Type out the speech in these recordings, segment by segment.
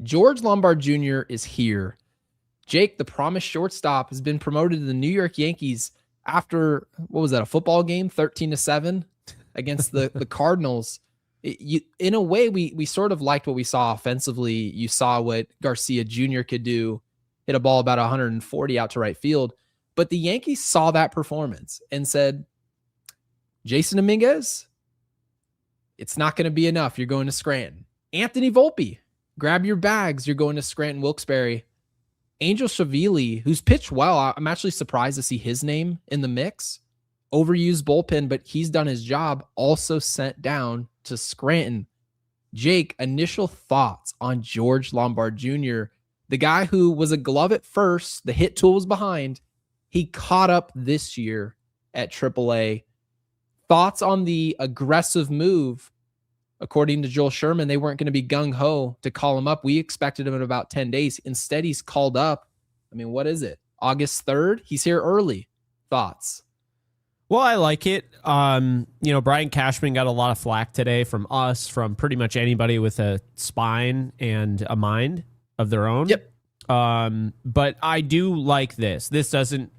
George Lombard Jr. is here. Jake, the promised shortstop, has been promoted to the New York Yankees after, what was that, a football game, 13-7 against the Cardinals. In a way, we sort of liked what we saw offensively. You saw what Garcia Jr. could do, hit a ball about 140 out to right field. But the Yankees saw that performance and said, Jason Dominguez, it's not going to be enough. You're going to Scranton. Anthony Volpe, grab your bags. You're going to Scranton Wilkes-Barre. Angel Shavili, who's pitched well. I'm actually surprised to see his name in the mix. Overused bullpen, but he's done his job. Also sent down to Scranton. Jake, initial thoughts on George Lombard Jr., the guy who was a glove at first. The hit tool was behind. He caught up this year at AAA. Thoughts on the aggressive move? According to Joel Sherman, they weren't going to be gung-ho to call him up. We expected him in about 10 days. Instead, he's called up. I mean, what is it? August 3rd? He's here early. Thoughts? Well, I like it. Brian Cashman got a lot of flack today from us, from pretty much anybody with a spine and a mind of their own. Yep. But I do like this. This doesn't,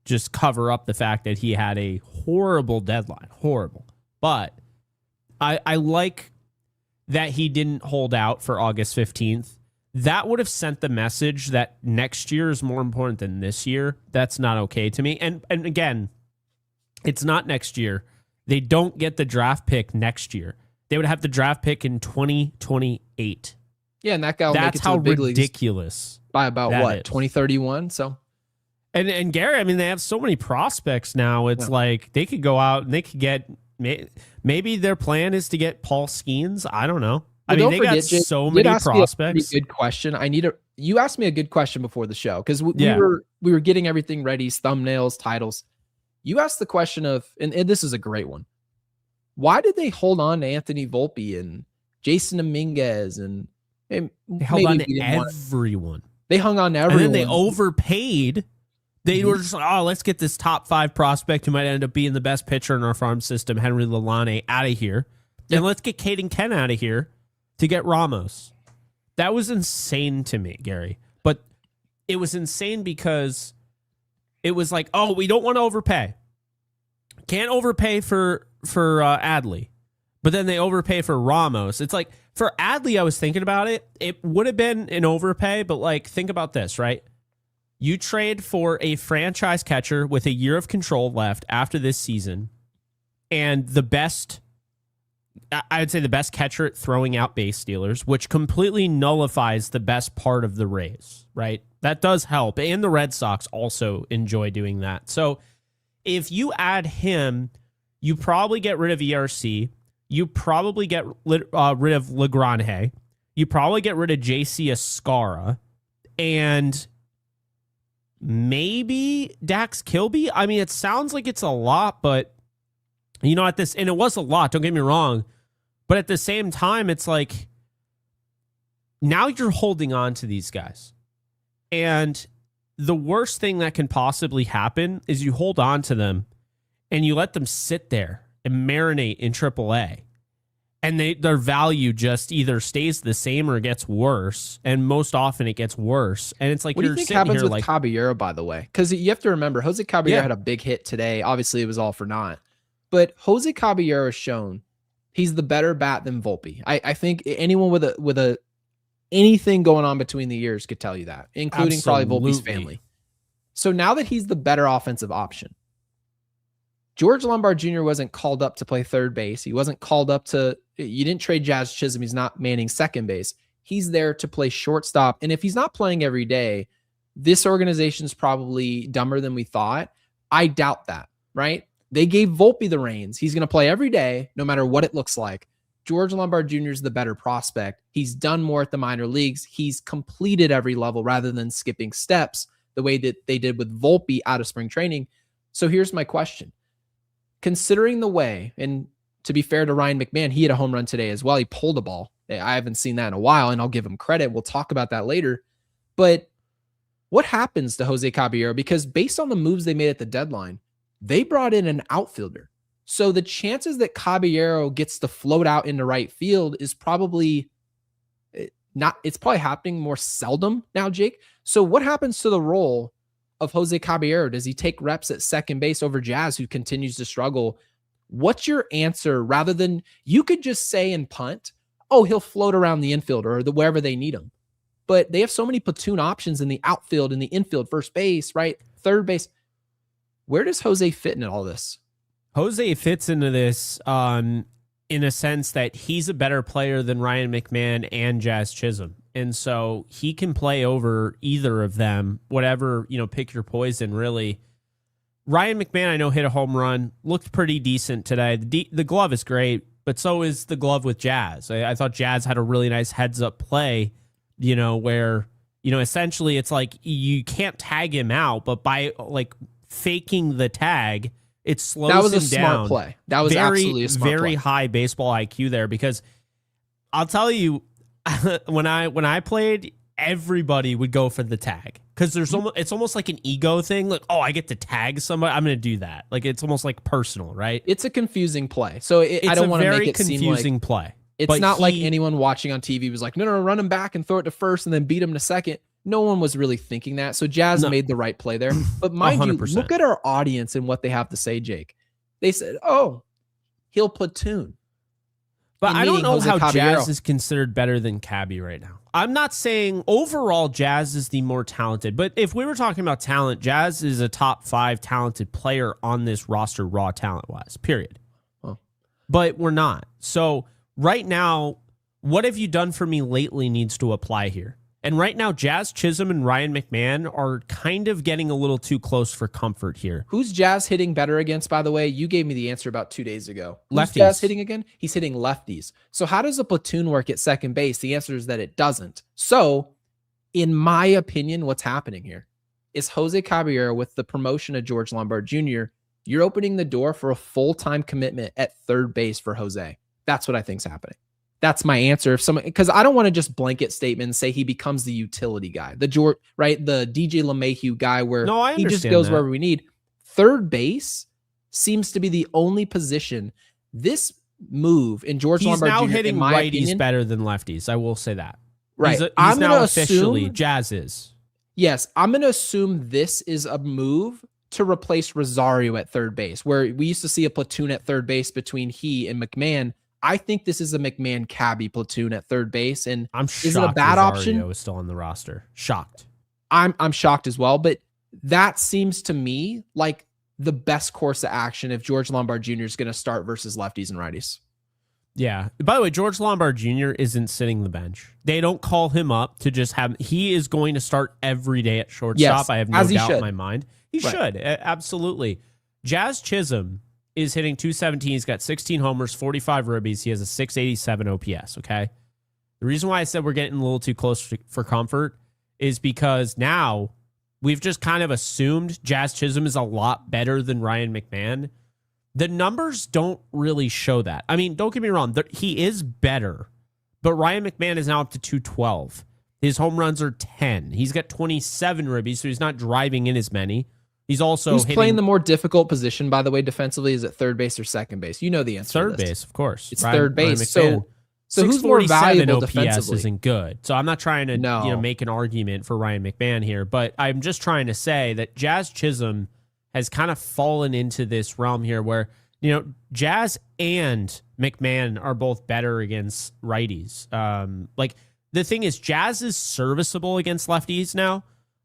just cover up the fact that he had a horrible deadline. Horrible. But I like that he didn't hold out for August 15th. That would have sent the message that next year is more important than this year. That's not okay to me. And again, it's not next year. They don't get the draft pick next year. They would have the draft pick in 2028. Yeah, and that guy will That's make it to how the big ridiculous. By about that what, is. 2031? So, and Gary, I mean, they have so many prospects now. It's like they could go out and they could get. Maybe their plan is to get Paul Skeens. I don't know. I mean, they got so many prospects. Good question. You asked me a good question before the show because we were getting everything ready, thumbnails, titles. You asked the question of, and this is a great one. Why did they hold on to Anthony Volpe and Jason Dominguez and they held on to everyone? They hung on to everyone. And then they overpaid. They were just like, let's get this top 5 prospect who might end up being the best pitcher in our farm system, Henry Lalane, out of here. Yeah. And let's get Caden Ken out of here to get Ramos. That was insane to me, Gary. But it was insane because it was like, we don't want to overpay. Can't overpay for Adley. But then they overpay for Ramos. It's like, for Adley, I was thinking about it. It would have been an overpay, but like, think about this, right? You trade for a franchise catcher with a year of control left after this season, and I would say the best catcher at throwing out base stealers, which completely nullifies the best part of the Rays, right? That does help. And the Red Sox also enjoy doing that. So if you add him, you probably get rid of ERC. You probably get rid of Lagrange. You probably get rid of JC Escara. And maybe Dax Kilby. I mean, it sounds like it's a lot, but at this, and it was a lot, don't get me wrong, but at the same time, it's like, now you're holding on to these guys. And the worst thing that can possibly happen is you hold on to them and you let them sit there and marinate in AAA. And their value just either stays the same or gets worse. And most often it gets worse. And it's like, what do you think happens with Caballero, by the way? Because you have to remember, Jose Caballero had a big hit today. Obviously, it was all for naught. But Jose Caballero has shown he's the better bat than Volpe. I think anyone with anything going on between the years could tell you that, including probably Volpe's family. So now that he's the better offensive option, George Lombard Jr. wasn't called up to play third base. He wasn't called up you didn't trade Jazz Chisholm. He's not manning second base. He's there to play shortstop. And if he's not playing every day, this organization's probably dumber than we thought. I doubt that, right? They gave Volpe the reins. He's going to play every day, no matter what it looks like. George Lombard Jr. is the better prospect. He's done more at the minor leagues. He's completed every level rather than skipping steps the way that they did with Volpe out of spring training. So here's my question. Considering the way, and to be fair to Ryan McMahon, he had a home run today as well. He pulled a ball. I haven't seen that in a while, and I'll give him credit. We'll talk about that later. But what happens to Jose Caballero? Because based on the moves they made at the deadline, they brought in an outfielder. So the chances that Caballero gets to float out into right field is probably it's probably happening more seldom now, Jake. So what happens to the role of Jose Caballero? Does he take reps at second base over Jazz, who continues to struggle? What's your answer, rather than you could just say and punt, oh, he'll float around the infield or wherever they need him. But they have so many platoon options in the outfield, in the infield, first base, right? Third base. Where does Jose fit in all this? Jose fits into this in a sense that he's a better player than Ryan McMahon and Jazz Chisholm. And so he can play over either of them, whatever, pick your poison, really. Ryan McMahon, I know, hit a home run, looked pretty decent today. The glove is great, but so is the glove with Jazz. I thought Jazz had a really nice heads-up play, where, essentially it's like you can't tag him out, but by, like, faking the tag, it slows him down. That was a smart play. That was absolutely a smart play. Very high baseball IQ there, because I'll tell you, when I played, everybody would go for the tag, because it's almost like an ego thing. Like, oh, I get to tag somebody, I'm going to do that. Like, it's almost like personal, right? It's a confusing play. So I don't want to make it seem like confusing play. It's not like anyone watching on TV was like, no, run him back and throw it to first and then beat him to second. No one was really thinking that. So Jazz made the right play there. But mind 100%. You, look at our audience and what they have to say, Jake. They said, oh, he'll platoon. But I don't know how Jazz is considered better than Cabby right now. I'm not saying overall Jazz is the more talented, but if we were talking about talent, Jazz is a top 5 talented player on this roster, raw talent-wise, period. Oh. But we're not. So right now, what have you done for me lately needs to apply here. And right now, Jazz Chisholm and Ryan McMahon are kind of getting a little too close for comfort here. Who's Jazz hitting better against, by the way? You gave me the answer about 2 days ago. Lefties. Who's Jazz hitting again? He's hitting lefties. So how does a platoon work at second base? The answer is that it doesn't. So, in my opinion, what's happening here is Jose Caballero, with the promotion of George Lombard Jr., you're opening the door for a full-time commitment at third base for Jose. That's what I think's happening. That's my answer. Because I don't want to just blanket statement and say he becomes the utility guy, the DJ LeMahieu guy, where he just goes wherever we need. Third base seems to be the only position. This move in George Lombard Jr. He's now hitting righties opinion, better than lefties. I will say that. Right. He's now officially Jazz is. Yes, I'm going to assume this is a move to replace Rosario at third base, where we used to see a platoon at third base between he and McMahon. I think this is a McMahon Cabby platoon at third base, and I'm shocked is it a bad option? Rosario is still on the roster. Shocked. I'm shocked as well, but that seems to me like the best course of action if George Lombard Jr. is going to start versus lefties and righties. Yeah. By the way, George Lombard Jr. isn't sitting the bench. They don't call him up to just have. He is going to start every day at shortstop. Yes, I have no doubt in my mind. He should absolutely. Jazz Chisholm is hitting 217. He's got 16 homers, 45 ribbies. He has a 687 OPS, okay? The reason why I said we're getting a little too close for comfort is because now we've just kind of assumed Jazz Chisholm is a lot better than Ryan McMahon. The numbers don't really show that. I mean, don't get me wrong. He is better, but Ryan McMahon is now up to 212. His home runs are 10. He's got 27 ribbies, so he's not driving in as many. He's also playing the more difficult position, by the way, defensively. Is it third base or second base? You know the answer. Third base, of course. It's third base. So who's more valuable OPS defensively? Isn't good. So I'm not trying to make an argument for Ryan McMahon here, but I'm just trying to say that Jazz Chisholm has kind of fallen into this realm here where, Jazz and McMahon are both better against righties. Like the thing is, Jazz is serviceable against lefties now.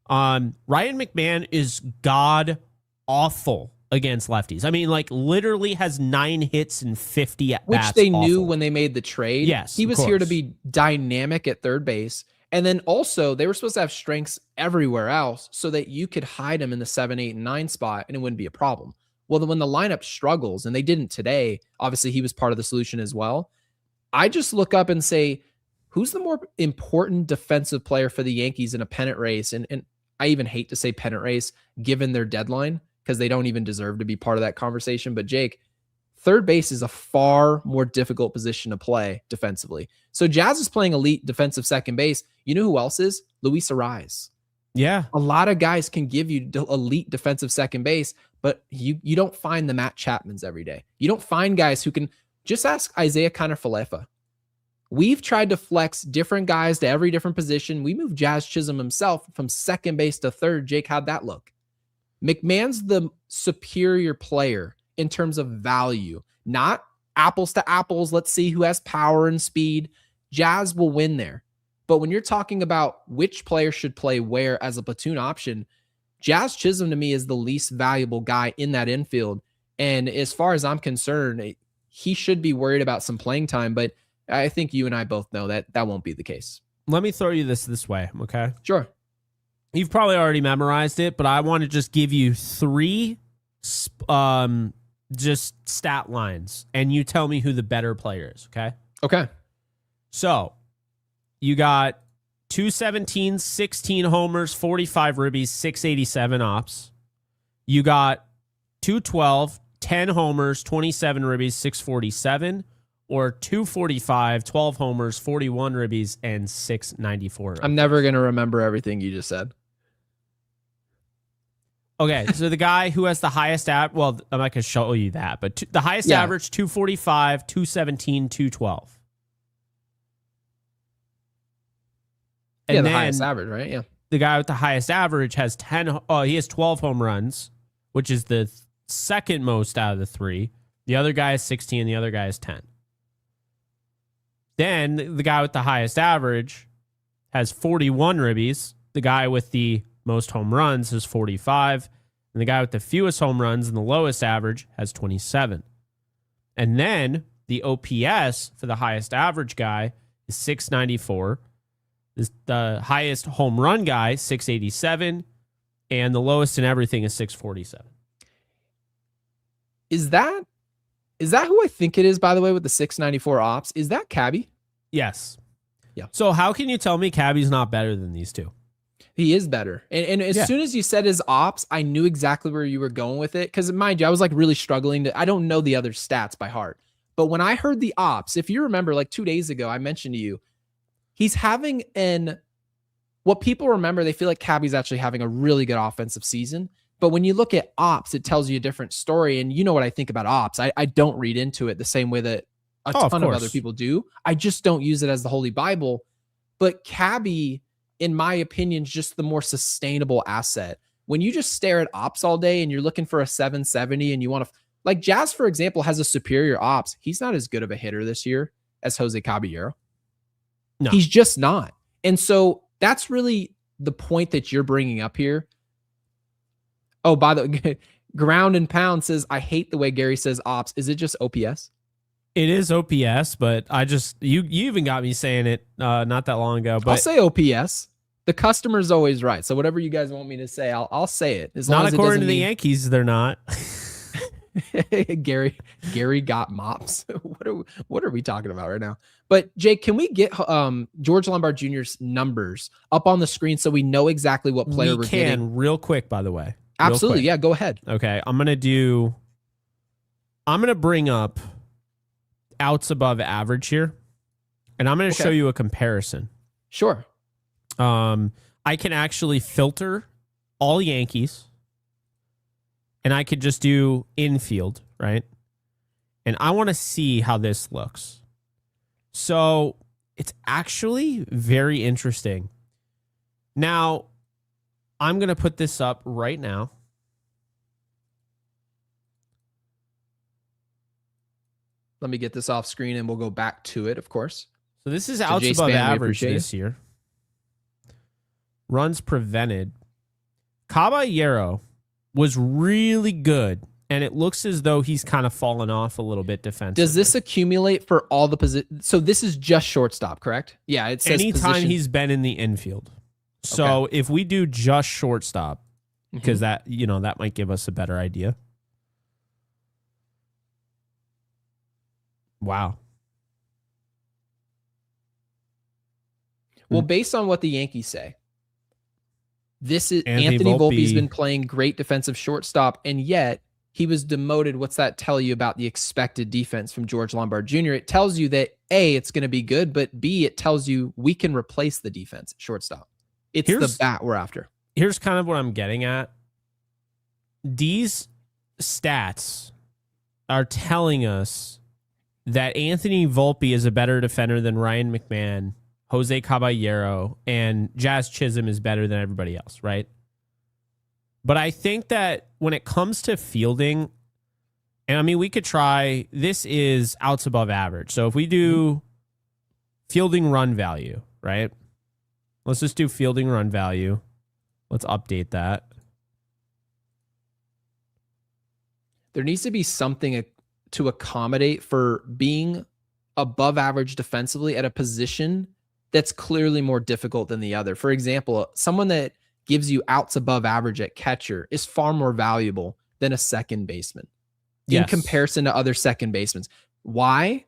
Ryan McMahon is god awful against lefties. I mean, like literally has 9 hits and 50 at bats. Which they knew when they made the trade. Yes, he was here to be dynamic at third base. And then also they were supposed to have strengths everywhere else so that you could hide him in the 7, 8, and 9 spot and it wouldn't be a problem. Well, when the lineup struggles, and they didn't today, obviously he was part of the solution as well. I just look up and say, who's the more important defensive player for the Yankees in a pennant race? And I even hate to say pennant race given their deadline because they don't even deserve to be part of that conversation. But Jake, third base is a far more difficult position to play defensively. So Jazz is playing elite defensive second base. You know who else is? Luis Ariz. Yeah. A lot of guys can give you elite defensive second base, but you don't find the Matt Chapmans every day. You don't find guys who can just ask Isaiah Kiner-Falefa. We've tried to flex different guys to every different position. We moved Jazz Chisholm himself from second base to third. Jake, how'd that look? McMahon's the superior player in terms of value, not apples to apples. Let's see who has power and speed. Jazz will win there. But when you're talking about which player should play where as a platoon option, Jazz Chisholm to me is the least valuable guy in that infield. And as far as I'm concerned, he should be worried about some playing time, but I think you and I both know that that won't be the case. Let me throw you this way, okay? Sure. You've probably already memorized it, but I want to just give you 3 just stat lines, and you tell me who the better player is, okay? Okay. So, you got 217, 16 homers, 45 ribbies, 687 ops. You got 212, 10 homers, 27 ribbies, 647. Or 245, 12 homers, 41 ribbies, and 694. I'm never going to remember everything you just said. Okay, so the guy who has the highest I'm not going to show you that, but the highest average, 245, 217, 212. And the highest average, right? Yeah. The guy with the highest average has 12 home runs, which is the second most out of the 3. The other guy is 16, the other guy is 10. Then the guy with the highest average has 41 ribbies. The guy with the most home runs has 45. And the guy with the fewest home runs and the lowest average has 27. And then the OPS for the highest average guy is 694. The highest home run guy, 687. And the lowest in everything is 647. Is that who I think it is, by the way, with the 694 ops? Is that Cabby? Yes. Yeah. So how can you tell me Cabby's not better than these two? He is better. And as soon as you said his ops, I knew exactly where you were going with it. Because mind you, I was like really struggling I don't know the other stats by heart. But when I heard the ops, if you remember like 2 days ago, I mentioned to you, he's having what people remember, they feel like Cabby's actually having a really good offensive season. But when you look at ops, it tells you a different story. And you know what I think about ops. I don't read into it the same way that a ton of other people do. I just don't use it as the Holy Bible. But Cabby, in my opinion, is just the more sustainable asset. When you just stare at ops all day and you're looking for a 770 and you want to, like Jazz, for example, has a superior ops. He's not as good of a hitter this year as Jose Caballero. No. He's just not. And so that's really the point that you're bringing up here. Oh, by the way, Ground and Pound says, I hate the way Gary says ops. Is it just OPS? It is OPS, but you even got me saying it not that long ago. But I'll say OPS. The customer's always right. So whatever you guys want me to say, I'll say it. As long not as according to the Yankees, they're not. Gary got mops. What are we talking about right now? But Jake, can we get George Lombard Jr.'s numbers up on the screen so we know exactly what player we're getting? Real quick, by the way. Absolutely. Yeah, go ahead. Okay. I'm going to bring up outs above average here, and I'm going to show you a comparison. Sure. I can actually filter all Yankees, and I could just do infield, right? And I want to see how this looks. So it's actually very interesting. Now, I'm going to put this up right now. Let me get this off screen and we'll go back to it, of course. So this is outs above average this year. Runs prevented. Caballero was really good, and it looks as though he's kind of fallen off a little bit defensively. Does this accumulate for all the positions? So this is just shortstop, correct? Yeah, it says anytime he's been in the infield. So if we do just shortstop, because that might give us a better idea. Wow. Well, based on what the Yankees say, this is Anthony Volpe's been playing great defensive shortstop, and yet he was demoted. What's that tell you about the expected defense from George Lombard Jr.? It tells you that A, it's going to be good, but B, it tells you we can replace the defense at shortstop. It's the bat we're after. Here's kind of what I'm getting at. These stats are telling us that Anthony Volpe is a better defender than Ryan McMahon, Jose Caballero, and Jazz Chisholm is better than everybody else, right? But I think that when it comes to fielding, and I mean, we could try, this is outs above average. So if we do fielding run value, right? Let's just do fielding run value. Let's update that. There needs to be something to accommodate for being above average defensively at a position that's clearly more difficult than the other. For example, someone that gives you outs above average at catcher is far more valuable than a second baseman in comparison to other second basemen. Why?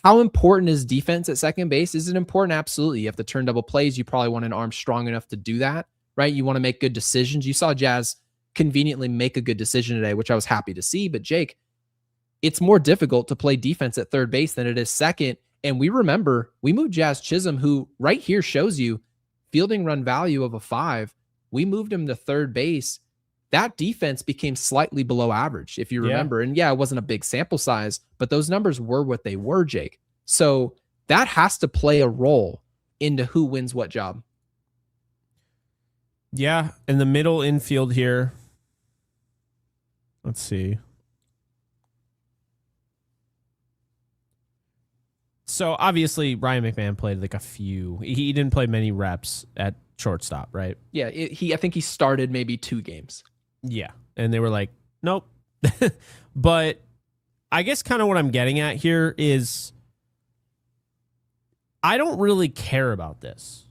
How important is defense at second base? Is it important? Absolutely. You have to turn double plays. You probably want an arm strong enough to do that, right? You want to make good decisions. You saw Jazz conveniently make a good decision today, which I was happy to see. But Jake, it's more difficult to play defense at third base than it is second. And we remember we moved Jazz Chisholm, who right here shows you fielding run value of a 5. We moved him to third base. That defense became slightly below average, if you remember. And yeah, it wasn't a big sample size, but those numbers were what they were, Jake. So that has to play a role into who wins what job. Yeah, in the middle infield here. Let's see. So obviously Ryan McMahon played like a few. He didn't play many reps at shortstop, right? Yeah, I think he started maybe 2 games. Yeah, and they were like, nope. But I guess kind of what I'm getting at here is I don't really care about this.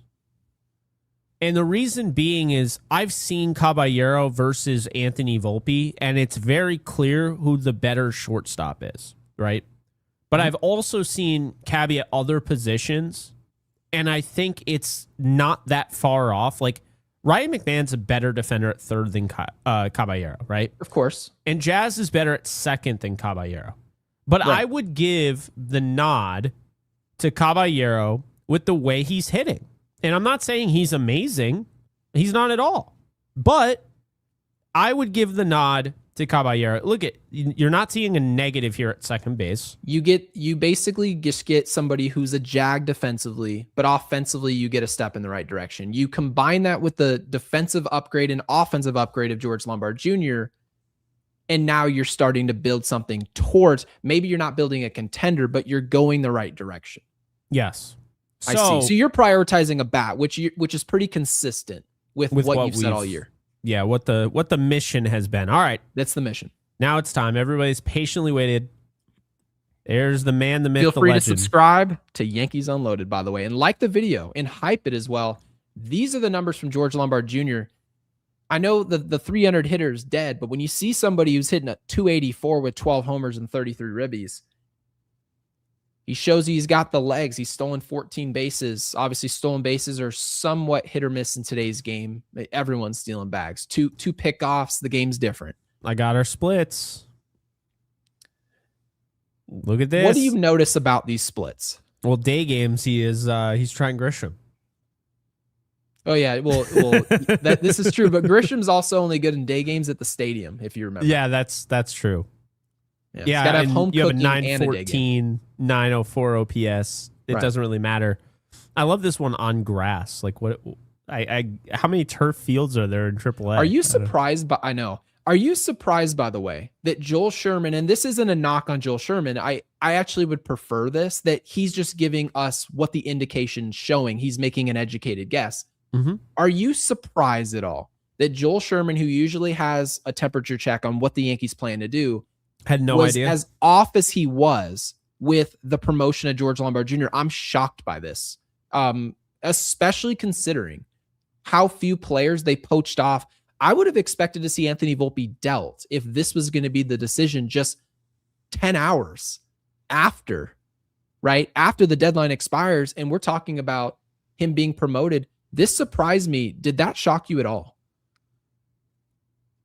And the reason being is I've seen Caballero versus Anthony Volpe, and it's very clear who the better shortstop is, right? But I've also seen Cabby at other positions, and I think it's not that far off. Like, Ryan McMahon's a better defender at third than Caballero, right? Of course. And Jazz is better at second than Caballero. But I would give the nod to Caballero with the way he's hitting. And I'm not saying he's amazing. He's not at all. But I would give the nod to Caballero. Look, you're not seeing a negative here at second base. You basically just get somebody who's a jag defensively, but offensively you get a step in the right direction. You combine that with the defensive upgrade and offensive upgrade of George Lombard Jr., and now you're starting to build something towards, maybe you're not building a contender, but you're going the right direction. Yes. I see. So you're prioritizing a bat, which is pretty consistent with what you've said all year. Yeah, what the mission has been. All right. That's the mission. Now it's time. Everybody's patiently waited. There's the man, the myth, Feel the free legend. to subscribe to Yankees Unloaded, by the way, and like the video and hype it as well. These are the numbers from George Lombard Jr. I know the 300 hitter is dead, but when you see somebody who's hitting a 284 with 12 homers and 33 ribbies, he shows he's got the legs. He's stolen 14 bases. Obviously, stolen bases are somewhat hit or miss in today's game. Everyone's stealing bags. Two pickoffs. The game's different. I got our splits. Look at this. What do you notice about these splits? Well, day games, he's trying Grisham. Oh, yeah. Well, this is true, but Grisham's also only good in day games at the stadium, if you remember. Yeah, that's true. Yeah, gotta have home you have a cooking 914, 904 OPS. It doesn't really matter. I love this one on grass. Like how many turf fields are there in AAA? Are you surprised by? I know. Are you surprised, by the way, that Joel Sherman, and this isn't a knock on Joel Sherman, I actually would prefer this, that he's just giving us what the indication's showing. He's making an educated guess. Mm-hmm. Are you surprised at all that Joel Sherman, who usually has a temperature check on what the Yankees plan to do, had no idea? As off as he was with the promotion of George Lombard Jr., I'm shocked by this, especially considering how few players they poached off. I would have expected to see Anthony Volpe dealt if this was going to be the decision just 10 hours after, right? After the deadline expires, and we're talking about him being promoted. This surprised me. Did that shock you at all?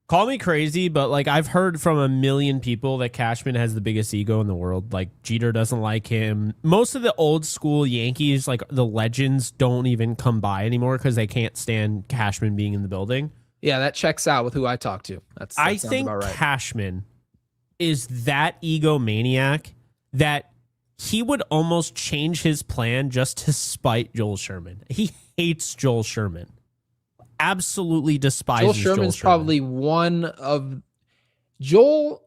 Call me crazy, but like I've heard from a million people that Cashman has the biggest ego in the world. Like Jeter doesn't like him. Most of the old school Yankees, like the legends, don't even come by anymore because they can't stand Cashman being in the building. Yeah, that checks out with who I talk to. That I sounds think about right. Cashman is that egomaniac that he would almost change his plan just to spite Joel Sherman. He hates Joel Sherman. Absolutely despises Joel Sherman's probably Joel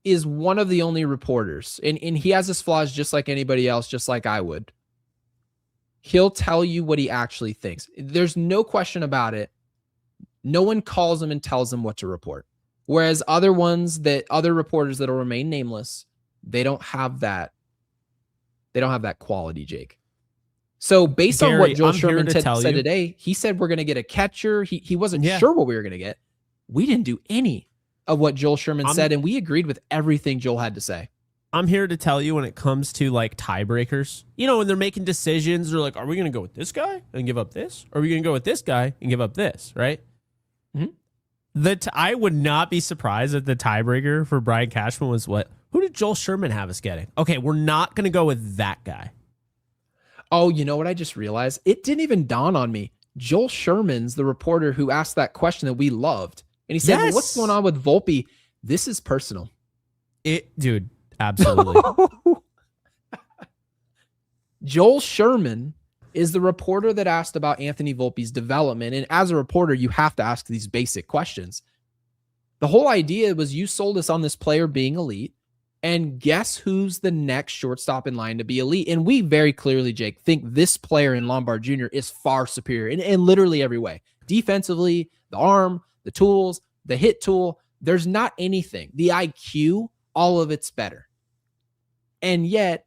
is one of the only reporters, and he has his flaws just like anybody else, just like I would. He'll tell you what he actually thinks. There's no question about it. No one calls him and tells him what to report. Whereas other reporters that'll remain nameless, they don't have that. They don't have that quality, Jake. So based on what Joel Sherman said today, he said we're going to get a catcher. He wasn't sure what we were going to get. We didn't do any of what Joel Sherman said, and we agreed with everything Joel had to say. I'm here to tell you when it comes to like tiebreakers, when they're making decisions, they're like, are we going to go with this guy and give up this? Or are we going to go with this guy and give up this? Right? Mm-hmm. I would not be surprised if the tiebreaker for Brian Cashman was what? Who did Joel Sherman have us getting? Okay, we're not going to go with that guy. Oh, you know what I just realized? It didn't even dawn on me. Joel Sherman's the reporter who asked that question that we loved. And he said, well, what's going on with Volpe? This is personal. Dude, absolutely. Joel Sherman is the reporter that asked about Anthony Volpe's development. And as a reporter, you have to ask these basic questions. The whole idea was you sold us on this player being elite. And guess who's the next shortstop in line to be elite? And we very clearly, Jake, think this player in Lombard Jr. is far superior in literally every way. Defensively, the arm, the tools, the hit tool, there's not anything. The IQ, all of it's better. And yet,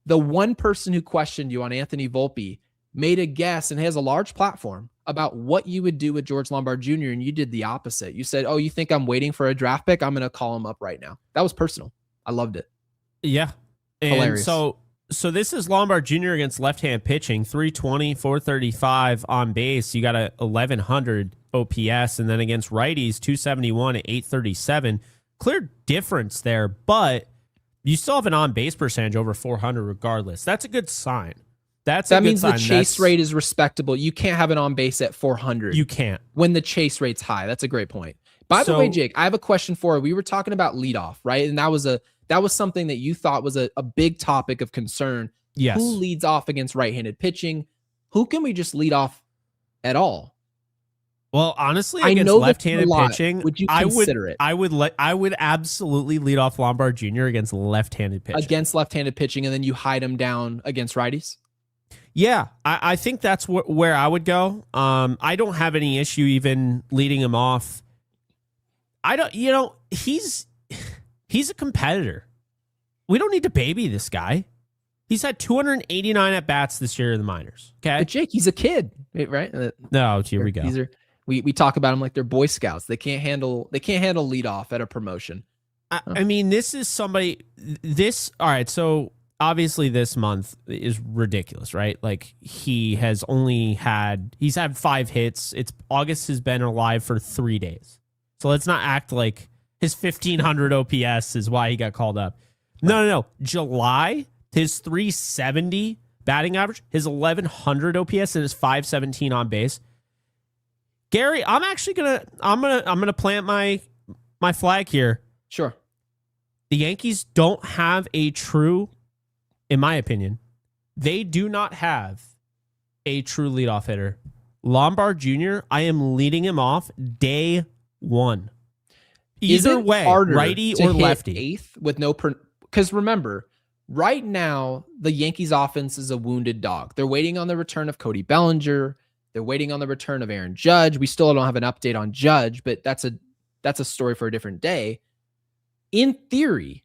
the one person who questioned you on Anthony Volpe made a guess and has a large platform about what you would do with George Lombard Jr., and you did the opposite. You said, oh, you think I'm waiting for a draft pick? I'm going to call him up right now. That was personal. I loved it. Yeah. And hilarious. So this is Lombard Jr. against left-hand pitching, 320, 435 on base. You got a 1,100 OPS, and then against righties, 271 at 837. Clear difference there, but you still have an on-base percentage over 400 regardless. That's a good sign. That means the chase rate is respectable. You can't have it on base at 400. You can't. When the chase rate's high. That's a great point. By the way, Jake, I have a question for you. We were talking about leadoff, right? And that was something that you thought was a big topic of concern. Yes. Who leads off against right-handed pitching? Who can we just lead off at all? Well, honestly, against left-handed pitching, would you consider it? I would absolutely lead off Lombard Jr. against left-handed pitching. Against left-handed pitching, and then you hide him down against righties? Yeah, I think that's where I would go. I don't have any issue even leading him off. He's a competitor. We don't need to baby this guy. He's had 289 at-bats this year in the minors. Okay? But Jake, he's a kid, right? No, here we go. We talk about them like they're Boy Scouts. They can't handle leadoff at a promotion. I mean, this is somebody. All right. So obviously, this month is ridiculous, right? Like he's had 5 hits. August has been alive for 3 days. So let's not act like his 1,500 OPS is why he got called up. No. July, his 370 batting average, his 1,100 OPS, and his 517 on base. Gary, I'm gonna plant my flag here. Sure. The Yankees don't have in my opinion, they do not have a true leadoff hitter. Lombard Jr., I am leading him off day one. Either way, righty or lefty. Eighth with no because remember, right now the Yankees offense is a wounded dog. They're waiting on the return of Cody Bellinger. They're waiting on the return of Aaron Judge. We still don't have an update on Judge, but that's a story for a different day. In theory,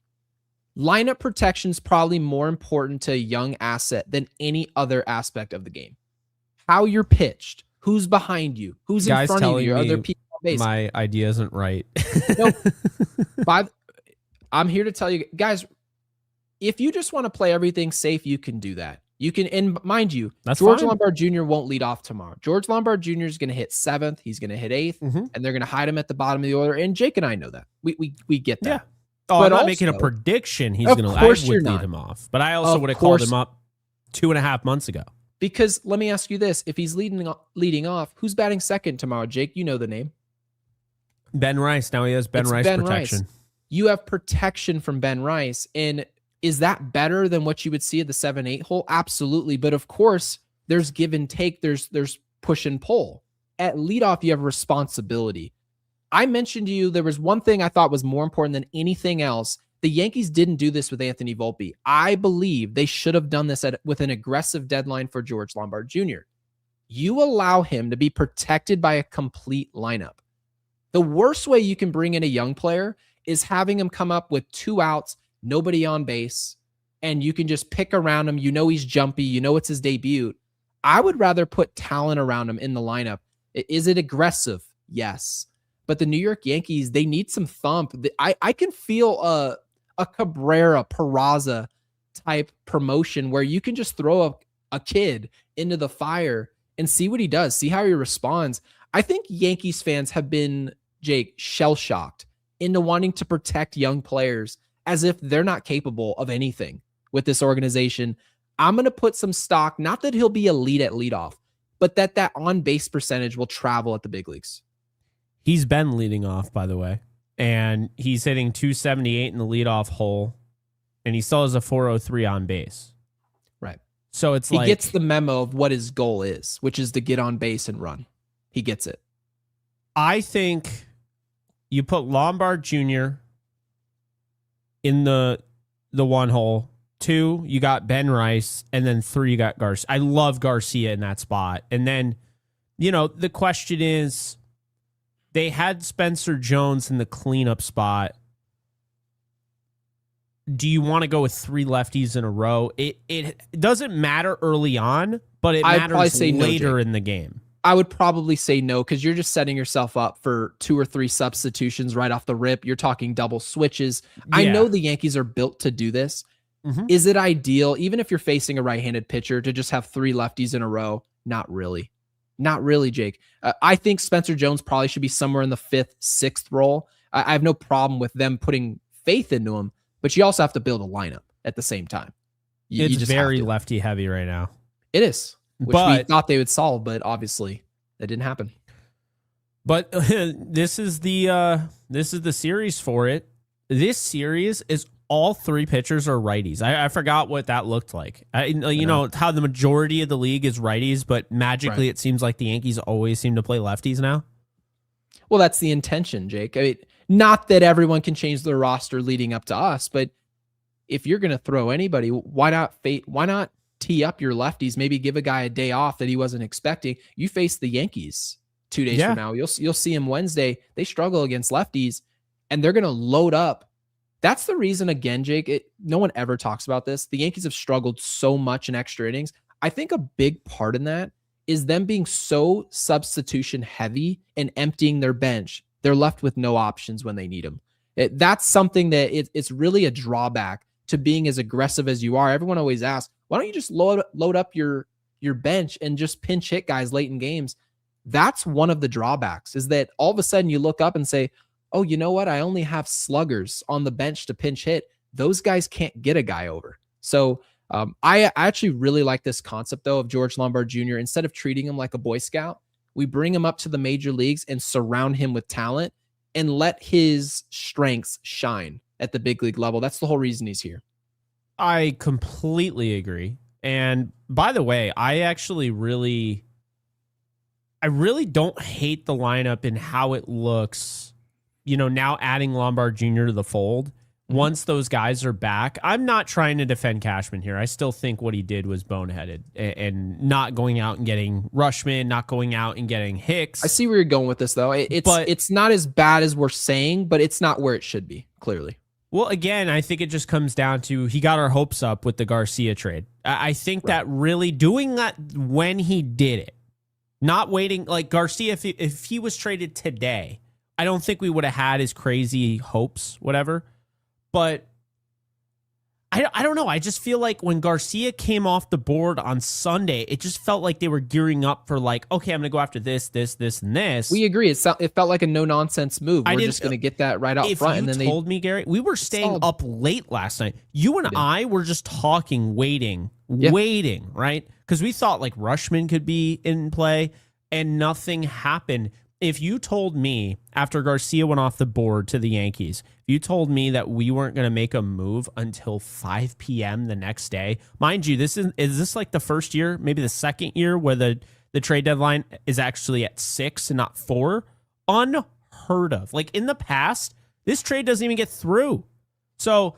lineup protection is probably more important to a young asset than any other aspect of the game. How you're pitched, who's behind you, who's in front of you, other people on base. My idea isn't right. Nope. I'm here to tell you guys, if you just want to play everything safe, you can do that. You can, and mind you, George Lombard Jr. won't lead off tomorrow. George Lombard Jr. is going to hit 7th. He's going to hit 8th, and they're going to hide him at the bottom of the order. And Jake and I know that. We get that. Yeah. Oh, but I'm not making a prediction he's going to lead him off. But I also would have called him up 2.5 months ago. Because let me ask you this. If he's leading off, who's batting second tomorrow, Jake? You know the name. Ben Rice. Now he has Ben Rice protection. You have protection from Ben Rice. And Is that better than what you would see at the 7-8 hole? Absolutely. But of course, there's give and take. There's push and pull. At leadoff, you have responsibility. I mentioned to you there was one thing I thought was more important than anything else. The Yankees didn't do this with Anthony Volpe. I believe they should have done this with an aggressive deadline for George Lombard Jr. You allow him to be protected by a complete lineup. The worst way you can bring in a young player is having him come up with 2 outs, nobody on base, and you can just pick around him. You know he's jumpy. You know it's his debut. I would rather put talent around him in the lineup. Is it aggressive? Yes. But the New York Yankees, they need some thump. I can feel a Cabrera, Peraza type promotion where you can just throw a kid into the fire and see what he does, see how he responds. I think Yankees fans have been, Jake, shell-shocked into wanting to protect young players as if they're not capable of anything with this organization. I'm going to put some stock, not that he'll be elite at leadoff, but that on-base percentage will travel at the big leagues. He's been leading off, by the way, and he's hitting 278 in the leadoff hole, and he still has a 403 on base. Right. So it's he gets the memo of what his goal is, which is to get on base and run. He gets it. I think you put Lombard Jr. in the 1 hole. 2, you got Ben Rice, and then 3, you got Garcia. I love Garcia in that spot. And then, the question is, they had Spencer Jones in the cleanup spot. Do you want to go with 3 lefties in a row? It doesn't matter early on, but it matters later in the game. I would probably say no, because you're just setting yourself up for 2 or 3 substitutions right off the rip. You're talking double switches. Yeah. I know the Yankees are built to do this. Mm-hmm. Is it ideal, even if you're facing a right-handed pitcher, to just have 3 lefties in a row? Not really. Not really, Jake. I think Spencer Jones probably should be somewhere in the 5th, 6th role. I have no problem with them putting faith into him, but you also have to build a lineup at the same time. It's just very lefty heavy right now. It is, which we thought they would solve, but obviously that didn't happen. But this is the series for it. This series is all 3 pitchers are righties. I forgot what that looked like. You know how the majority of the league is righties, but magically It seems like the Yankees always seem to play lefties now. Well, that's the intention, Jake. I mean, not that everyone can change their roster leading up to us, but if you're going to throw anybody, why not tee up your lefties? Maybe give a guy a day off that he wasn't expecting. You face the Yankees 2 days from now. You'll see him Wednesday. They struggle against lefties, and they're going to load up. That's the reason, again, Jake, no one ever talks about this. The Yankees have struggled so much in extra innings. I think a big part in that is them being so substitution heavy and emptying their bench. They're left with no options when they need them. That's something that it's really a drawback to being as aggressive as you are. Everyone always asks, why don't you just load up your bench and just pinch hit guys late in games? That's one of the drawbacks, is that all of a sudden you look up and say, oh, you know what? I only have sluggers on the bench to pinch hit. Those guys can't get a guy over. So I actually really like this concept, though, of George Lombard Jr. Instead of treating him like a Boy Scout, we bring him up to the major leagues and surround him with talent and let his strengths shine at the big league level. That's the whole reason he's here. I completely agree. And by the way, I really don't hate the lineup and how it looks. Now adding Lombard Jr. to the fold, once those guys are back, I'm not trying to defend Cashman here. I still think what he did was boneheaded, and not going out and getting Rushman, not going out and getting Hicks. I see where you're going with this, though. It's not as bad as we're saying, but it's not where it should be, clearly. Well, again, I think it just comes down to he got our hopes up with the Garcia trade. I think that really doing that when he did it, not waiting, like Garcia, if he was traded today, I don't think we would have had his crazy hopes, whatever. But I don't know. I just feel like when Garcia came off the board on Sunday, it just felt like they were gearing up for like, okay, I'm going to go after this, and this. We agree. It felt like a no-nonsense move. We're just going to get that right out front. And then they told me, Gary, we were staying up late last night. You and I were just talking, waiting, right? Because we thought like Rushman could be in play, and nothing happened. if you told me after Garcia went off the board to the Yankees, if you told me that we weren't going to make a move until 5 p.m. the next day, mind you, is this like the first year, maybe the second year where the trade deadline is actually at 6 and not 4? Unheard of. Like in the past, this trade doesn't even get through. So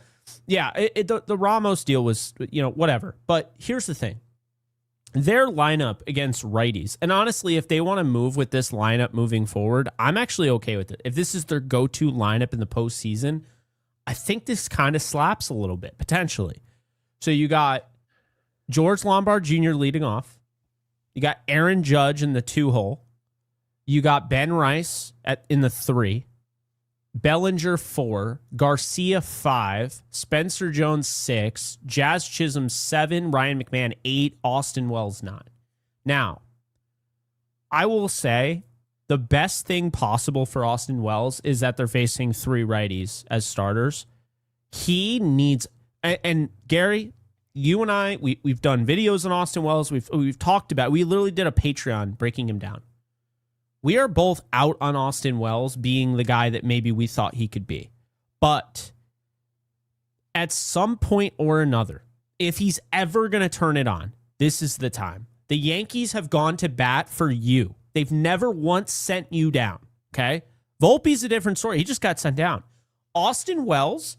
yeah, the Ramos deal was, whatever. But here's the thing. Their lineup against righties, and honestly, if they want to move with this lineup moving forward, I'm actually okay with it. If this is their go-to lineup in the postseason, I think this kind of slaps a little bit, potentially. So you got George Lombard Jr. leading off. You got Aaron Judge in the 2-hole. You got Ben Rice in the 3. Bellinger 4, Garcia 5, Spencer Jones 6, Jazz Chisholm 7, Ryan McMahon 8, Austin Wells 9. Now, I will say the best thing possible for Austin Wells is that they're facing 3 righties as starters. He needs, and Gary, you and I, we've done videos on Austin Wells. We've talked about, we literally did a Patreon breaking him down. We are both out on Austin Wells being the guy that maybe we thought he could be. But at some point or another, if he's ever going to turn it on, this is the time. The Yankees have gone to bat for you. They've never once sent you down, okay? Volpe's a different story. He just got sent down. Austin Wells,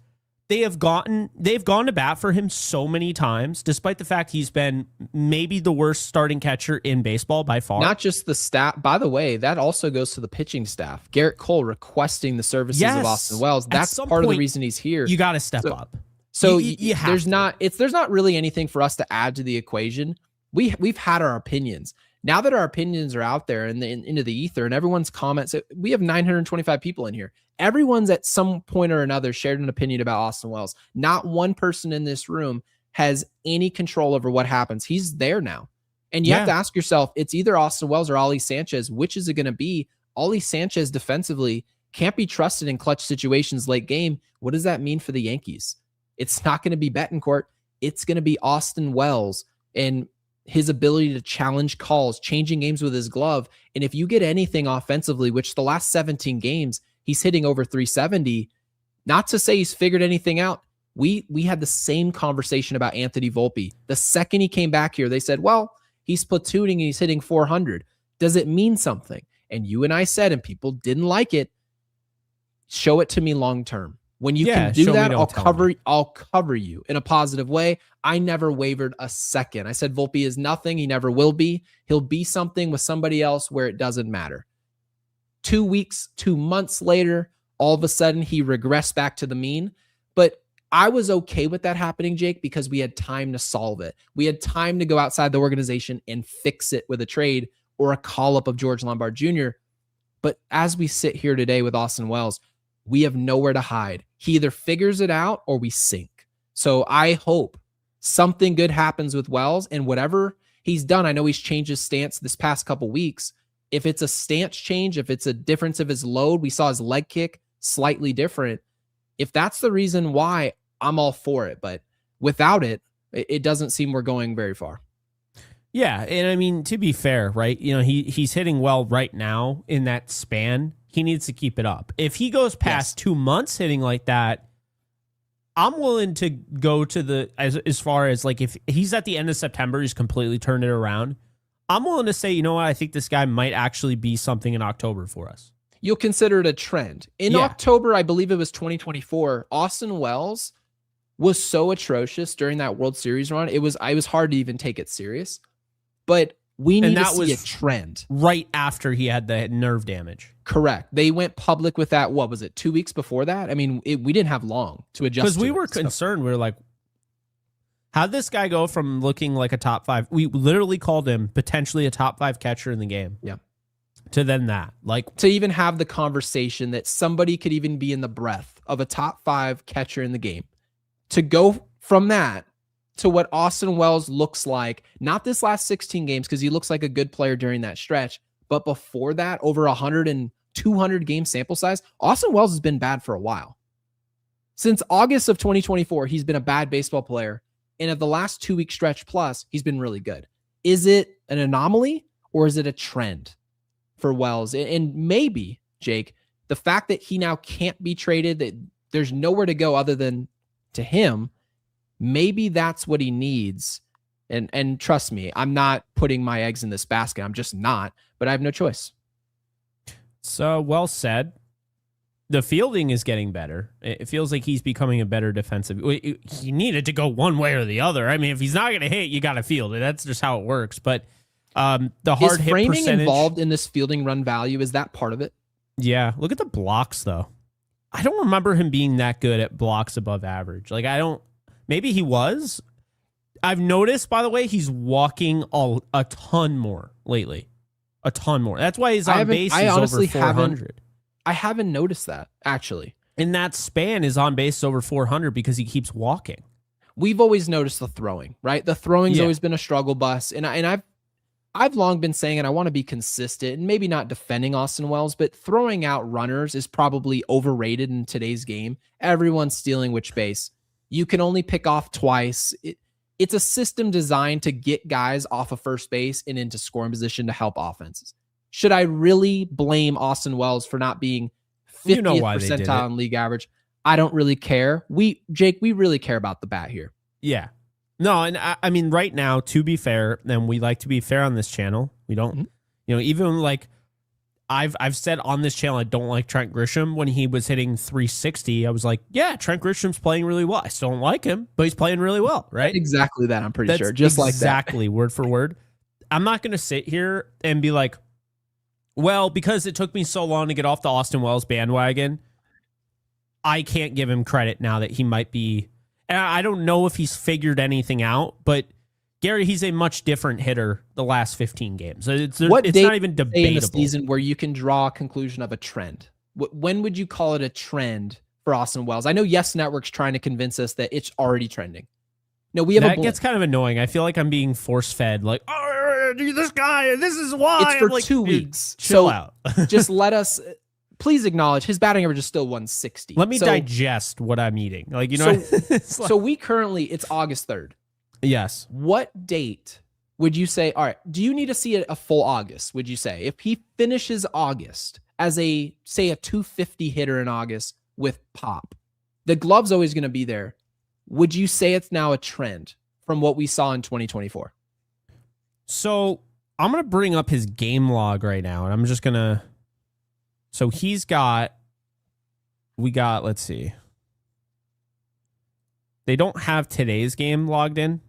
they've gone to bat for him so many times, despite the fact he's been maybe the worst starting catcher in baseball by far. Not just the staff. By the way, that also goes to the pitching staff. Garrett Cole requesting the services of Austin Wells. That's part of the reason he's here. You got to step up. So there's not really anything for us to add to the equation. We've had our opinions. Now that our opinions are out there and into the ether and everyone's comments, we have 925 people in here. Everyone's at some point or another shared an opinion about Austin Wells. Not one person in this room has any control over what happens. He's there now. And you have to ask yourself, it's either Austin Wells or Ali Sanchez. Which is it going to be? Ali Sanchez defensively can't be trusted in clutch situations late game. What does that mean for the Yankees? It's not going to be Betancourt. It's going to be Austin Wells and his ability to challenge calls, changing games with his glove. And if you get anything offensively, which the last 17 games, he's hitting over 370. Not to say he's figured anything out. We had the same conversation about Anthony Volpe. The second he came back here, they said, well, he's platooning and he's hitting 400. Does it mean something? And you and I said, and people didn't like it, show it to me long term. When you can do that, I'll cover you in a positive way. I never wavered a second. I said Volpe is nothing. He never will be. He'll be something with somebody else where it doesn't matter. 2 months later, all of a sudden he regressed back to the mean. But I was okay with that happening, Jake, because we had time to solve it. We had time to go outside the organization and fix it with a trade or a call-up of George Lombard Jr. But as we sit here today with Austin Wells, we have nowhere to hide. He either figures it out or we sink. So I hope something good happens with Wells, and whatever he's done, I know he's changed his stance this past couple weeks. If it's a stance change, if it's a difference of his load, we saw his leg kick slightly different. If that's the reason why, I'm all for it. But without it, it doesn't seem we're going very far. Yeah, and I mean, to be fair, right? He's hitting well right now in that span. He needs to keep it up. If he goes past 2 months hitting like that, I'm willing to go to as far as like if he's at the end of September, he's completely turned it around. I'm willing to say, you know what? I think this guy might actually be something in October for us. You'll consider it a trend. In October, I believe it was 2024, Austin Wells was so atrocious during that World Series run. It was hard to even take it serious. But we need to see a trend. Right after he had the nerve damage. Correct. They went public with that, what was it, 2 weeks before that? I mean, we didn't have long to adjust. Because we were concerned. We were like, how'd this guy go from looking like a top 5? We literally called him potentially a top 5 catcher in the game. Yeah. To then that. Like, to even have the conversation that somebody could even be in the breath of a top 5 catcher in the game. To go from that to what Austin Wells looks like, not this last 16 games, because he looks like a good player during that stretch, but before that, over 100 and 200 game sample size, Austin Wells has been bad for a while. Since August of 2024, he's been a bad baseball player. And of the last 2 week stretch plus, he's been really good. Is it an anomaly or is it a trend? for Wells. And maybe, Jake, the fact that he now can't be traded, that there's nowhere to go other than to him, maybe that's what he needs. And trust me, I'm not putting my eggs in this basket. I'm just not, but I have no choice. So well said. The fielding is getting better. It feels like he's becoming a better defensive. He needed to go one way or the other. I mean, if he's not going to hit, you got to field it. That's just how it works. But the hard hit framing percentage involved in this fielding run value, is that part of it? Yeah. Look at the blocks, though. I don't remember him being that good at blocks above average. Like, maybe he was. I've noticed, by the way, he's walking a ton more lately. A ton more. That's why his on base is over 400. I haven't noticed that, actually. In that span, his on base is over 400 because he keeps walking. We've always noticed the throwing, right? The throwing's always been a struggle bus. And I've long been saying, and I want to be consistent, and maybe not defending Austin Wells, but throwing out runners is probably overrated in today's game. Everyone's stealing which base. You can only pick off twice. It's a system designed to get guys off of first base and into scoring position to help offenses. Should I really blame Austin Wells for not being 50th percentile in league average? I don't really care. Jake, we really care about the bat here. Yeah. No, and I mean, right now, to be fair, and we like to be fair on this channel. We don't, even like I've said on this channel, I don't like Trent Grisham. When he was hitting 360, I was like, yeah, Trent Grisham's playing really well. I still don't like him, but he's playing really well, right? Exactly that, I'm pretty sure. Just like that. Exactly, word for word. I'm not going to sit here and be like, well, because it took me so long to get off the Austin Wells bandwagon, I can't give him credit now that he might be. And I don't know if he's figured anything out, but Gary, he's a much different hitter the last 15 games. It's not even debatable. In the season where you can draw a conclusion of a trend. When would you call it a trend for Austin Wells? I know Yes Network's trying to convince us that it's already trending. No, we have that gets kind of annoying. I feel like I'm being force fed. Like, oh, this guy, this is why. It's for 2 weeks. Chill out. Just let us. Please acknowledge his batting average is still 160. Let me digest what I'm eating. Like, So we currently, it's August 3rd. Yes. What date would you say, all right, do you need to see a full August, would you say? If he finishes August as a 250 hitter in August with pop, the glove's always going to be there. Would you say it's now a trend from what we saw in 2024? So I'm going to bring up his game log right now, and I'm just going to. So let's see. They don't have today's game logged in.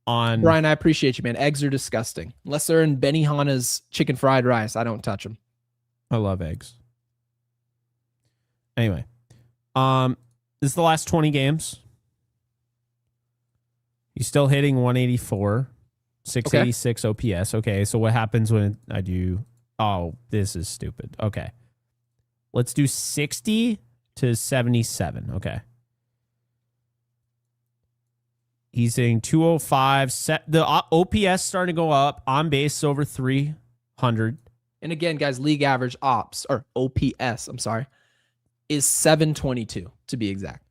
Brian, I appreciate you, man. Eggs are disgusting. Unless they're in Benihana's chicken fried rice, I don't touch them. I love eggs. Anyway, this is the last 20 games. He's still hitting 184, 686 OPS. Okay, so what happens when I do? Oh, this is stupid. Okay, let's do 60 to 77. Okay. He's hitting 205. The OPS starting to go up. On base over 300. And again, guys, league average OPS, is 722 to be exact.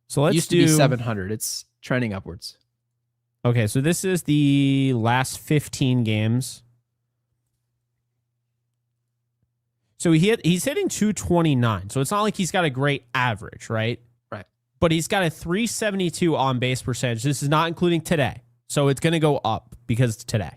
So let's used to be 700. It's trending upwards. Okay, so this is the last 15 games. So he's hitting 229. So it's not like he's got a great average, right? But he's got a 372 on base percentage. This is not including today. So it's going to go up because it's today.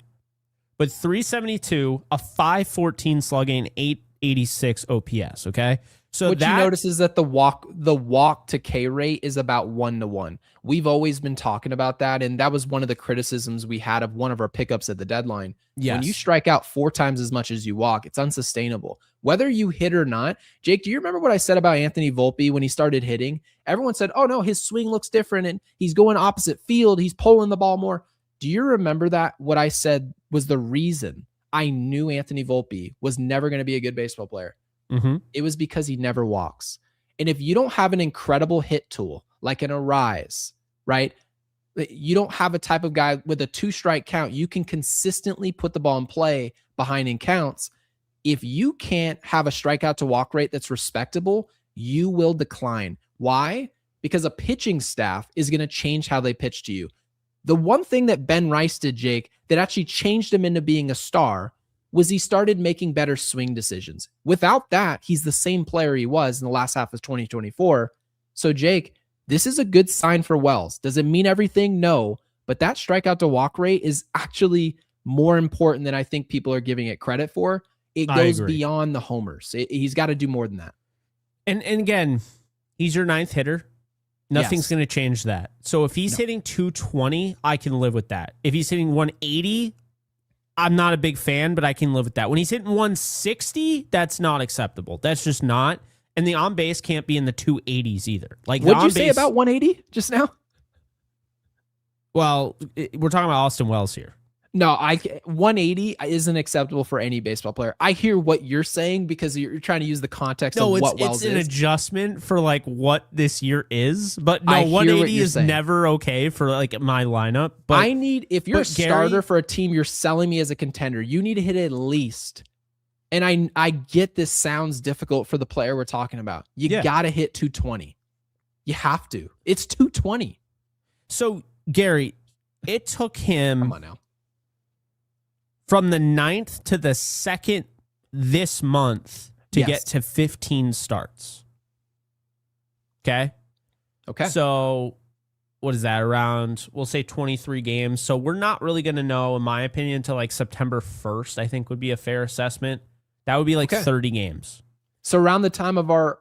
But 372, a 514 slugging, 886 OPS. Okay. So what you notice is that the walk to K rate is about 1-to-1. We've always been talking about that. And that was one of the criticisms we had of one of our pickups at the deadline. Yes. When you strike out 4 times as much as you walk, it's unsustainable. Whether you hit or not, Jake, do you remember what I said about Anthony Volpe when he started hitting? Everyone said, oh no, his swing looks different and he's going opposite field. He's pulling the ball more. Do you remember that? What I said was the reason I knew Anthony Volpe was never going to be a good baseball player. Mm-hmm. It was because he never walks. And if you don't have an incredible hit tool, like an Arise, right? You don't have a type of guy with a 2-strike count. You can consistently put the ball in play behind in counts. If you can't have a strikeout to walk rate that's respectable, you will decline. Why? Because a pitching staff is going to change how they pitch to you. The one thing that Ben Rice did, Jake, that actually changed him into being a star was he started making better swing decisions. Without that, he's the same player he was in the last half of 2024. So, Jake, this is a good sign for Wells. Does it mean everything? No. But that strikeout to walk rate is actually more important than I think people are giving it credit for. It goes beyond the homers. He's got to do more than that. And again, he's your 9th hitter. Nothing's going to change that. So if he's hitting 220, I can live with that. If he's hitting 180, I'm not a big fan, but I can live with that. When he's hitting 160, that's not acceptable. That's just not. And the on base can't be in the 280s either. Like, what'd you say about 180 just now? Well, we're talking about Austin Wells here. No, 180 isn't acceptable for any baseball player. I hear what you're saying because you're trying to use the context of what Wells is. It's an adjustment for like what this year is, but no, 180 is never okay for like my lineup. But I need, if you're a starter for a team, you're selling me as a contender, you need to hit at least. And I get this sounds difficult for the player we're talking about. You got to hit 220. You have to. It's 220. So Gary, it took him. Come on now. From the 9th to the 2nd this month to get to 15 starts. Okay? Okay. So what is that, around, we'll say 23 games. So we're not really going to know, in my opinion, until like September 1st, I think would be a fair assessment. That would be like 30 games. So around the time of our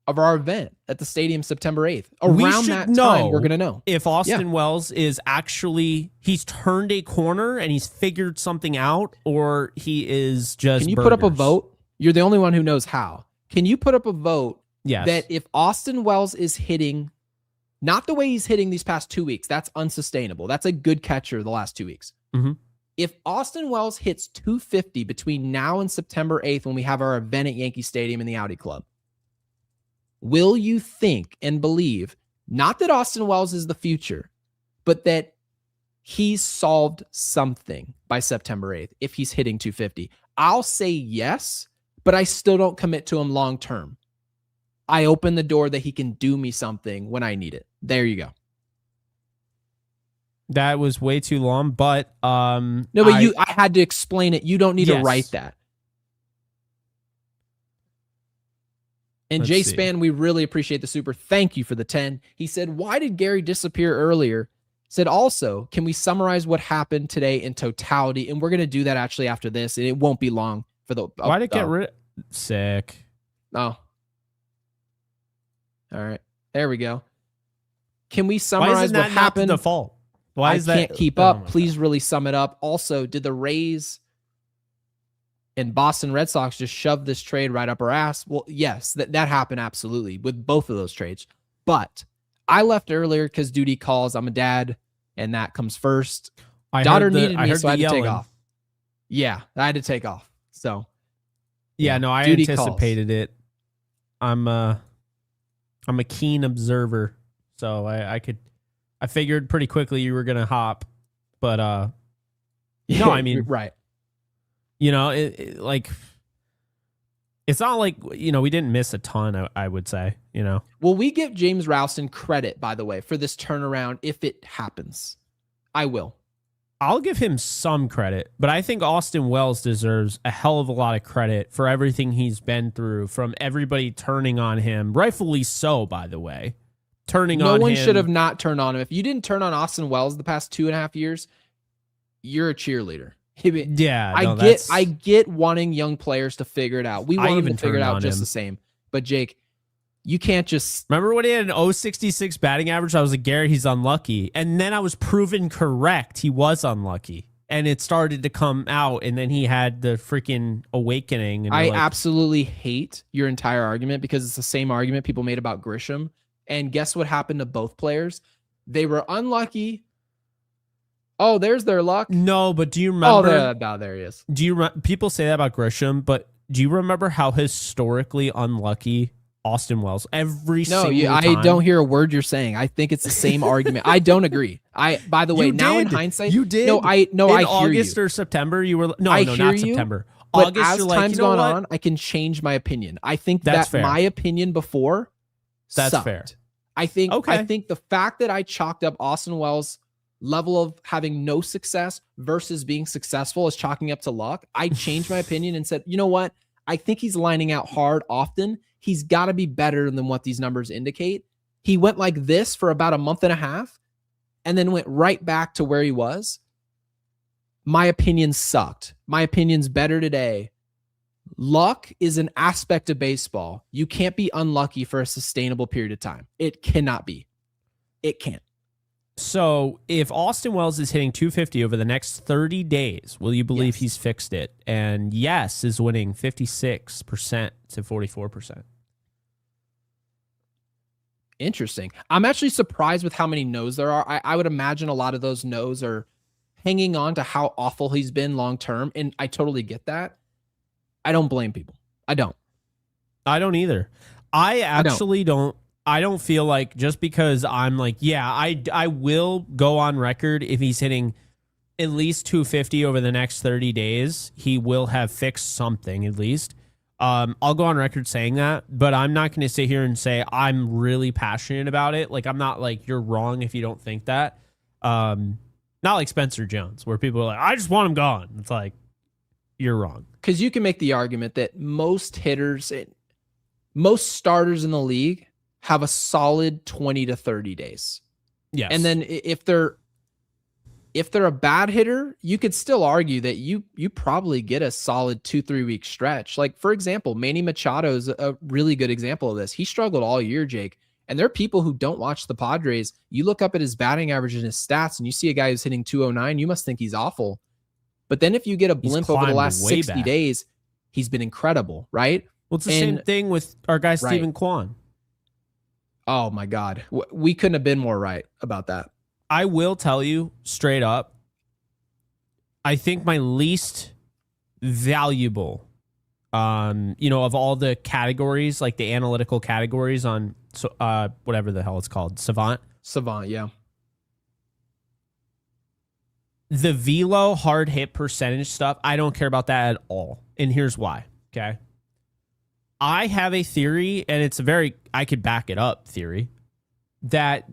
event at the stadium, September 8th, around that time, we're going to know if Austin Wells is actually, he's turned a corner and he's figured something out, or he is just Can you put up a vote? You're the only one who knows how. Can you put up a vote that if Austin Wells is hitting, not the way he's hitting these past 2 weeks, that's unsustainable. That's a good catcher the last 2 weeks. Mm-hmm. If Austin Wells hits 250 between now and September 8th when we have our event at Yankee Stadium in the Audi Club, will you think and believe, not that Austin Wells is the future, but that he's solved something by September 8th if he's hitting 250? I'll say yes, but I still don't commit to him long term. I open the door that he can do me something when I need it. There you go. That was way too long, but no, but I had to explain it. You don't need to write that. And Jay Span, we really appreciate the super. Thank you for the 10. He said, why did Gary disappear earlier? Said also, can we summarize what happened today in totality? And we're going to do that actually after this, and it won't be long for the. Why did it get rid? Sick. Oh. All right. There we go. Can we summarize what happened? The fault. Why is that? I can't keep up. Please really sum it up. Also, did the Rays and Boston Red Sox just shove this trade right up our ass? Well, yes, that happened absolutely with both of those trades. But I left earlier because duty calls. I'm a dad, and that comes first. Daughter needed me, so I had to take off. Yeah, I had to take off. So, yeah, no, I anticipated it. I'm a keen observer, so I figured pretty quickly you were gonna hop, but no, I mean, right. You know, like, it's not like, you know, we didn't miss a ton, I would say, you know. Well, we give James Rowson credit, by the way, for this turnaround if it happens. I will. I'll give him some credit, but I think Austin Wells deserves a hell of a lot of credit for everything he's been through, from everybody turning on him, rightfully so, by the way. No one should have not turned on him. If you didn't turn on Austin Wells the past 2.5 years, you're a cheerleader. Yeah, I get wanting young players to figure it out. We want them to figure it out just the same. But Jake, you can't just remember when he had an 066 batting average. I was like, Gary, he's unlucky, and then I was proven correct. He was unlucky, and it started to come out, and then he had the freaking awakening. And I absolutely hate your entire argument because it's the same argument people made about Grisham. And guess what happened to both players? They were unlucky. Oh, there's their luck. No, but do you remember? Oh, there he is. People say that about Grisham, but do you remember how historically unlucky Austin Wells every single time? I don't hear a word you're saying. I think it's the same argument. I don't agree. By the way, now in hindsight, you did. I hear August you. Or September, you were not September. But August, as time's gone on, I can change my opinion. I think that's fair. My opinion before that's sucked. fair. I think the fact that I chalked up Austin Wells level of having no success versus being successful is chalking up to luck, I changed my opinion and said, you know what? I think he's lining out hard often. He's got to be better than what these numbers indicate. He went like this for about a month and a half and then went right back to where he was. My opinion sucked. My opinion's better today. Luck is an aspect of baseball. You can't be unlucky for a sustainable period of time. It cannot be. It can't. So if Austin Wells is hitting 250 over the next 30 days, will you believe Yes. he's fixed it? And yes is winning 56% to 44%. Interesting. I'm actually surprised with how many no's there are. I would imagine a lot of those no's are hanging on to how awful he's been long term. And I totally get that. I don't blame people. I don't. I don't either. I actually don't. I don't feel like just because I'm like, yeah, I will go on record if he's hitting at least 250 over the next 30 days, he will have fixed something at least. I'll go on record saying that, but I'm not going to sit here and say I'm really passionate about it. Like, I'm not like, you're wrong if you don't think that. Not like Spencer Jones, where people are like, I just want him gone. It's like, you're wrong. Because you can make the argument that most hitters, most starters in the league have a solid 20 to 30 days. Yes. And then if they're a bad hitter, you could still argue that you probably get a solid 2-3 week stretch. Like, for example, Manny Machado is a really good example of this. He struggled all year, Jake. And there are people who don't watch the Padres. You look up at his batting average and his stats, and you see a guy who's hitting 209. You must think he's awful. But then if you get a blimp over the last 60 days, he's been incredible, right? Well, it's the same thing with our guy, Stephen Kwan. Oh, my God. We couldn't have been more right about that. I will tell you straight up, I think my least valuable, of all the categories, like the analytical categories on whatever the hell it's called, Savant, yeah. The velo hard hit percentage stuff, I don't care about that at all. And here's why, okay? I have a theory, and it's I could back it up theory, that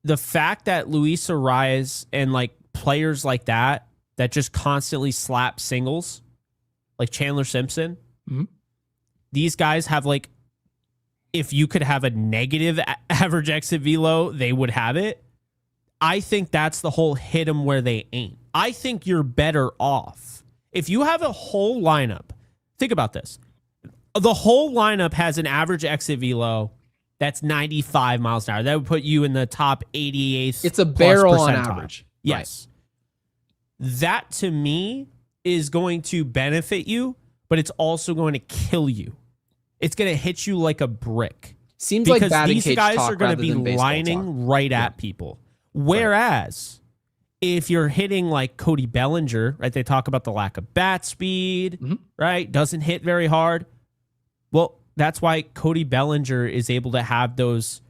the fact that Luis Arias and like players like that just constantly slap singles, like Chandler Simpson, these guys have like, if you could have a negative average exit velo, they would have it. I think that's the whole hit them where they ain't. I think you're better off if you have a whole lineup. Think about this. The whole lineup has an average exit velo that's 95 miles an hour. That would put you in the top 88th. It's a barrel percentile. on average. Yes. Right. That to me is going to benefit you, but it's also going to kill you. It's going to hit you like a brick. Seems like batting these cage guys talk are going to rather be than baseball lining talk. right at people. Whereas if you're hitting like Cody Bellinger, right? They talk about the lack of bat speed, right? Doesn't hit very hard. Well, that's why Cody Bellinger is able to have those,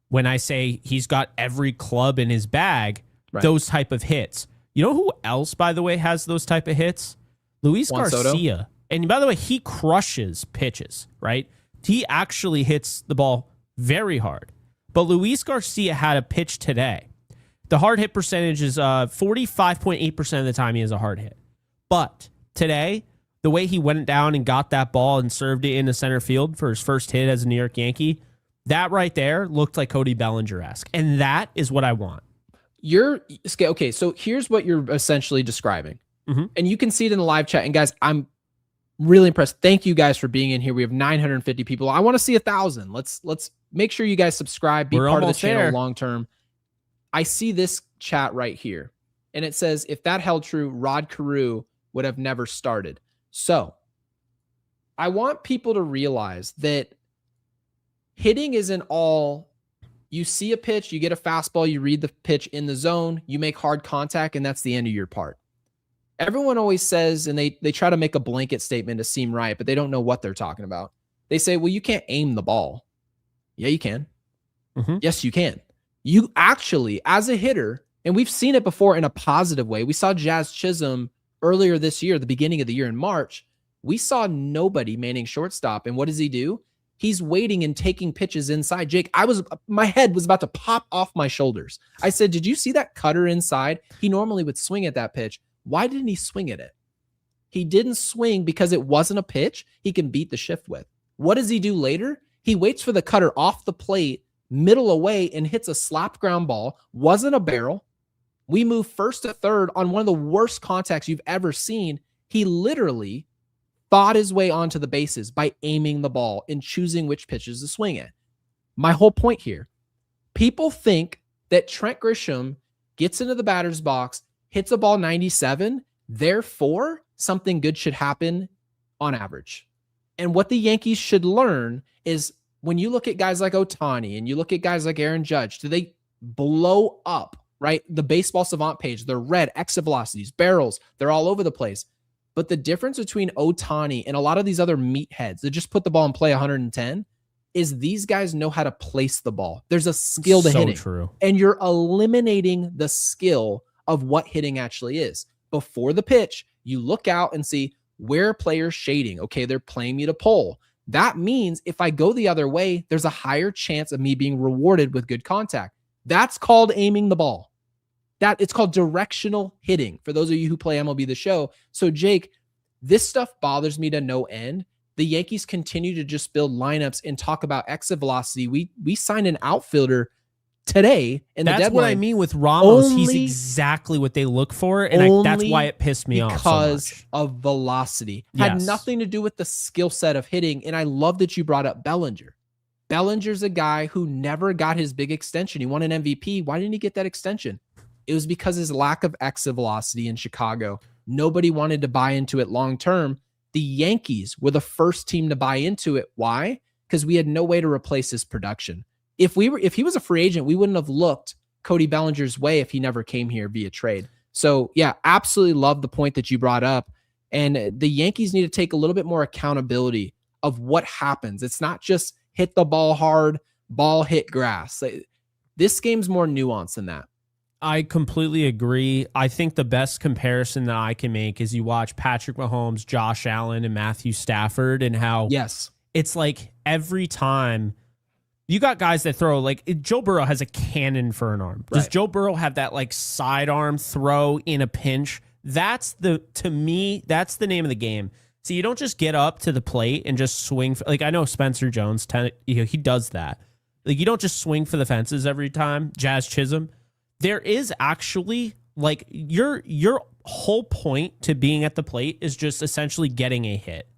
when I say he's got every club in his bag, those type of hits. You know who else, by the way, has those type of hits? Luis Garcia. Soto? And by the way, he crushes pitches, right? He actually hits the ball very hard. But Luis Garcia had a pitch today. The hard hit percentage is 45.8% of the time he has a hard hit. But today, the way he went down and got that ball and served it into center field for his first hit as a New York Yankee, that right there looked like Cody Bellinger-esque. And that is what I want. Okay, so here's what you're essentially describing. And you can see it in the live chat. And guys, I'm really impressed. Thank you guys for being in here. We have 950 people. I want to see 1,000. Let's make sure you guys subscribe, be part of the channel long term. I see this chat right here, and it says, if that held true, Rod Carew would have never started. So I want people to realize that hitting isn't all, you see a pitch, you get a fastball, you read the pitch in the zone, you make hard contact, and that's the end of your part. Everyone always says, and they try to make a blanket statement to seem right, but they don't know what they're talking about. They say, well, you can't aim the ball. Yeah, you can. Yes, you can. You actually, as a hitter, and we've seen it before in a positive way. We saw Jazz Chisholm earlier this year, the beginning of the year in March. We saw nobody manning shortstop. And what does he do? He's waiting and taking pitches inside. Jake, my head was about to pop off my shoulders. I said, did you see that cutter inside? He normally would swing at that pitch. Why didn't he swing at it? He didn't swing because it wasn't a pitch he can beat the shift with. What does he do later? He waits for the cutter off the plate, middle away, and hits a slap ground ball. Wasn't a barrel. We move first to third on one of the worst contacts you've ever seen. He literally fought his way onto the bases by aiming the ball and choosing which pitches to swing at. My whole point here, people think that Trent Grisham gets into the batter's box, hits a ball 97, therefore something good should happen on average. And what the Yankees should learn is when you look at guys like Ohtani and you look at guys like Aaron Judge, do they blow up, right? The baseball savant page, they're red, exit velocities, barrels, they're all over the place. But the difference between Ohtani and a lot of these other meatheads that just put the ball in play 110 is these guys know how to place the ball. There's a skill to hitting. True. And you're eliminating the skill of what hitting actually is. Before the pitch, you look out and see where players shading. Okay, they're playing me to pull. That means if I go the other way, there's a higher chance of me being rewarded with good contact. That's called aiming the ball. It's called directional hitting for those of you who play MLB The Show. So Jake, this stuff bothers me to no end. The Yankees continue to just build lineups and talk about exit velocity. We signed an outfielder today in the deadline. That's what I mean with Ramos. He's exactly what they look for, and that's why it pissed me off so because much. of velocity. Had nothing to do with the skill set of hitting, and I love that you brought up Bellinger. Bellinger's a guy who never got his big extension. He won an MVP. Why didn't he get that extension? It was because his lack of exit velocity in Chicago. Nobody wanted to buy into it long term. The Yankees were the first team to buy into it. Why? Because we had no way to replace his production. If he was a free agent, we wouldn't have looked Cody Bellinger's way if he never came here via trade. So yeah, absolutely love the point that you brought up. And the Yankees need to take a little bit more accountability of what happens. It's not just hit the ball hard, ball hit grass. This game's more nuanced than that. I completely agree. I think the best comparison that I can make is you watch Patrick Mahomes, Josh Allen, and Matthew Stafford, and how it's like every time you got guys that throw, like Joe Burrow has a cannon for an arm. Does Joe Burrow have that like sidearm throw in a pinch? To me, that's the name of the game. So you don't just get up to the plate and just swing. Like I know Spencer Jones, he does that. Like you don't just swing for the fences every time. Jazz Chisholm. There is actually like your whole point to being at the plate is just essentially getting a hit.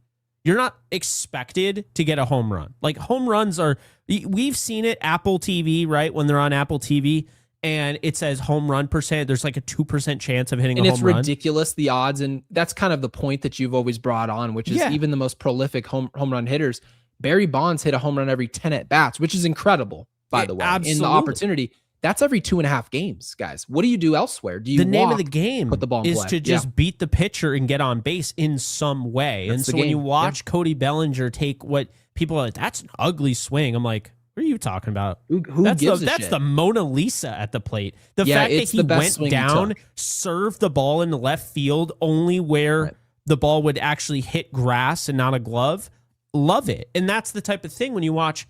You're not expected to get a home run. Like home runs we've seen it Apple TV, right? When they're on Apple TV and it says home run percent, there's like a 2% chance of hitting a home run. And it's ridiculous, the odds. And that's kind of the point that you've always brought on, which is even the most prolific home run hitters. Barry Bonds hit a home run every 10 at bats, which is incredible, by the way, in the opportunity. That's every 2.5 games, guys. What do you do elsewhere? Do you the name of the game put the ball in is play? to just beat the pitcher and get on base in some way. That's and so when you watch Cody Bellinger take what people are like, that's an ugly swing. I'm like, what are you talking about? Who that's gives a that's shit? the Mona Lisa at the plate. The fact that he went down, served the ball in the left field only where the ball would actually hit grass and not a glove. Love it. And that's the type of thing when you watch,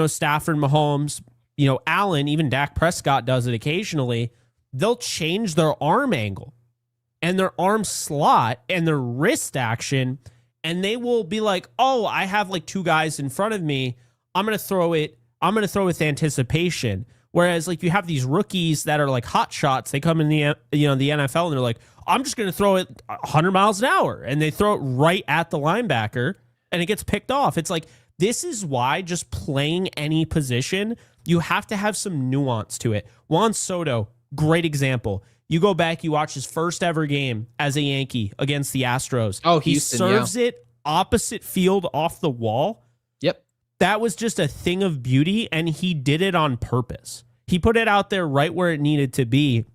Stafford, Mahomes, Allen, even Dak Prescott does it occasionally. They'll change their arm angle and their arm slot and their wrist action, and they will be like, oh, I have like two guys in front of me. I'm going to throw it with anticipation. Whereas like you have these rookies that are like hot shots. They come in the NFL and they're like, I'm just going to throw it 100 miles an hour. And they throw it right at the linebacker and it gets picked off. It's like, this is why just playing any position, you have to have some nuance to it. Juan Soto, great example. You go back, you watch his first ever game as a Yankee against the Astros. Oh, Houston, he serves it opposite field off the wall. Yep. That was just a thing of beauty, and he did it on purpose. He put it out there right where it needed to be.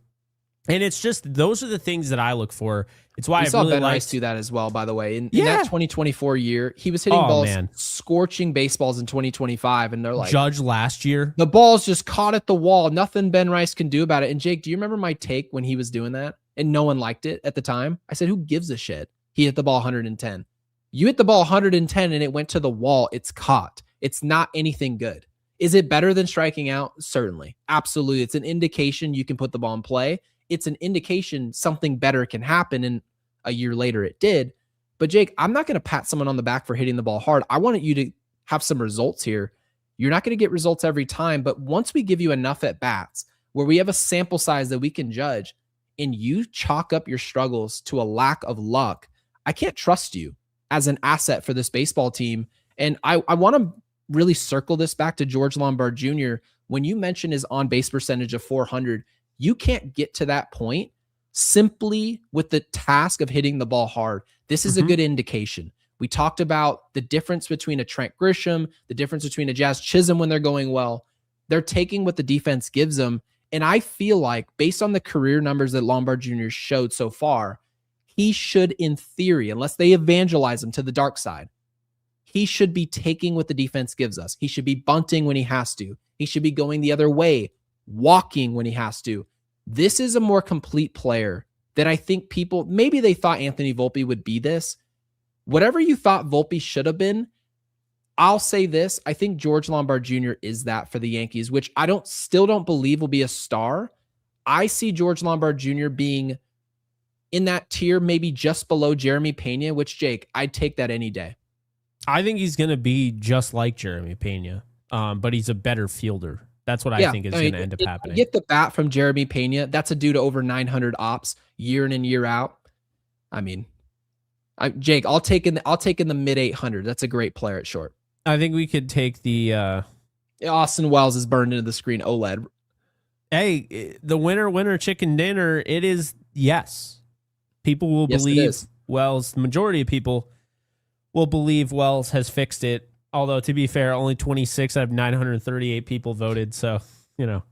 And it's just, those are the things that I look for. It's why I saw really Ben Rice do that as well, by the way. In that 2024 year, he was hitting balls, scorching baseballs in 2025, and they're like... Judge last year. The ball's just caught at the wall. Nothing Ben Rice can do about it. And Jake, do you remember my take when he was doing that? And no one liked it at the time? I said, who gives a shit? He hit the ball 110. You hit the ball 110 and it went to the wall. It's caught. It's not anything good. Is it better than striking out? Certainly. Absolutely. It's an indication you can put the ball in play. It's an indication something better can happen. And a year later it did. But Jake, I'm not going to pat someone on the back for hitting the ball hard. I wanted you to have some results here. You're not going to get results every time, but once we give you enough at bats where we have a sample size that we can judge and you chalk up your struggles to a lack of luck, I can't trust you as an asset for this baseball team. And I want to really circle this back to George Lombard Jr. When you mention his on-base percentage of 400, you can't get to that point simply with the task of hitting the ball hard. This is a good indication. We talked about the difference between a Trent Grisham, the difference between a Jazz Chisholm when they're going well. They're taking what the defense gives them. And I feel like based on the career numbers that Lombard Jr. showed so far, he should, in theory, unless they evangelize him to the dark side, he should be taking what the defense gives us. He should be bunting when he has to. He should be going the other way, walking when he has to. This is a more complete player that I think people, maybe they thought Anthony Volpe would be this. Whatever you thought Volpe should have been, I'll say this. I think George Lombard Jr. is that for the Yankees, which I still don't believe will be a star. I see George Lombard Jr. being in that tier, maybe just below Jeremy Pena, which, Jake, I'd take that any day. I think he's going to be just like Jeremy Pena, but he's a better fielder. That's what I think is going to end up happening. Get the bat from Jeremy Pena. That's a dude over 900 ops year in and year out. I mean, Jake, I'll take in the mid 800. That's a great player at short. I think we could take the Austin Wells is burned into the screen OLED. Hey, the winner chicken dinner. It is yes. People will believe Wells. The majority of people will believe Wells has fixed it. Although, to be fair, only 26 out of 938 people voted. So, you know.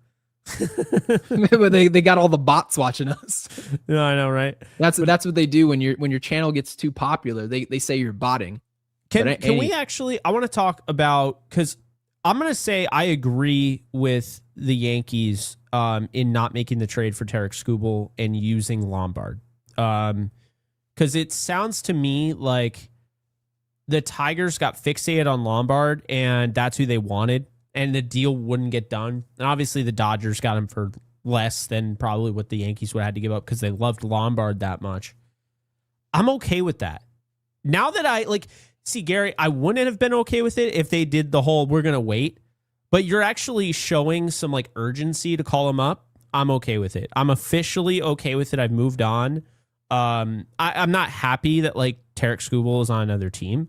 they got all the bots watching us. No, I know, right? That's what they do when your channel gets too popular. They say you're botting. Can we actually, I want to talk about, because I'm going to say I agree with the Yankees in not making the trade for Tarek Skubal and using Lombard. Because it sounds to me like the Tigers got fixated on Lombard, and that's who they wanted, and the deal wouldn't get done. And obviously the Dodgers got him for less than probably what the Yankees would have had to give up because they loved Lombard that much. I'm okay with that. Now that see, Gary, I wouldn't have been okay with it if they did the whole we're going to wait, but you're actually showing some urgency to call him up. I'm okay with it. I'm officially okay with it. I've moved on. I'm not happy that Tarek Skubal is on another team,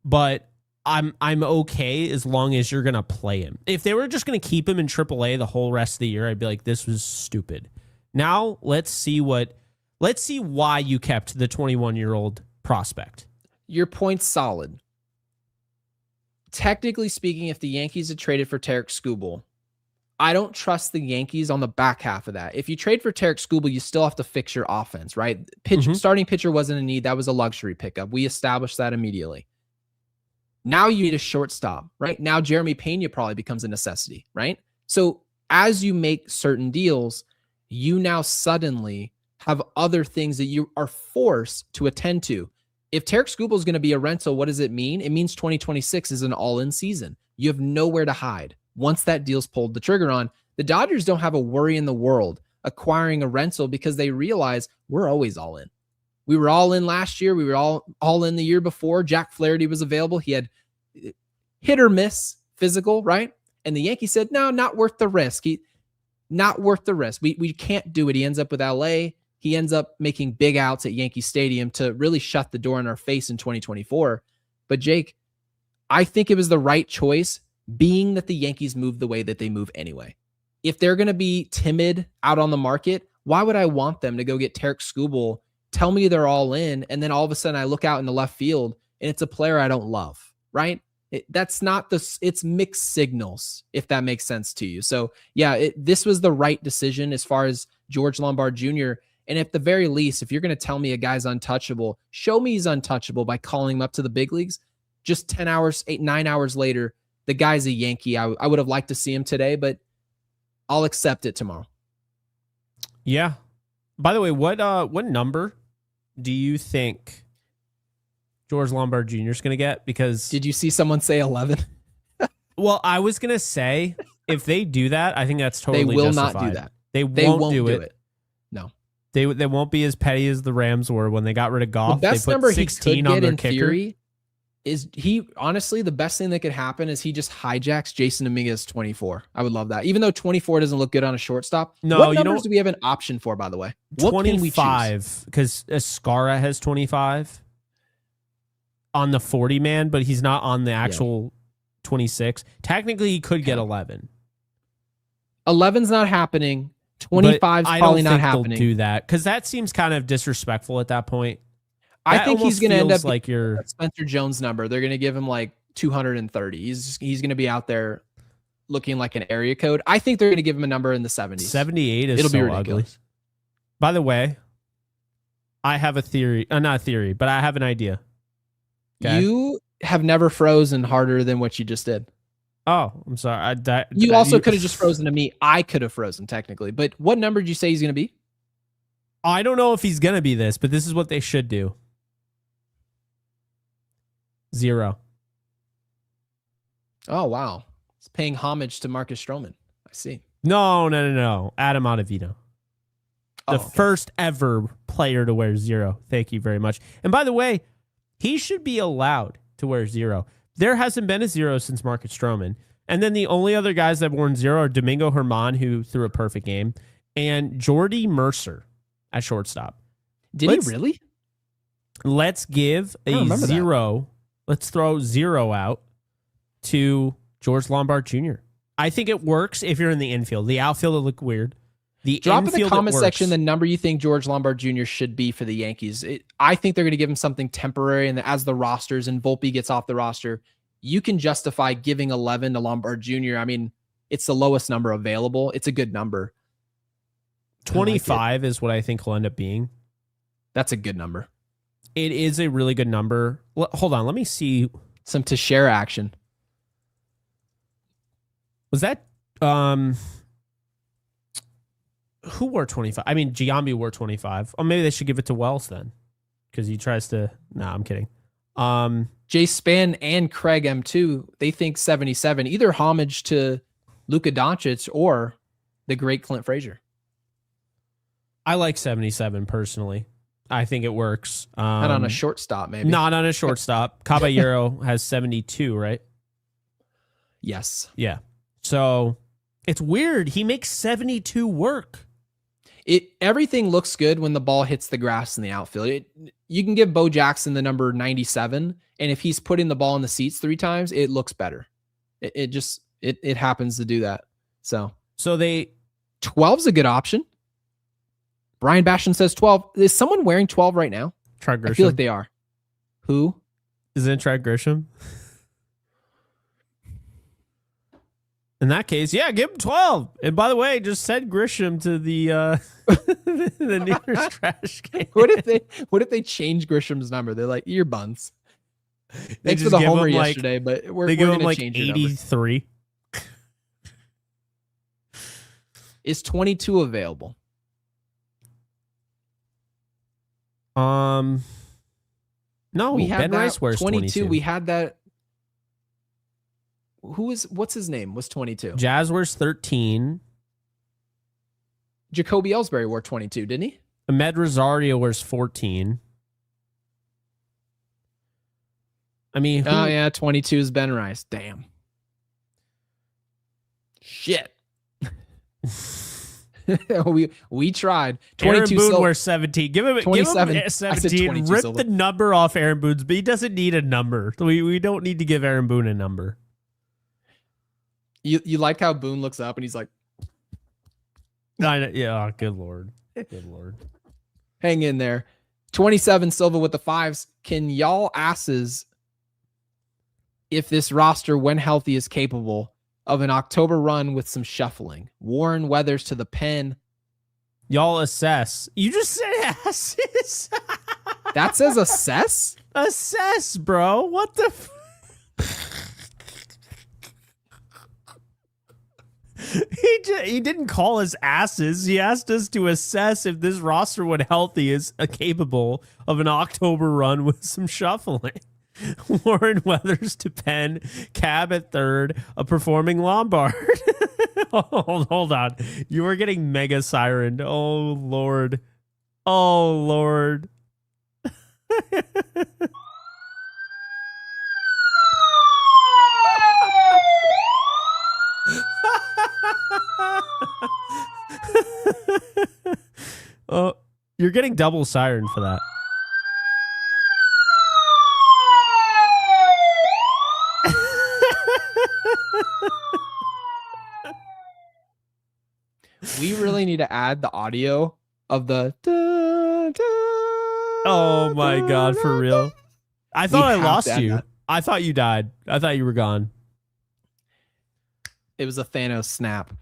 but I'm okay as long as you're gonna play him. If they were just gonna keep him in AAA the whole rest of the year, I'd be like, this was stupid. Now let's see why you kept the 21-year-old prospect. Your point's solid. Technically speaking, if the Yankees had traded for Tarek Skubal, I don't trust the Yankees on the back half of that. If you trade for Tarek Skubal, you still have to fix your offense, right? Starting pitcher wasn't a need. That was a luxury pickup. We established that immediately. Now you need a shortstop, right? Now Jeremy Pena probably becomes a necessity, right? So as you make certain deals, you now suddenly have other things that you are forced to attend to. If Tarek Skubal is going to be a rental, what does it mean? It means 2026 is an all-in season. You have nowhere to hide. Once that deal's pulled the trigger on, the Dodgers don't have a worry in the world acquiring a rental because they realize we're always all in. We were all in last year. We were all in the year before. Jack Flaherty was available. He had hit or miss physical, right? And the Yankees said, no, not worth the risk. Not worth the risk. We can't do it. He ends up with LA. He ends up making big outs at Yankee Stadium to really shut the door in our face in 2024. But Jake, I think it was the right choice, being that the Yankees move the way that they move anyway. If they're going to be timid out on the market, why would I want them to go get Tarek Skubal, tell me they're all in, and then all of a sudden I look out in the left field and it's a player I don't love, right? It's mixed signals, if that makes sense to you. So yeah, this was the right decision as far as George Lombard Jr. And at the very least, if you're going to tell me a guy's untouchable, show me he's untouchable by calling him up to the big leagues. Just 9 hours later, the guy's a Yankee. I would have liked to see him today, but I'll accept it tomorrow. Yeah. By the way, what number do you think George Lombard Jr. is going to get? Because did you see someone say 11? Well, I was gonna say if they do that, I think that's totally They will justified. not do that. They won't do it. No. They won't be as petty as the Rams were when they got rid of Goff. The best they put number he 16 could on get their in kicker. theory is honestly, the best thing that could happen is he just hijacks Jason Dominguez 24. I would love that. Even though 24 doesn't look good on a shortstop. No, what numbers do we have an option for, by the way? What 25, because Escara has 25 on the 40 man, but he's not on the actual 26. Technically, he could get 11. 11's not happening. 25's probably not happening. They'll do that because that seems kind of disrespectful at that point. I think he's going to end up like your Spencer Jones number. They're going to give him like 230. He's going to be out there looking like an area code. I think they're going to give him a number in the 70s. 78 is so ugly. By the way, I have a theory. Not a theory, but I have an idea. Okay? You have never frozen harder than what you just did. Oh, I'm sorry. You also could have just frozen to me. I could have frozen technically. But what number did you say he's going to be? I don't know if he's going to be this, but this is what they should do. 0. Oh, wow. It's paying homage to Marcus Stroman. I see. No. Adam Ottavino. The first ever player to wear 0. Thank you very much. And by the way, he should be allowed to wear 0. There hasn't been a 0 since Marcus Stroman. And then the only other guys that have worn 0 are Domingo Germán, who threw a perfect game, and Jordy Mercer at shortstop. Did he really? Let's give a 0. Let's throw 0 out to George Lombard Jr. I think it works if you're in the infield. The outfield will look weird. Drop in the comment section the number you think George Lombard Jr. should be for the Yankees. I think they're going to give him something temporary, and as the rosters and Volpe gets off the roster, you can justify giving 11 to Lombard Jr. I mean, it's the lowest number available. It's a good number. 25 is what I think he'll end up being. That's a good number. It is a really good number. Hold on, let me see some Teixeira action. Was that who wore 25? I mean, Giambi wore 25. Or maybe they should give it to Wells then, because he tries to. Nah, I'm kidding. Jay Spann and Craig M2, they think 77. Either homage to Luka Doncic or the great Clint Frazier. I like 77 personally. I think it works. Not on a shortstop, maybe. Not on a shortstop. Caballero has 72, right? Yes. Yeah. So it's weird. He makes 72 work. Everything looks good when the ball hits the grass in the outfield. You can give Bo Jackson the number 97, and if he's putting the ball in the seats 3 times, it looks better. It happens to do that. So 12's a good option. Brian Bastion says 12. Is someone wearing 12 right now? Trent Grisham. I feel like they are. Who? Isn't it Trent Grisham? In that case, yeah, give him 12. And by the way, just send Grisham to the the nearest trash can. What if they change Grisham's number? They're like, ear buns. Thanks for the homer yesterday, but we're going to change 83. Is 22 available? No, we had Ben Rice wears 22. We had that. What's his name? Was 22. Jazz wears 13. Jacoby Ellsbury wore 22, didn't he? Ahmed Rosario wears 14. I mean, 22 is Ben Rice. Damn. Shit. we tried. 22 Aaron Boone wears 17. Give him 17. Rip the number off Aaron Boone's, but he doesn't need a number. We don't need to give Aaron Boone a number. You like how Boone looks up and he's like, yeah, good Lord. Good Lord. Hang in there. 27 Silva with the 5s. Can y'all asses, if this roster, when healthy, is capable of an October run with some shuffling? Warren Weathers to the pen. Y'all assess. You just said asses. That says assess? Assess, bro. What the He didn't call us asses. He asked us to assess if this roster, when healthy, is capable of an October run with some shuffling. Warren Weathers to Penn, Cab at third, a performing Lombard. Hold on. You were getting mega siren. Oh, Lord. Oh, Lord. Oh, you're getting double siren for that. We really need to add the audio of the. Oh my God, for real. I thought I lost you. That. I thought you died. I thought you were gone. It was a Thanos snap.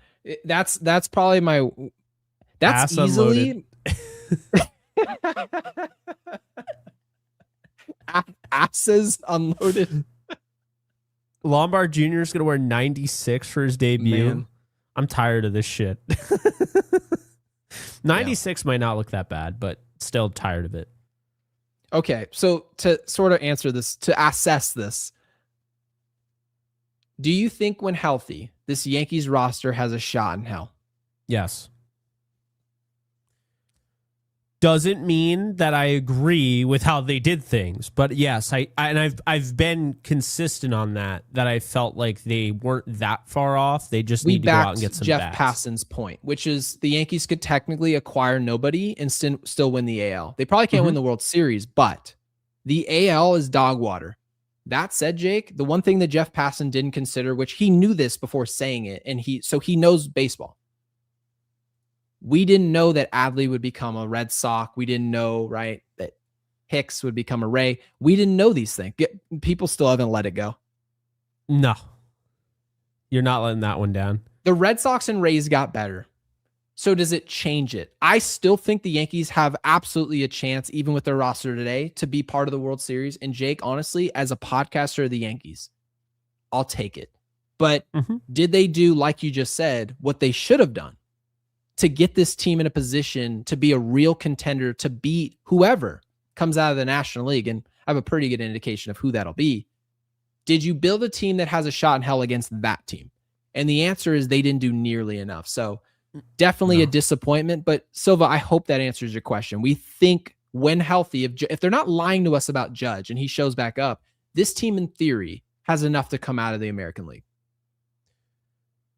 That's probably my. That's Ass easily. Asses unloaded. Lombard Jr. is going to wear 96 for his debut. Man. I'm tired of this shit. 96 might not look that bad, but still tired of it. Okay, so to sort of answer this, to assess this, do you think when healthy, this Yankees roster has a shot in hell? Yes. Doesn't mean that I agree with how they did things, but yes, I've been consistent on that I felt like they weren't that far off. They just need to go out and get some Jeff bats. Passan's point, which is the Yankees could technically acquire nobody and still win the AL. They probably can't win the World Series, but the AL is dog water. That said, Jake, the one thing that Jeff Passan didn't consider, which he knew this before saying it, and he knows baseball. We didn't know that Adley would become a Red Sox. We didn't know, right, that Hicks would become a Ray. We didn't know these things. People still haven't let it go. No. You're not letting that one down. The Red Sox and Rays got better. So does it change it? I still think the Yankees have absolutely a chance, even with their roster today, to be part of the World Series. And Jake, honestly, as a podcaster of the Yankees, I'll take it. But did they do, like you just said, what they should have done to get this team in a position to be a real contender to beat whoever comes out of the National League? And I have a pretty good indication of who that'll be. Did you build a team that has a shot in hell against that team? And the answer is they didn't do nearly enough. So definitely a disappointment. But Silva, I hope that answers your question. We think when healthy, if they're not lying to us about Judge and he shows back up, this team in theory has enough to come out of the American League.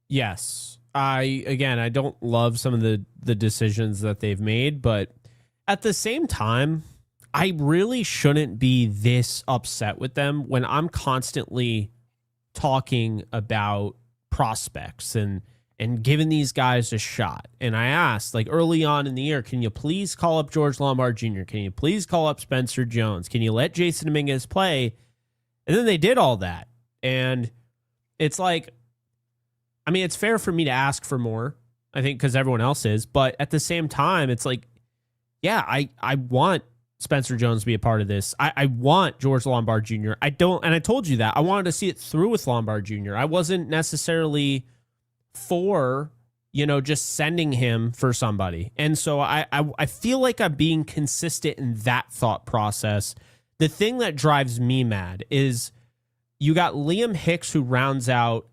Yes. I don't love some of the decisions that they've made, but at the same time, I really shouldn't be this upset with them when I'm constantly talking about prospects and giving these guys a shot. And I asked, like, early on in the year, can you please call up George Lombard Jr.? Can you please call up Spencer Jones? Can you let Jason Dominguez play? And then they did all that. And it's like, I mean, it's fair for me to ask for more, I think, because everyone else is. But at the same time, it's like, yeah, I want Spencer Jones to be a part of this. I want George Lombard Jr. I told you that. I wanted to see it through with Lombard Jr. I wasn't necessarily for, just sending him for somebody. And so I feel like I'm being consistent in that thought process. The thing that drives me mad is you got Liam Hicks, who rounds out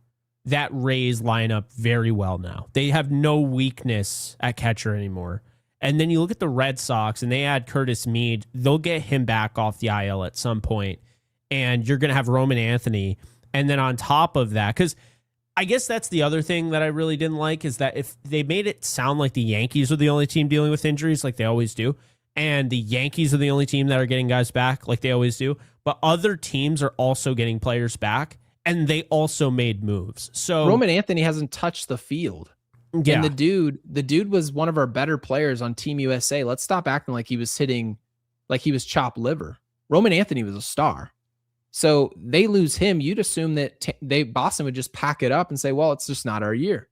that Rays lineup very well now. They have no weakness at catcher anymore. And then you look at the Red Sox and they add Curtis Mead. They'll get him back off the IL at some point. And you're going to have Roman Anthony. And then on top of that, because I guess that's the other thing that I really didn't like, is that if they made it sound like the Yankees are the only team dealing with injuries like they always do, and the Yankees are the only team that are getting guys back like they always do, but other teams are also getting players back, and they also made moves. So Roman Anthony hasn't touched the field. Yeah. And the dude was one of our better players on Team USA. Let's stop acting like he was hitting like he was chopped liver. Roman Anthony was a star. So they lose him. You'd assume that Boston would just pack it up and say, well, it's just not our year.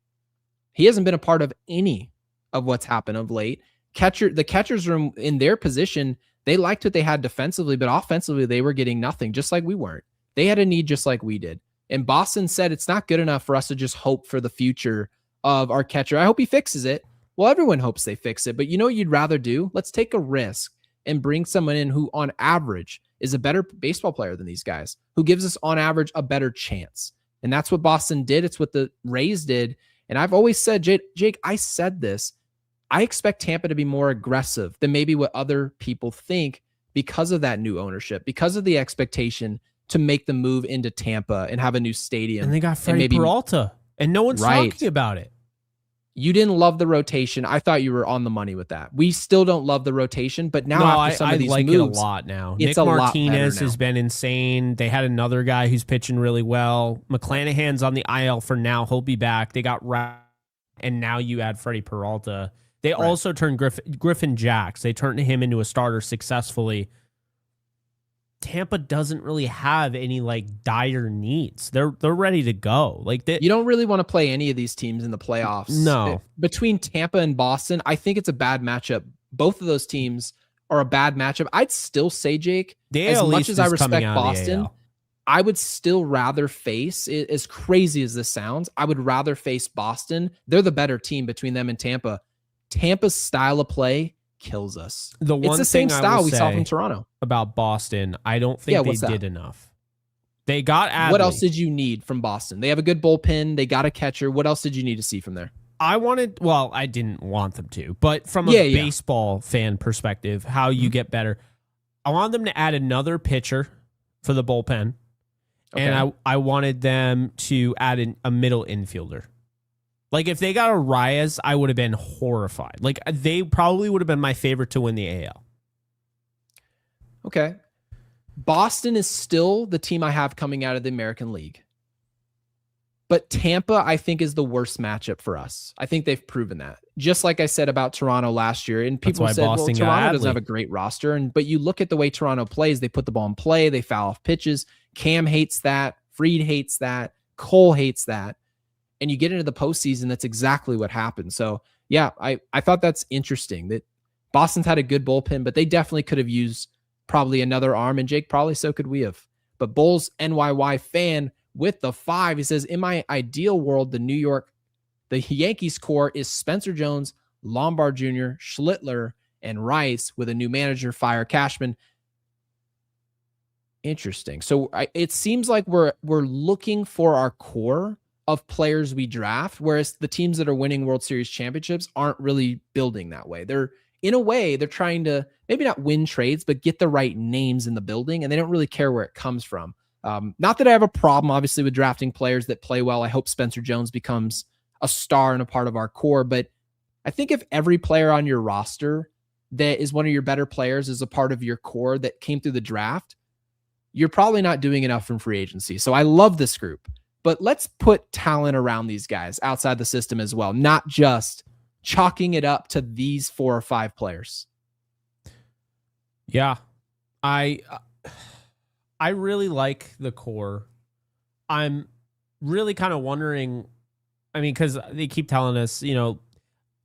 He hasn't been a part of any of what's happened of late. The catcher's room in their position, they liked what they had defensively, but offensively they were getting nothing, just like we weren't. They had a need just like we did. And Boston said it's not good enough for us to just hope for the future of our catcher. I hope he fixes it. Well, everyone hopes they fix it, but you know what you'd rather do? Let's take a risk and bring someone in who on average is a better baseball player than these guys, who gives us on average a better chance. And that's what Boston did. It's what the Rays did. And I've always said, Jake, I said this. I expect Tampa to be more aggressive than maybe what other people think because of that new ownership, because of the expectation to make the move into Tampa and have a new stadium. And they got Freddie Peralta, and no one's talking about it. You didn't love the rotation. I thought you were on the money with that. We still don't love the rotation, but now after some of these like moves, it a lot now. Nick Martinez has been insane. They had another guy who's pitching really well. McClanahan's on the IL for now. He'll be back. They got and now you add Freddie Peralta. They also turned Griffin Jacks. They turned him into a starter successfully. Tampa doesn't really have any like dire needs. They're ready to go. Like you don't really want to play any of these teams in the playoffs. No. Between Tampa and Boston, I think it's a bad matchup. Both of those teams are a bad matchup. I'd still say, Jake, as much as I respect Boston, I would still rather face, as crazy as this sounds, I would rather face Boston. They're the better team between them and Tampa. Tampa's style of play kills us. It's the same style we saw from Toronto. About Boston, I don't think they did enough. They got Adley. What else did you need from Boston? They have a good bullpen. They got a catcher. What else did you need to see from there? I didn't want them to, but from a baseball fan perspective, how you get better, I wanted them to add another pitcher for the bullpen, and I wanted them to add a middle infielder. Like, if they got a Reyes, I would have been horrified. Like, they probably would have been my favorite to win the AL. Okay. Boston is still the team I have coming out of the American League. But Tampa, I think, is the worst matchup for us. I think they've proven that. Just like I said about Toronto last year. And people said, Boston, Toronto doesn't have a great roster. But you look at the way Toronto plays, they put the ball in play, they foul off pitches. Cam hates that. Fried hates that. Cole hates that. And you get into the postseason, that's exactly what happened. So, yeah, I thought that's interesting that Boston's had a good bullpen, but they definitely could have used probably another arm. And Jake, probably so could we have. But Bulls NYY fan with the 5, he says, in my ideal world, the Yankees core is Spencer Jones, Lombard Jr., Schlittler, and Rice with a new manager, fire Cashman. Interesting. So it seems like we're looking for our core of players we draft, whereas the teams that are winning World Series championships aren't really building that way. They're trying to maybe not win trades, but get the right names in the building, and they don't really care where it comes from. Not that I have a problem, obviously, with drafting players that play well. I hope Spencer Jones becomes a star and a part of our core, but I think if every player on your roster that is one of your better players is a part of your core that came through the draft, you're probably not doing enough from free agency. So I love this group. But let's put talent around these guys outside the system as well, not just chalking it up to these 4 or 5 players. Yeah, I really like the core. I'm really kind of wondering, I mean, because they keep telling us,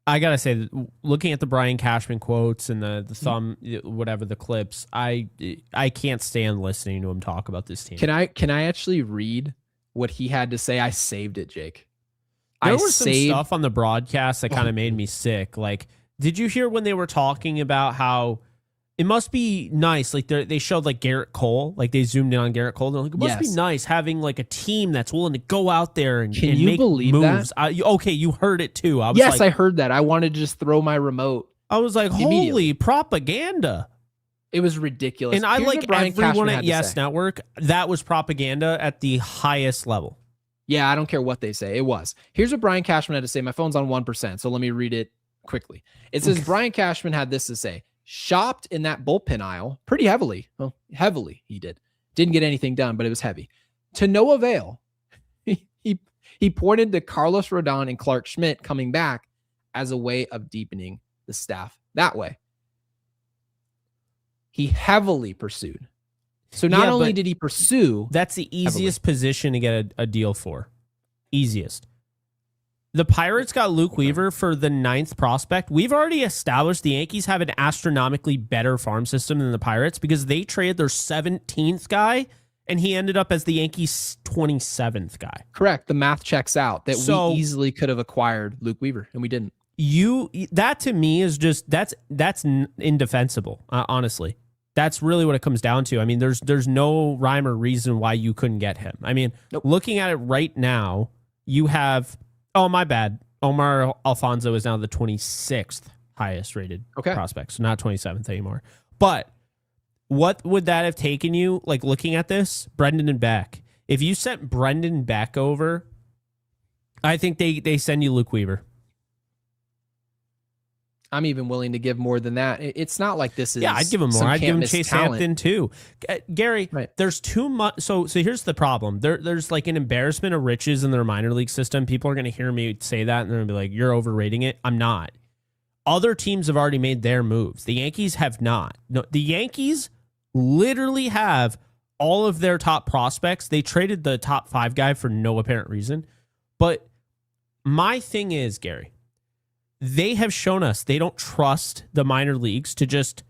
I got to say, looking at the Brian Cashman quotes and the thumb, whatever the clips, I can't stand listening to him talk about this team. Can I actually read what he had to say? I saved it, Jake. There was some stuff on the broadcast that kind of made me sick. Like, did you hear when they were talking about how it must be nice? Like, they showed like Garrett Cole, like they zoomed in on Garrett Cole. They're like, it must be nice having like a team that's willing to go out there and make moves. Okay, you heard it too. I heard that. I wanted to just throw my remote. I was like, holy propaganda. It was ridiculous. And I like everyone at Yes Network. That was propaganda at the highest level. Yeah, I don't care what they say. It was. Here's what Brian Cashman had to say. My phone's on 1%, so let me read it quickly. It says, Brian Cashman had this to say. Shopped in that bullpen aisle pretty heavily. Well, heavily he did. Didn't get anything done, but it was heavy. To no avail. He pointed to Carlos Rodon and Clark Schmidt coming back as a way of deepening the staff that way. He heavily pursued. So not only did he pursue... That's the easiest position to get a deal for. Easiest. The Pirates got Luke Weaver for the 9th prospect. We've already established the Yankees have an astronomically better farm system than the Pirates because they traded their 17th guy, and he ended up as the Yankees' 27th guy. Correct. The math checks out that we easily could have acquired Luke Weaver, and we didn't. That to me is just that's indefensible, honestly. That's really what it comes down to. I mean, there's no rhyme or reason why you couldn't get him. I mean, looking at it right now, you have, oh, my bad. Omar Alfonso is now the 26th highest rated prospect, so not 27th anymore. But what would that have taken you, like looking at this? Brendan and Beck. If you sent Brendan Beck over, I think they send you Luke Weaver. I'm even willing to give more than that. It's not like this is. Yeah, I'd give him more. I'd give him Chase Hampton too. Gary, there's too much. So here's the problem. There's like an embarrassment of riches in their minor league system. People are going to hear me say that and they're going to be like, you're overrating it. I'm not. Other teams have already made their moves. The Yankees have not. No, the Yankees literally have all of their top prospects. They traded the top 5 guy for no apparent reason. But my thing is, Gary, they have shown us they don't trust the minor leagues to just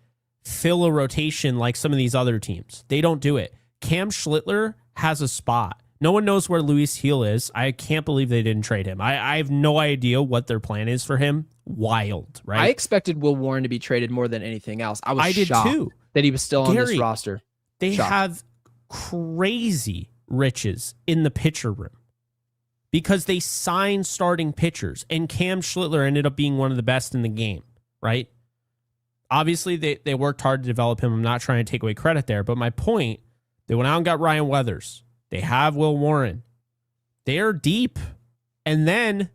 fill a rotation like some of these other teams. They don't do it. Cam Schlittler has a spot. No one knows where Luis Heel is. I can't believe they didn't trade him. I have no idea what their plan is for him. Wild, right? I expected Will Warren to be traded more than anything else. I did shocked too that he was still on this roster. They have crazy riches in the pitcher room because they signed starting pitchers, and Cam Schlittler ended up being one of the best in the game, right? Obviously, they worked hard to develop him. I'm not trying to take away credit there, but my point, they went out and got Ryan Weathers. They have Will Warren. They are deep. And then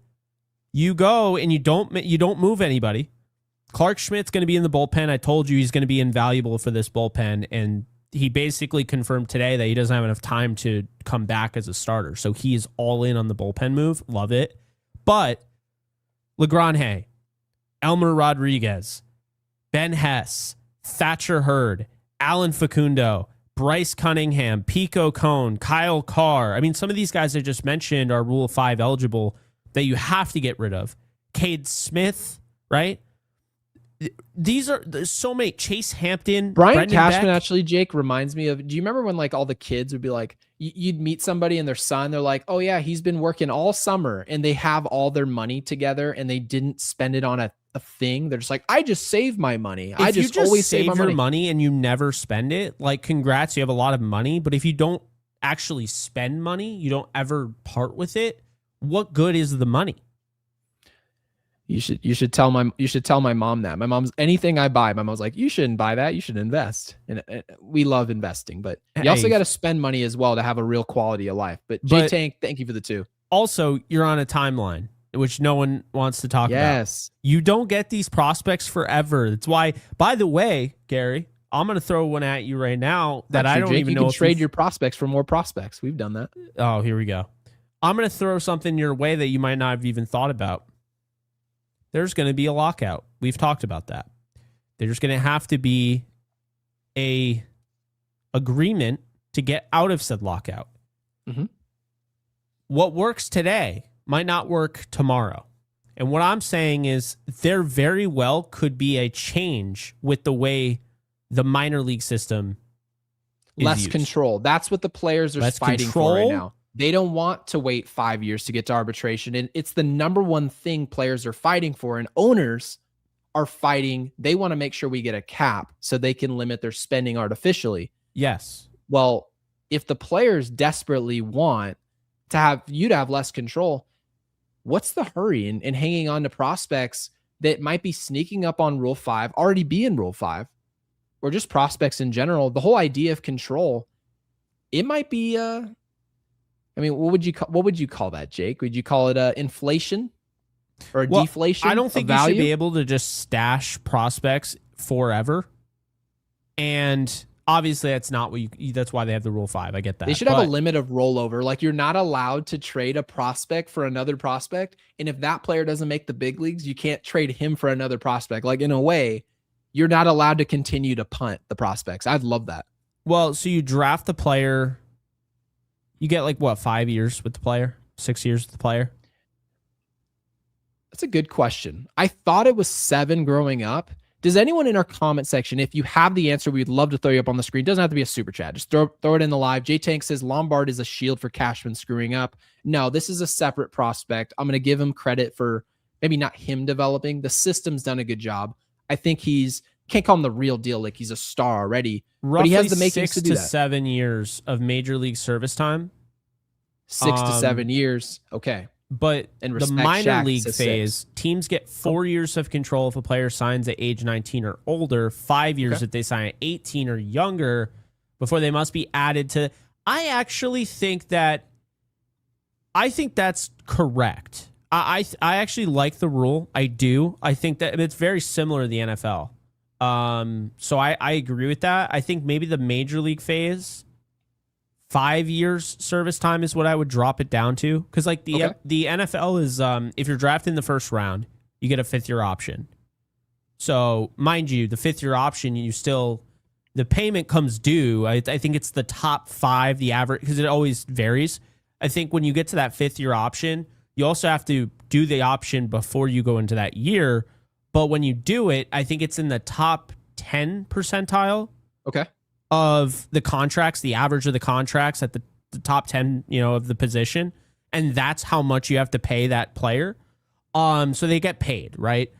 you go and you don't move anybody. Clark Schmidt's going to be in the bullpen. I told you he's going to be invaluable for this bullpen, and he basically confirmed today that he doesn't have enough time to come back as a starter. So he is all in on the bullpen move. Love it. But LeGrand, Elmer Rodriguez, Ben Hess, Thatcher Hurd, Alan Facundo, Bryce Cunningham, Pico Cone, Kyle Carr. I mean, some of these guys I just mentioned are Rule 5 eligible that you have to get rid of. Cade Smith, right? There's so many. Chase Hampton, Brian Brendan Cashman, Beck. actually, Jake, reminds me of, do you remember when like all the kids would be like, you'd meet somebody and their son, they're like, oh yeah, he's been working all summer, and they have all their money together and they didn't spend it on a thing. They're just like, I just save my money. If I just always save my your money and you never spend it, like, congrats, you have a lot of money. But if you don't actually spend money, you don't ever part with it, what good is the money? You should tell my mom that. My mom's, anything I buy, my mom's like, you shouldn't buy that. You should invest. And we love investing, but you also got to spend money as well to have a real quality of life. But J-Tank, thank you for the 2. Also, you're on a timeline, which no one wants to talk about. You don't get these prospects forever. That's why, by the way, Gary, I'm going to throw one at you right now that I don't even know. You can trade your prospects for more prospects. We've done that. Oh, here we go. I'm going to throw something your way that you might not have even thought about. There's going to be a lockout. We've talked about that. There's going to have to be a agreement to get out of said lockout. Mm-hmm. What works today might not work tomorrow. And what I'm saying is there very well could be a change with the way the minor league system is less used. Control. That's what the players are fighting for right now. They don't want to wait 5 years to get to arbitration. And it's the number one thing players are fighting for. And owners are fighting. They want to make sure we get a cap so they can limit their spending artificially. Yes. Well, if the players desperately want to have less control, what's the hurry in hanging on to prospects that might be sneaking up on Rule 5, already be in Rule 5, or just prospects in general? The whole idea of control, it might be... I mean, what would you call that, Jake? Would you call it inflation or deflation? I don't think you should be able to just stash prospects forever. And obviously, that's not what that's why they have the Rule 5. I get that. They should have a limit of rollover. Like, you're not allowed to trade a prospect for another prospect. And if that player doesn't make the big leagues, you can't trade him for another prospect. Like, in a way, you're not allowed to continue to punt the prospects. I'd love that. Well, so you draft the player. You get 5 years with the player, 6 years with the player? That's a good question. I thought it was 7 growing up. Does anyone in our comment section, if you have the answer, we'd love to throw you up on the screen. It doesn't have to be a super chat. Just throw it in the live. J-Tank says Lombard is a shield for Cashman screwing up. No, this is a separate prospect. I'm going to give him credit for maybe not him developing. The system's done a good job. I think he's can't call him the real deal. Like he's a star already, Roughly but he has the makings 6 to do to that. 7 years of major league service time. 6 to 7 years. Okay. But And the respect minor Shaq league says phase, 6. teams get 4 years of control if a player signs at age 19 or older, 5 years if they sign at 18 or younger before they must be added to. I actually think that's correct. I actually like the rule. I do. I think that it's very similar to the NFL. So I agree with that. I think maybe the major league phase, 5 years service time is what I would drop it down to. Because like the NFL is, if you're drafted in the first round, you get a 5th-year option. So mind you, the 5th-year option, the payment comes due. I think it's the top 5, the average, because it always varies. I think when you get to that 5th-year option, you also have to do the option before you go into that year. But when you do it, I think it's in the top 10 percentile. Okay. Of the contracts, the average of the contracts at the top 10, of the position. And that's how much you have to pay that player. So they get paid, right?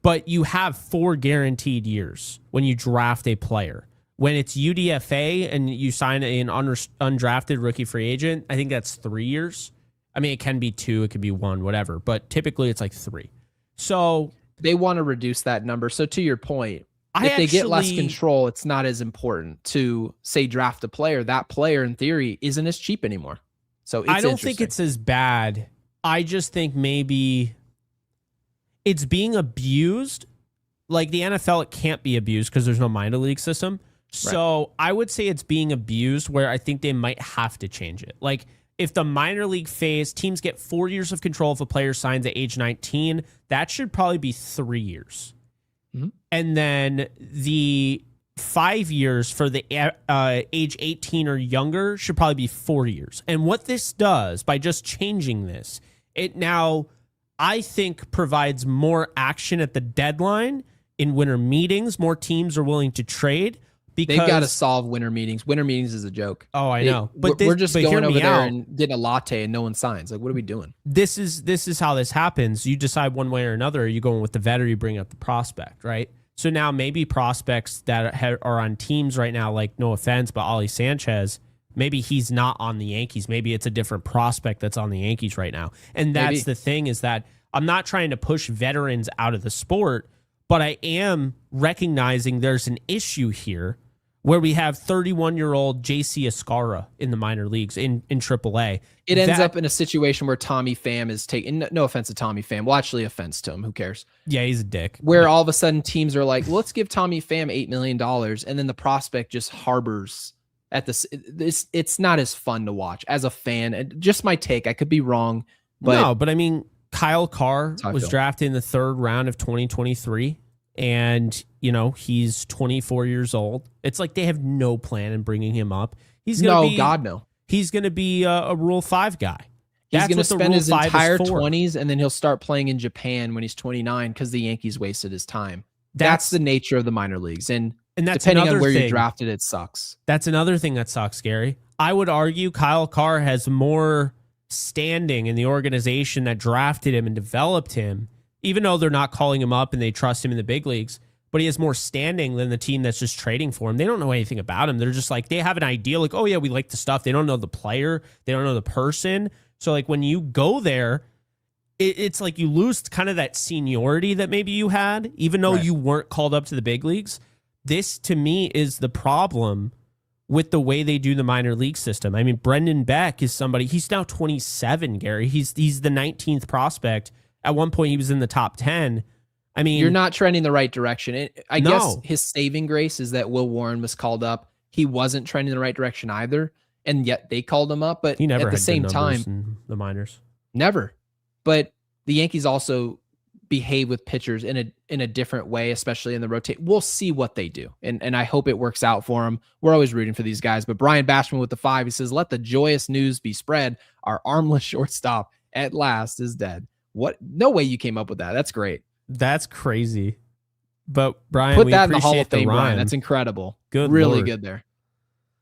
But you have 4 guaranteed years when you draft a player. When it's UDFA and you sign an undrafted rookie free agent, I think that's 3 years. I mean, it can be 2, it could be 1, whatever. But typically it's like 3. So they want to reduce that number. So to your point, if they get less control, it's not as important to say draft a player. That player, in theory, isn't as cheap anymore. So I don't think it's as bad. I just think maybe it's being abused. Like the NFL, it can't be abused because there's no minor league system. So I would say it's being abused where I think they might have to change it. Like if the minor league phase, teams get 4 years of control if a player signs at age 19, that should probably be 3 years. Mm-hmm. And then the 5 years for the age 18 or younger should probably be 4 years. And what this does by just changing this, it now, I think, provides more action at the deadline in winter meetings. More teams are willing to trade. Because they've got to solve winter meetings. Winter meetings is a joke. Oh, I know. But we're just going over there and getting a latte and no one signs. Like, what are we doing? This is how this happens. You decide one way or another. Are you going with the vet or you bring up the prospect, right? So now maybe prospects that are on teams right now, like no offense, but Ollie Sanchez, maybe he's not on the Yankees. Maybe it's a different prospect that's on the Yankees right now. And that's the thing is that I'm not trying to push veterans out of the sport, but I am recognizing there's an issue here where we have 31-year-old JC Escarra in the minor leagues in AAA. It ends up in a situation where Tommy Pham is taking, no offense to Tommy Pham, well, actually offense to him, who cares? Yeah, he's a dick. Where all of a sudden teams are like, let's give Tommy Pham $8 million, and then the prospect just harbors at this. It's not as fun to watch as a fan. Just my take, I could be wrong. But no, but I mean, Kyle Carr was drafted in the 3rd round of 2023. And, he's 24 years old. It's like they have no plan in bringing him up. He's going to be, God, no. He's going to be a Rule 5 guy. He's going to spend his entire 20s, and then he'll start playing in Japan when he's 29 because the Yankees wasted his time. That's the nature of the minor leagues. And that's depending on where you're drafted, it sucks. That's another thing that sucks, Gary. I would argue Kyle Carr has more standing in the organization that drafted him and developed him, even though they're not calling him up and they trust him in the big leagues, but he has more standing than the team that's just trading for him. They don't know anything about him. They're just like, they have an idea like, oh yeah, we like the stuff. They don't know the player. They don't know the person. So like when you go there, it's like you lose kind of that seniority that maybe you had, even though you weren't called up to the big leagues. This to me is the problem with the way they do the minor league system. I mean, Brendan Beck is somebody, he's now 27, Gary. He's the 19th prospect. At one point, he was in the top 10. I mean, you're not trending the right direction. I guess his saving grace is that Will Warren was called up. He wasn't trending in the right direction either, and yet they called him up. But he never at the same time, in the minors, never. But the Yankees also behave with pitchers in a different way, especially in the rotate. We'll see what they do, and I hope it works out for them. We're always rooting for these guys. But Brian Bashman with the 5, he says, "Let the joyous news be spread. Our armless shortstop at last is dead." What? No way you came up with that. That's great. That's crazy. But Brian, put that in the Hall of Fame, Brian. That's incredible. Good, really Lord. Good there.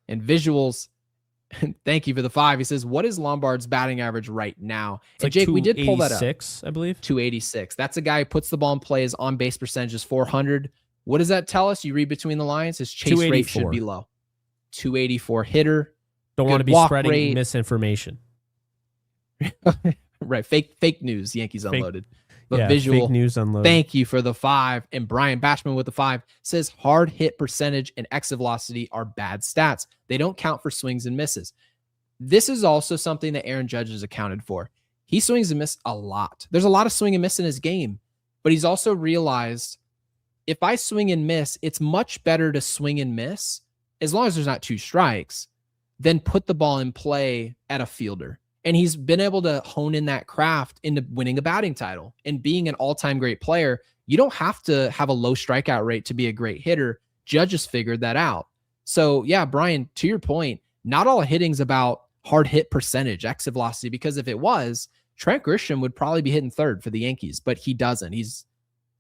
And visuals. Thank you for the 5. He says, "What is Lombard's batting average right now?" And like Jake, we did pull that up. 286, I believe. 286. That's a guy who puts the ball in play. His on base percentage is 400. What does that tell us? You read between the lines. His chase rate should be low. 284 hitter. Don't want to be spreading misinformation. Right. Fake news. Yankees Unloaded. But yeah, visual. Fake news unloaded. Thank you for the 5. And Brian Bashman with the 5 says hard hit percentage and exit velocity are bad stats. They don't count for swings and misses. This is also something that Aaron Judge has accounted for. He swings and misses a lot. There's a lot of swing and miss in his game, but he's also realized if I swing and miss, it's much better to swing and miss as long as there's not 2 strikes than put the ball in play at a fielder. And he's been able to hone in that craft into winning a batting title and being an all-time great player. You don't have to have a low strikeout rate to be a great hitter. Judge has figured that out. So yeah, Brian, to your point, not all hitting's about hard hit percentage, exit velocity, because if it was, Trent Grisham would probably be hitting 3rd for the Yankees, but he doesn't. He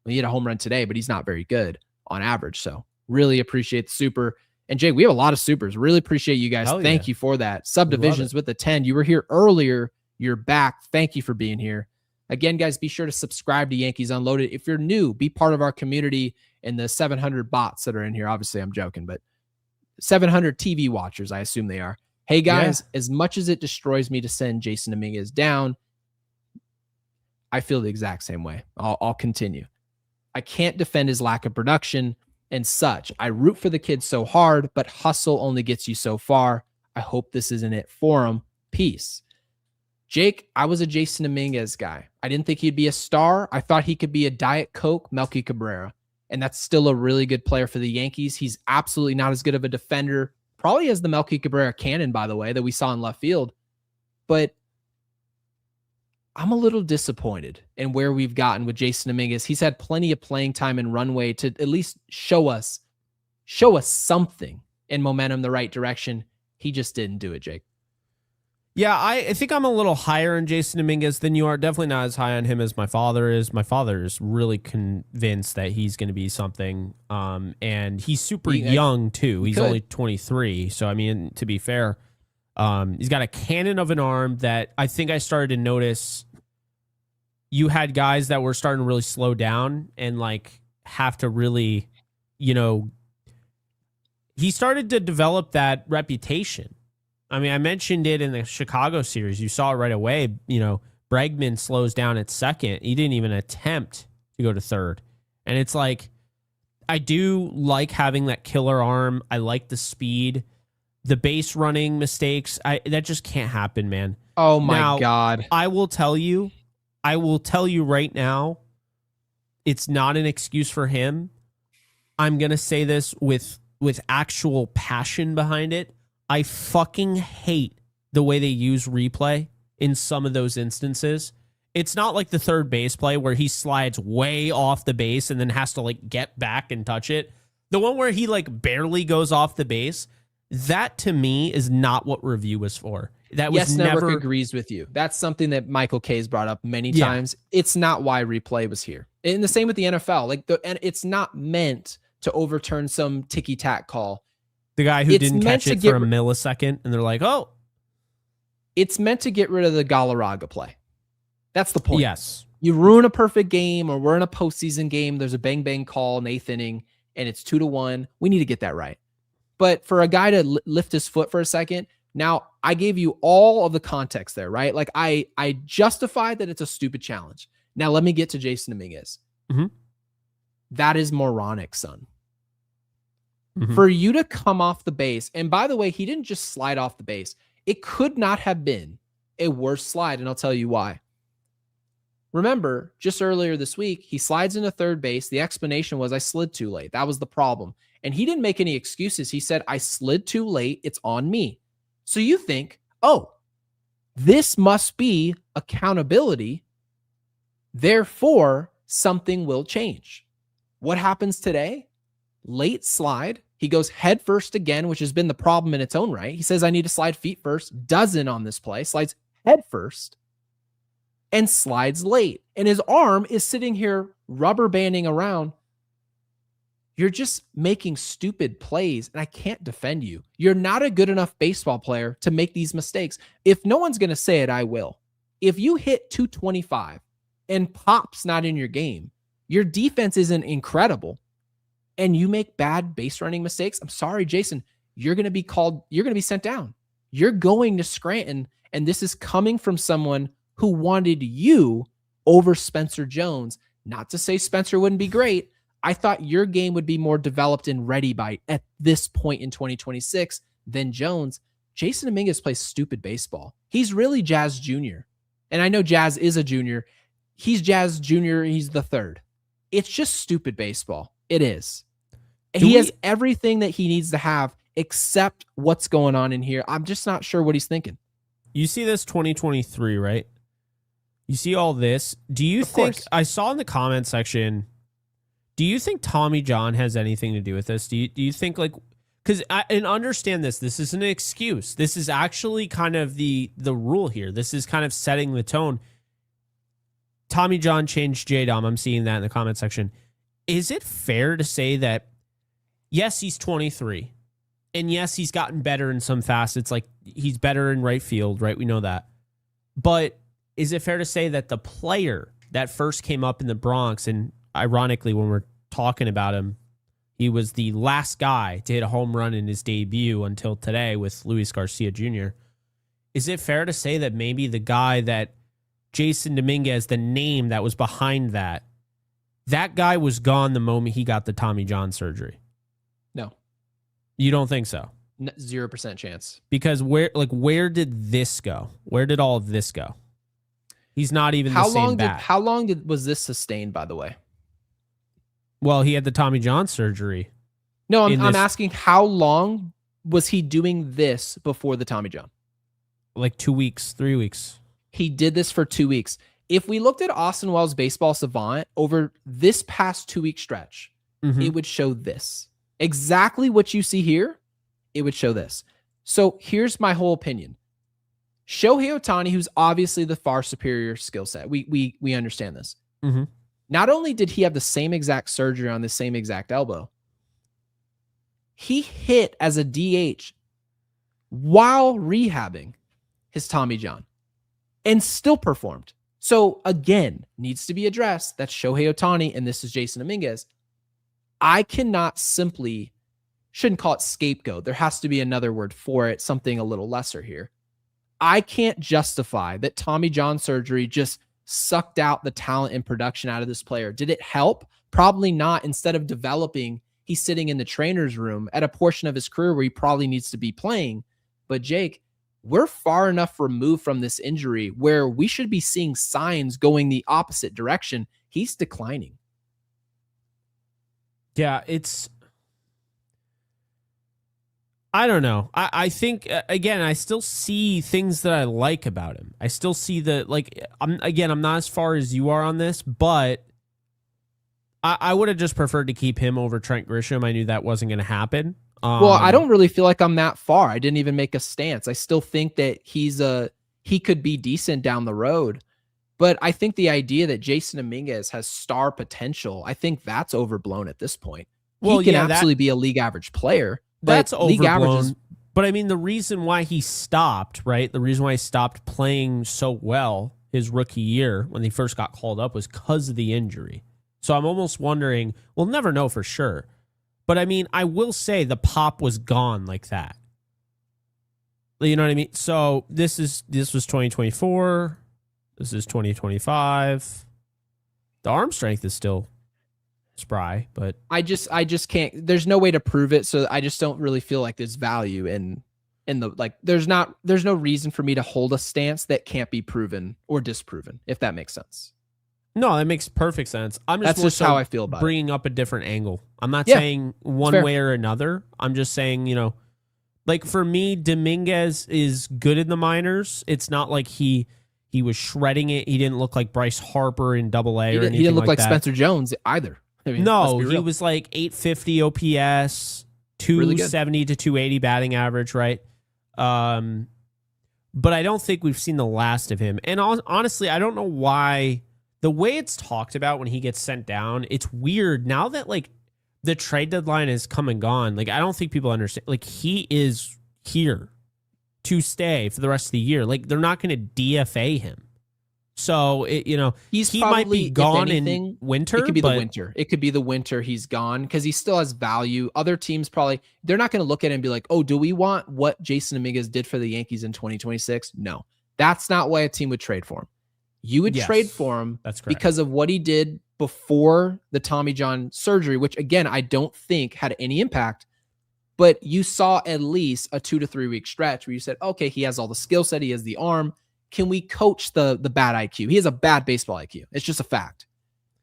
hit a home run today, but he's not very good on average. So really appreciate the super. And Jake, we have a lot of supers. Really appreciate you guys. Thank you for that. Subdivisions with the 10. You were here earlier. You're back. Thank you for being here. Again, guys, be sure to subscribe to Yankees Unloaded. If you're new, be part of our community and the 700 bots that are in here. Obviously, I'm joking, but 700 TV watchers, I assume they are. Hey, guys, as much as it destroys me to send Jason Dominguez down, I feel the exact same way. I'll continue. I can't defend his lack of production and such. I root for the kid so hard, but hustle only gets you so far. I hope this isn't it for him. Peace. Jake, I was a Jason Dominguez guy. I didn't think he'd be a star. I thought he could be a Diet Coke Melky Cabrera, and that's still a really good player for the Yankees. He's absolutely not as good of a defender. Probably has the Melky Cabrera cannon, by the way, that we saw in left field. But I'm a little disappointed in where we've gotten with Jason Dominguez. He's had plenty of playing time and runway to at least show us something in momentum the right direction. He just didn't do it, Jake. Yeah, I think I'm a little higher on Jason Dominguez than you are. Definitely not as high on him as my father is. My father is really convinced that he's going to be something. And he's super young, too. He's only 23. So, I mean, to be fair, he's got a cannon of an arm that I think I started to notice. You had guys that were starting to really slow down and like have to really, he started to develop that reputation. I mean, I mentioned it in the Chicago series. You saw it right away. Bregman slows down at second. He didn't even attempt to go to third. And it's like, I do like having that killer arm. I like the speed. The base running mistakes, that just can't happen, man. Oh my God. I will tell you right now, it's not an excuse for him. I'm going to say this with actual passion behind it. I fucking hate the way they use replay in some of those instances. It's not like the third base play where he slides way off the base and then has to like get back and touch it. The one where he like barely goes off the base, that to me is not what review was for. That was Yes never Network agrees with you. That's something that Michael K's brought up many times. It's not why replay was here. And the same with the NFL. And it's not meant to overturn some ticky-tack call. The guy who didn't catch it for a millisecond, and they're like, oh. It's meant to get rid of the Galarraga play. That's the point. Yes. You ruin a perfect game, or we're in a postseason game, there's a bang-bang call in 8th inning, and it's 2-1. We need to get that right. But for a guy to lift his foot for a second, now I gave you all of the context there, right? Like I justified that it's a stupid challenge. Now let me get to Jason Dominguez. Mm-hmm. That is moronic, son. Mm-hmm. For you to come off the base, and by the way, he didn't just slide off the base. It could not have been a worse slide, and I'll tell you why. Remember, just earlier this week, he slides into third base. The explanation was, I slid too late. That was the problem. And he didn't make any excuses. He said, I slid too late. It's on me. So you think, oh, this must be accountability. Therefore, something will change. What happens today? Late slide. He goes head first again, which has been the problem in its own right. He says, I need to slide feet first. Doesn't on this play. Slides head first and slides late. And his arm is sitting here rubber banding around. You're just making stupid plays, and I can't defend you. You're not a good enough baseball player to make these mistakes. If no one's going to say it, I will. If you hit 225 and pop's not in your game, your defense isn't incredible. and you make bad base running mistakes, I'm sorry, Jason, you're going to be sent down. You're going to Scranton, and this is coming from someone who wanted you over Spencer Jones. Not to say Spencer wouldn't be great. I thought your game would be more developed and ready by at this point in 2026 than Jones. Jason Dominguez plays stupid baseball. He's really Jazz Jr. And I know Jazz is a junior. He's Jazz Jr. He's the third. It's just stupid baseball. It is. He has everything that he needs to have except what's going on in here. I'm just not sure what he's thinking. You see this 2023, right? You see all this. Do you think, I saw in the comment section, do you think Tommy John has anything to do with this? Do you think, like, because and understand this isn't an excuse. This is actually kind of the rule here. This is kind of setting the tone. Tommy John changed J-Dom. I'm seeing that in the comment section. Is it fair to say that, yes, he's 23, and yes, he's gotten better in some facets, like he's better in right field, right? We know that. But is it fair to say that the player that first came up in the Bronx, and ironically, when we're talking about him, he was the last guy to hit a home run in his debut until today with Luis Garcia Jr. Is it fair to say that maybe the guy that Jason Dominguez, the name that was behind that guy was gone the moment he got the Tommy John surgery? No. You don't think so? 0% chance. Because where did this go? Where did all of this go? He's not even the same bat. How long was this sustained, by the way? Well, he had the Tommy John surgery. No, I'm asking how long was he doing this before the Tommy John? Like 2 weeks, 3 weeks. He did this for 2 weeks. If we looked at Austin Wells' Baseball Savant over this past 2-week stretch, it would show this. Exactly what you see here, it would show this. So here's my whole opinion. Shohei Ohtani, who's obviously the far superior skill set. We understand this. Mm-hmm. Not only did he have the same exact surgery on the same exact elbow, he hit as a DH while rehabbing his Tommy John and still performed. So again, needs to be addressed. That's Shohei Ohtani, and this is Jason Dominguez. I cannot shouldn't call it scapegoat. There has to be another word for it, something a little lesser here. I can't justify that Tommy John surgery just sucked out the talent and production out of this player. Did it help? Probably not. Instead of developing, he's sitting in the trainer's room at a portion of his career where he probably needs to be playing. But Jake, we're far enough removed from this injury where we should be seeing signs going the opposite direction. He's declining. Yeah, I don't know. I think, again, I still see things that I like about him. I still see I'm not as far as you are on this, but I would have just preferred to keep him over Trent Grisham. I knew that wasn't going to happen. Well, I don't really feel like I'm that far. I didn't even make a stance. I still think that he could be decent down the road. But I think the idea that Jason Dominguez has star potential, I think that's overblown at this point. Well, he can absolutely be a league average player. That's overblown. But I mean, the reason why he stopped, right? The reason why he stopped playing so well his rookie year when he first got called up was because of the injury. So I'm almost wondering, we'll never know for sure. But I mean, I will say the pop was gone like that. You know what I mean? So this was 2024. This is 2025. The arm strength is still spry, but I just can't. There's no way to prove it, so I just don't really feel like there's value in the There's no reason for me to hold a stance that can't be proven or disproven, if that makes sense. No, that makes perfect sense. That's just how I feel about bringing up a different angle. I'm not saying one way or another. I'm just saying, like for me, Dominguez is good in the minors. It's not like he was shredding it. He didn't look like Bryce Harper in Double A or anything. He didn't look like Spencer Jones either. I mean, no, he was like 850 OPS, 270 to 280 batting average, right? But I don't think we've seen the last of him. And honestly, I don't know why. The way it's talked about when he gets sent down, it's weird. Now that like the trade deadline has come and gone, like I don't think people understand. Like he is here to stay for the rest of the year. Like they're not going to DFA him. So He's he probably, might be if gone anything, in winter. It could be the but winter. It could be the winter he's gone because he still has value. Other teams probably, they're not going to look at him and be like, oh, do we want what Jason Dominguez did for the Yankees in 2026? No, that's not why a team would trade for him. You would trade for him that's correct. because of what he did before the Tommy John surgery, which again, I don't think had any impact. But you saw at least a 2 to 3 week stretch where you said, okay, he has all the skill set. He has the arm. Can we coach the bad IQ? He has a bad baseball IQ. It's just a fact.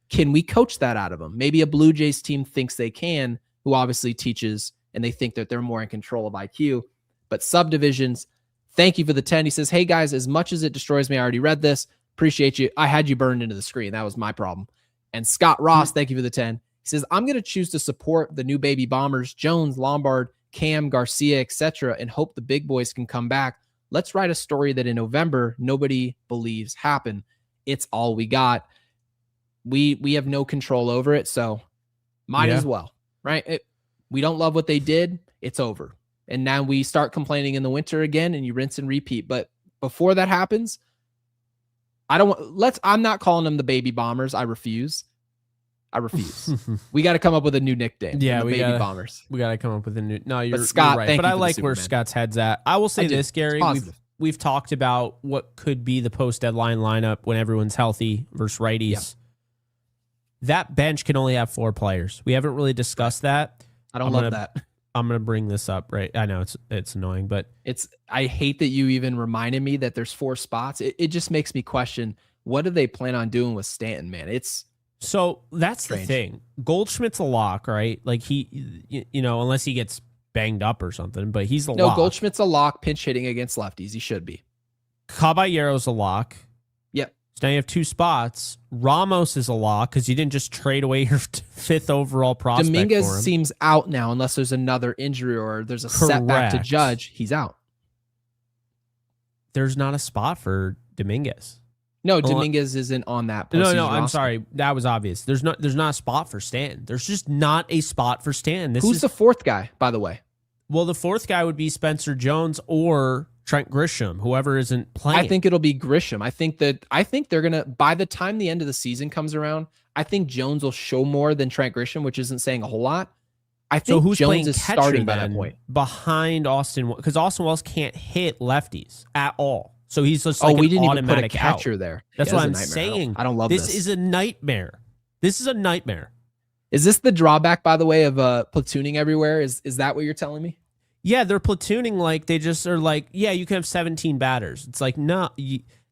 Can we coach that out of him? Maybe a Blue Jays team thinks they can, who obviously teaches and they think that they're more in control of IQ. But subdivisions, thank you for the 10. He says, hey guys, as much as it destroys me, I already read this. Appreciate you. I had you burned into the screen. That was my problem. And Scott Ross, thank you for the 10. He says, I'm going to choose to support the new baby bombers, Jones, Lombard, Cam, Garcia, etc., and hope the big boys can come back. Let's write a story that in November, nobody believes happened. It's all we got. We have no control over it, so might as well, right? We don't love what they did. It's over. And now we start complaining in the winter again, and you rinse and repeat. But before that happens, I'm not calling them the baby bombers. I refuse. We got to come up with a new nickname. Yeah, the baby bombers. We got to come up with a new. No, you're Scott, right. thank But you I for like the where Superman. Scott's head's at. I will say this, Gary. We've talked about what could be the post deadline lineup when everyone's healthy versus righties. Yeah. That bench can only have 4 players. We haven't really discussed that. I don't love that. I'm gonna bring this up. Right? I know it's annoying, but I hate that you even reminded me that there's 4 spots. It just makes me question, what do they plan on doing with Stanton, man? So that's strange. The thing. Goldschmidt's a lock, right? Like unless he gets banged up or something, but he's a lock. No, Goldschmidt's a lock pinch hitting against lefties. He should be. Caballero's a lock. Yep. So now you have 2 spots. Ramos is a lock because you didn't just trade away your 5th overall prospect Dominguez for him. seems out now unless there's another injury or there's a setback to Judge. He's out. There's not a spot for Dominguez. No, Dominguez isn't on that. No, roster. I'm sorry. That was obvious. There's not a spot for Stanton. There's just not a spot for Stanton. Who's the 4th guy, by the way? Well, the 4th guy would be Spencer Jones or Trent Grisham, whoever isn't playing. I think it'll be Grisham. I think they're gonna, by the time the end of the season comes around, I think Jones will show more than Trent Grisham, which isn't saying a whole lot. I think who's Jones is starting by that point behind Austin, because Austin Wells can't hit lefties at all. So he's just we didn't even put a catcher out. there. That's what I'm saying. I don't love this. This is a nightmare. This is a nightmare. Is this the drawback, by the way, of platooning everywhere? Is that what you're telling me? Yeah, they're platooning like they just are like, yeah, you can have 17 batters. It's like, no,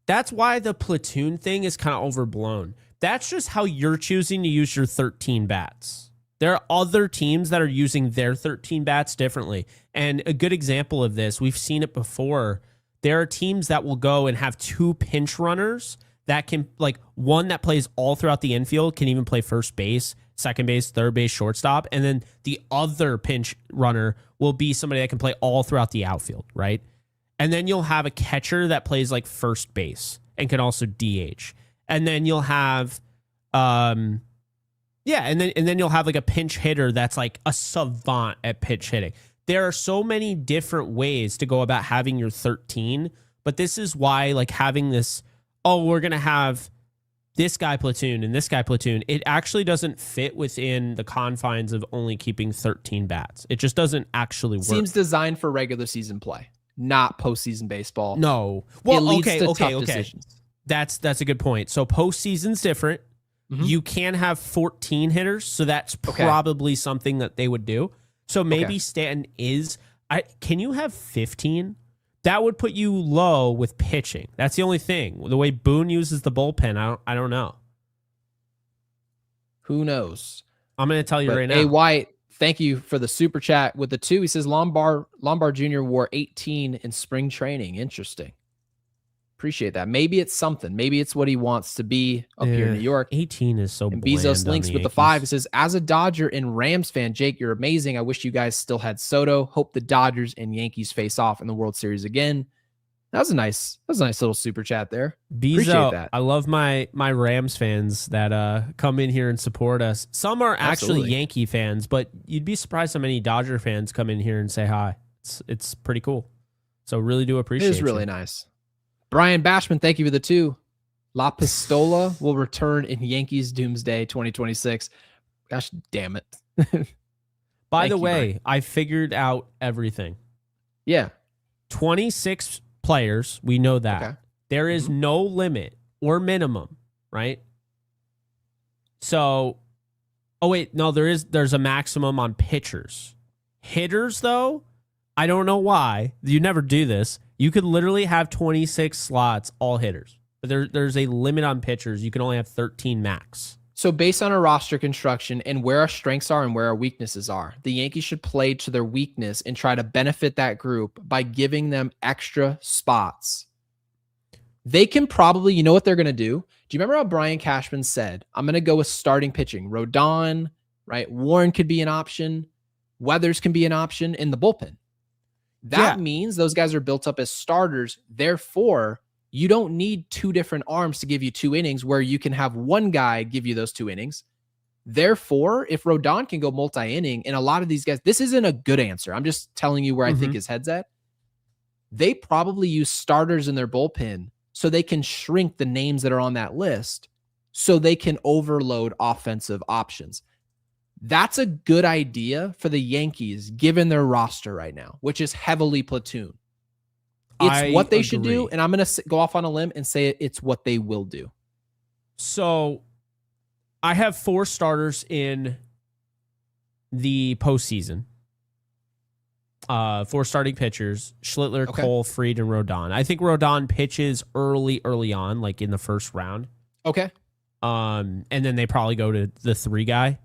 that's why the platoon thing is kind of overblown. That's just how you're choosing to use your 13 bats. There are other teams that are using their 13 bats differently. And a good example of this, we've seen it before. There are teams that will go and have 2 pinch runners that can, like, one that plays all throughout the infield, can even play first base, second base, third base, shortstop. And then the other pinch runner will be somebody that can play all throughout the outfield, right? And then you'll have a catcher that plays like first base and can also DH. And then you'll have, and then you'll have like a pinch hitter that's like a savant at pitch hitting. There are so many different ways to go about having your 13, but this is why, like, having this, we're going to have this guy platoon and this guy platoon, it actually doesn't fit within the confines of only keeping 13 bats. It just doesn't actually work. Seems designed for regular season play, not postseason baseball. No. Well, it leads to tough decisions. That's a good point. So postseason's different. Mm-hmm. You can have 14 hitters, so that's probably something that they would do. So maybe Stanton is. Can you have 15? That would put you low with pitching. That's the only thing. The way Boone uses the bullpen, I don't know. Who knows? I'm going to tell you right now. A White, thank you for the super chat with the 2. He says Lombard Jr. wore 18 in spring training. Interesting. Appreciate that. Maybe it's something. Maybe it's what he wants to be up here in New York. 18 is so and bland. Bezos links with the 5. It says, as a Dodger and Rams fan, Jake, you're amazing. I wish you guys still had Soto. Hope the Dodgers and Yankees face off in the World Series again. That was a nice little super chat there. Appreciate that. I love my Rams fans that come in here and support us. Some are actually Yankee fans, but you'd be surprised how many Dodger fans come in here and say hi. It's pretty cool. So really do appreciate it. It is really nice. Brian Bashman, thank you for the 2. La Pistola will return in Yankees Doomsday 2026. Gosh damn it. By the way, I figured out everything. Yeah. 26 players. We know that. Okay. There is no limit or minimum, right? So, oh wait, no, there's a maximum on pitchers. Hitters, though, I don't know why. You never do this. You could literally have 26 slots, all hitters. But there's a limit on pitchers. You can only have 13 max. So based on our roster construction and where our strengths are and where our weaknesses are, the Yankees should play to their weakness and try to benefit that group by giving them extra spots. They can probably, you know what they're going to do? Do you remember how Brian Cashman said, I'm going to go with starting pitching? Rodon, right? Warren could be an option. Weathers can be an option in the bullpen. That means those guys are built up as starters. Therefore, you don't need two different arms to give you 2 innings where you can have one guy give you those 2 innings. Therefore, if Rodon can go multi-inning, and a lot of these guys, this isn't a good answer. I'm just telling you where I think his head's at. They probably use starters in their bullpen so they can shrink the names that are on that list so they can overload offensive options. That's a good idea for the Yankees given their roster right now, which is heavily platoon. It's what they should do, and I'm going to go off on a limb and say it's what they will do. So I have 4 starters in the postseason. 4 starting pitchers: Schlittler, Cole, Fried, and Rodon. I think Rodon pitches early on, like in the first round. Okay. And then they probably go to the 3 guy.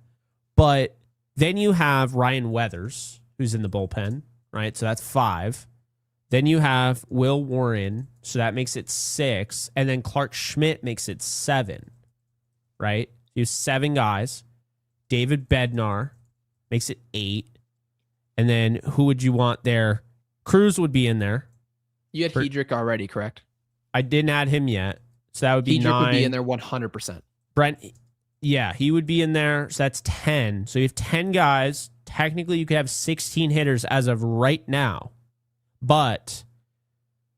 But then you have Ryan Weathers, who's in the bullpen, right? So that's 5. Then you have Will Warren, so that makes it 6. And then Clark Schmidt makes it 7, right? You have 7 guys. David Bednar makes it 8. And then who would you want there? Cruz would be in there. You had Hedrick already, correct? I didn't add him yet. So that would be 9. Hedrick would be in there 100%. Brent, yeah, he would be in there. So that's 10. So you have 10 guys. Technically, you could have 16 hitters as of right now. But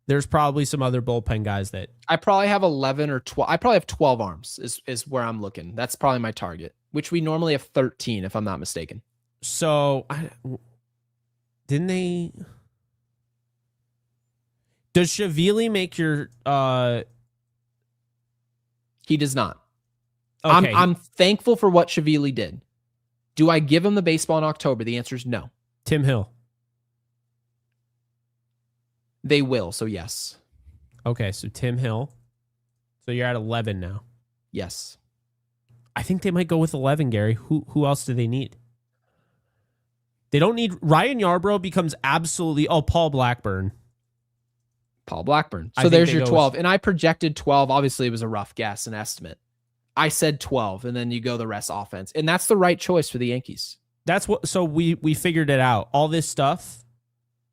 there's probably some other bullpen guys that I probably have 11 or 12. I probably have 12 arms is where I'm looking. That's probably my target, which we normally have 13 if I'm not mistaken. So didn't they? Does Shavili make your? He does not. Okay. I'm thankful for what Shavili did. Do I give him the baseball in October? The answer is no. Tim Hill. They will, so yes. Okay, so Tim Hill. So you're at 11 now. Yes. I think they might go with 11, Gary. Who else do they need? They don't need... Ryan Yarbrough becomes absolutely... Oh, Paul Blackburn. Paul Blackburn. So there's your 12. And I projected 12. Obviously, it was a rough guess, an estimate. I said 12, and then you go the rest offense. And that's the right choice for the Yankees. That's what... So we figured it out. All this stuff...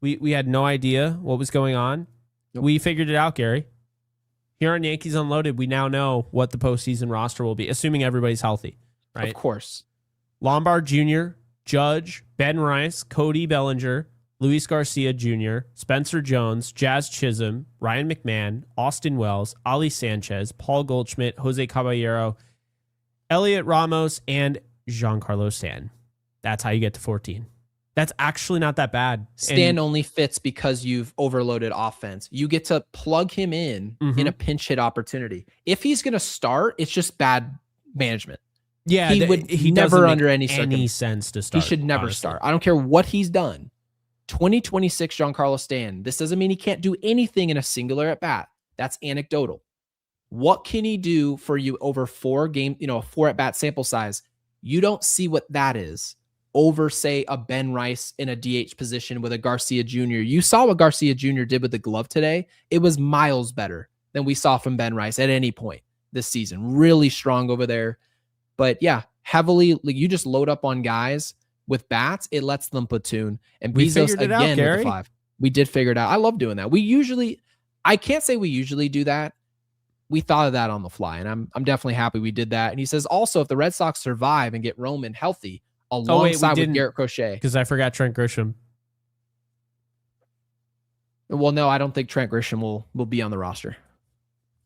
We had no idea what was going on. Nope. We figured it out, Gary. Here on Yankees Unloaded, we now know what the postseason roster will be, assuming everybody's healthy, right? Of course. Lombard Jr., Judge, Ben Rice, Cody Bellinger, Luis Garcia Jr., Spencer Jones, Jazz Chisholm, Ryan McMahon, Austin Wells, Ali Sanchez, Paul Goldschmidt, Jose Caballero, Elliot Ramos, and Giancarlo Stanton. That's how you get to 14. That's actually not that bad. Stan only fits because you've overloaded offense. You get to plug him in a pinch hit opportunity. If he's going to start, it's just bad management. Yeah, he never under any sense to start. He should never start. I don't care what he's done. 2026 Giancarlo Stanton. This doesn't mean he can't do anything in a singular at bat. That's anecdotal. What can he do for you over 4 game, a 4 at bat sample size? You don't see what that is over, say, a Ben Rice in a DH position with a Garcia Jr. You saw what Garcia Jr. did with the glove today. It was miles better than we saw from Ben Rice at any point this season. Really strong over there. But yeah, heavily, you just load up on guys with bats. It lets them platoon. And Bezos again with the 5. We did figure it out. I love doing that. I can't say we usually do that. We thought of that on the fly, and I'm definitely happy we did that. And he says also, if the Red Sox survive and get Roman healthy, alongside with Garrett Crochet. Because I forgot Trent Grisham. Well, no, I don't think Trent Grisham will be on the roster.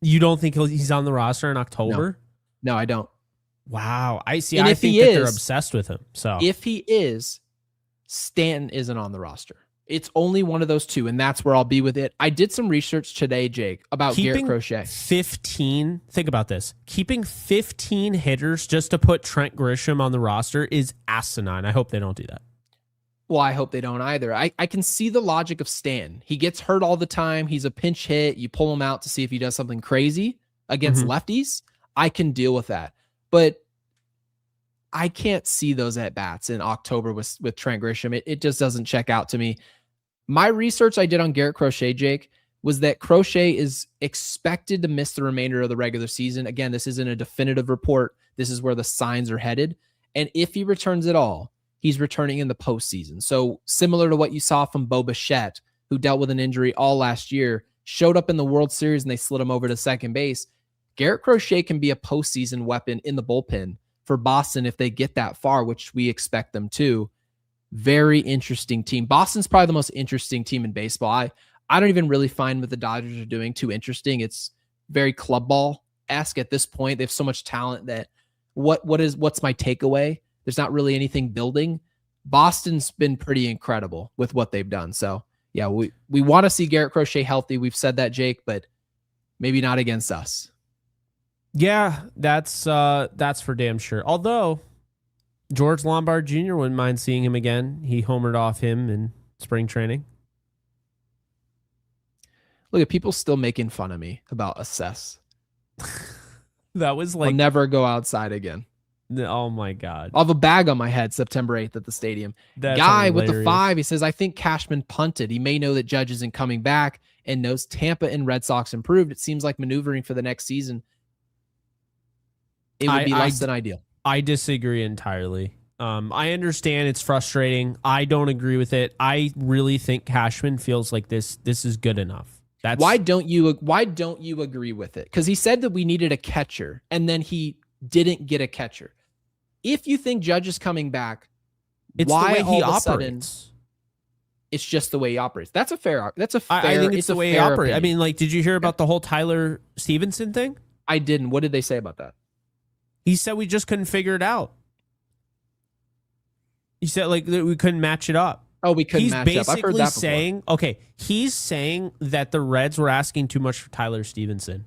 You don't think he's on the roster in October? No, I don't. Wow. I see. And I if think he that they're is- obsessed with him. So If he is, Stanton isn't on the roster. It's only one of those two, and that's where I'll be with it. I did some research today, Jake, about Garrett Crochet. 15, think about this. Keeping 15 hitters just to put Trent Grisham on the roster is asinine. I hope they don't do that. Well, I hope they don't either. I can see the logic of Stanton. He gets hurt all the time. He's a pinch hit. You pull him out to see if he does something crazy against lefties. I can deal with that. But I can't see those at-bats in October with Trent Grisham. It just doesn't check out to me. My research I did on Garrett Crochet, Jake, was that Crochet is expected to miss the remainder of the regular season. Again, this isn't a definitive report. This is where the signs are headed. And if he returns at all, he's returning in the postseason. So similar to what you saw from Bo Bichette, who dealt with an injury all last year, showed up in the World Series and they slid him over to second base. Garrett Crochet can be a postseason weapon in the bullpen for Boston if they get that far, which we expect them to. Very interesting team. Boston's probably the most interesting team in baseball. I don't even really find what the Dodgers are doing too interesting. It's very club ball-esque at this point. They have so much talent that what's my takeaway? There's not really anything building. Boston's been pretty incredible with what they've done. So yeah, we want to see Garrett Crochet healthy. We've said that, Jake, but maybe not against us. Yeah, that's for damn sure. Although George Lombard Jr. wouldn't mind seeing him again. He homered off him in spring training. Look at people still making fun of me about assess. That was like, I'll never go outside again. Oh my God. I'll have a bag on my head September 8th at the stadium. That's Guy hilarious. with the 5, he says, I think Cashman punted. He may know that Judge isn't coming back and knows Tampa and Red Sox improved. It seems like maneuvering for the next season, it would be less than ideal. I disagree entirely. I understand it's frustrating. I don't agree with it. I really think Cashman feels like this is good enough. Why don't you agree with it? Because he said that we needed a catcher, and then he didn't get a catcher. If you think Judge is coming back, it's why the way he all of a sudden operates. It's just the way he operates. That's a fair. I think it's the way he operates. I mean, like, did you hear about the whole Tyler Stevenson thing? I didn't. What did they say about that? He said we just couldn't figure it out. He said like that we couldn't match it up. Oh, we couldn't match up. I've heard that before. He's saying that the Reds were asking too much for Tyler Stevenson.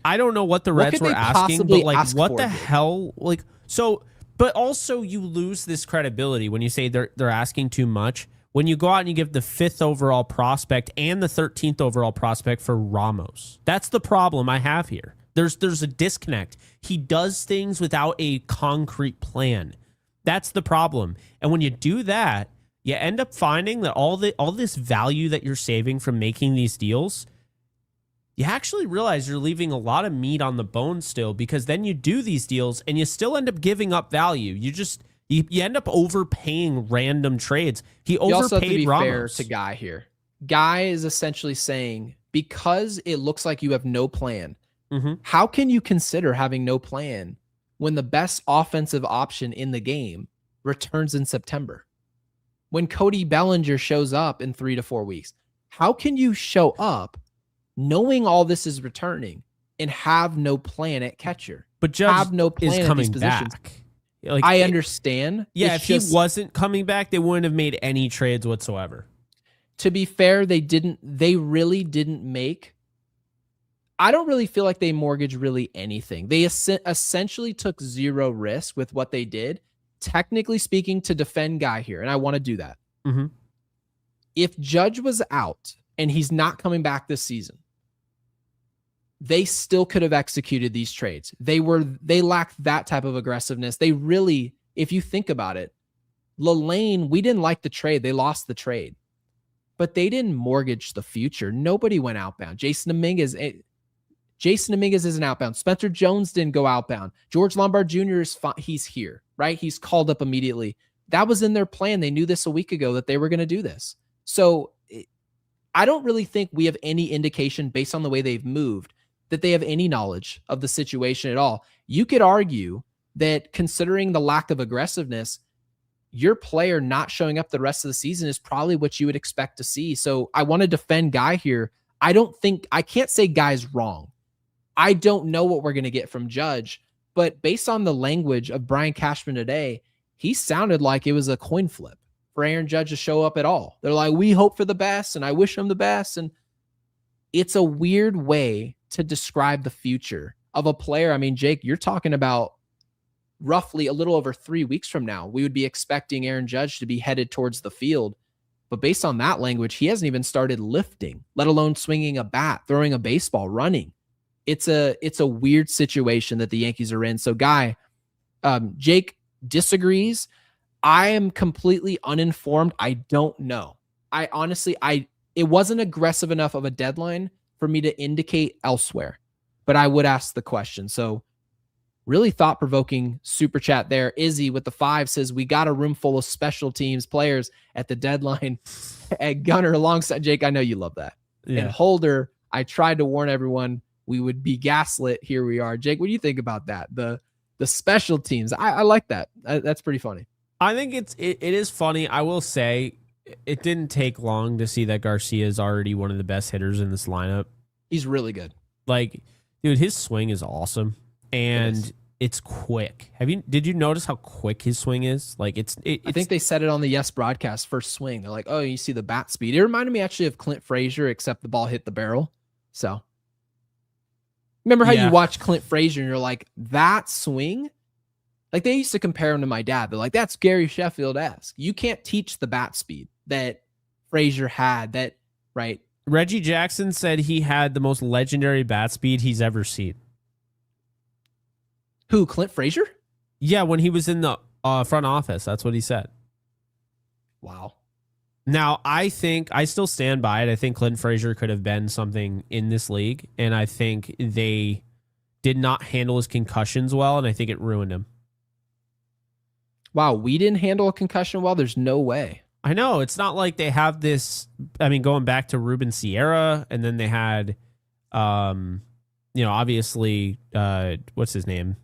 I don't know what the Reds were asking, but like, what the hell? Like, so, but also you lose this credibility when you say they're asking too much. When you go out and you give the 5th overall prospect and the 13th overall prospect for Ramos. That's the problem I have here. There's a disconnect. He does things without a concrete plan. That's the problem. And when you do that, you end up finding that all this value that you're saving from making these deals, you actually realize you're leaving a lot of meat on the bone still, because then you do these deals and you still end up giving up value. You end up overpaying random trades. He overpaid also have to be Ramos. Fair to Guy here. Guy is essentially saying, because it looks like you have no plan, how can you consider having no plan when the best offensive option in the game returns in September? When Cody Bellinger shows up in 3 to 4 weeks, how can you show up knowing all this is returning and have no plan at catcher? But Judge have no plan is coming at these positions. back. Like, I understand. Yeah, if he wasn't coming back, they wouldn't have made any trades whatsoever. To be fair, they really didn't make. I don't really feel like they mortgaged really anything. They essentially took zero risk with what they did, technically speaking, to defend Guy here. And I want to do that. If Judge was out and he's not coming back this season, they still could have executed these trades. They lacked that type of aggressiveness. They really, if you think about it, Lalane, we didn't like the trade. They lost the trade, but they didn't mortgage the future. Nobody went outbound. Jason Dominguez isn't outbound. Spencer Jones didn't go outbound. George Lombard Jr. he's here, right? He's called up immediately. That was in their plan. They knew this a week ago that they were going to do this. So I don't really think we have any indication based on the way they've moved that they have any knowledge of the situation at all. You could argue that considering the lack of aggressiveness, your player not showing up the rest of the season is probably what you would expect to see. So I want to defend Guy here. I can't say Guy's wrong. I don't know what we're going to get from Judge, but based on the language of Brian Cashman today, he sounded like it was a coin flip for Aaron Judge to show up at all. They're like, we hope for the best and I wish him the best. And it's a weird way to describe the future of a player. I mean, Jake, you're talking about roughly a little over 3 weeks from now, we would be expecting Aaron Judge to be headed towards the field. But based on that language, he hasn't even started lifting, let alone swinging a bat, throwing a baseball, running. It's a weird situation that the Yankees are in. So, Guy, Jake disagrees. I am completely uninformed. I don't know. I honestly, it wasn't aggressive enough of a deadline for me to indicate elsewhere, but I would ask the question. So, really thought-provoking super chat there. Izzy with the 5 says, we got a room full of special teams players at the deadline. At Gunner alongside Jake, I know you love that. Yeah. And Holder, I tried to warn everyone we would be gaslit. Here we are. Jake, what do you think about that? The special teams. I like that. That's pretty funny. I think it is funny. I will say it didn't take long to see that Garcia is already one of the best hitters in this lineup. He's really good. Like, dude, his swing is awesome. And it's quick. Did you notice how quick his swing is? Like I think they said it on the Yes broadcast first swing. They're like, oh, you see the bat speed. It reminded me actually of Clint Frazier, except the ball hit the barrel. So remember how you watch Clint Frazier and you're like, that swing? Like they used to compare him to my dad. They're like, that's Gary Sheffield-esque. You can't teach the bat speed that Frazier had. That right? Reggie Jackson said he had the most legendary bat speed he's ever seen. Who, Clint Frazier? Yeah, when he was in the front office. That's what he said. Wow. Now, I still stand by it. I think Clint Frazier could have been something in this league, and I think they did not handle his concussions well, and I think it ruined him. Wow, we didn't handle a concussion well? There's no way. I know. It's not like they have this, I mean, going back to Ruben Sierra, and then they had, obviously, what's his name?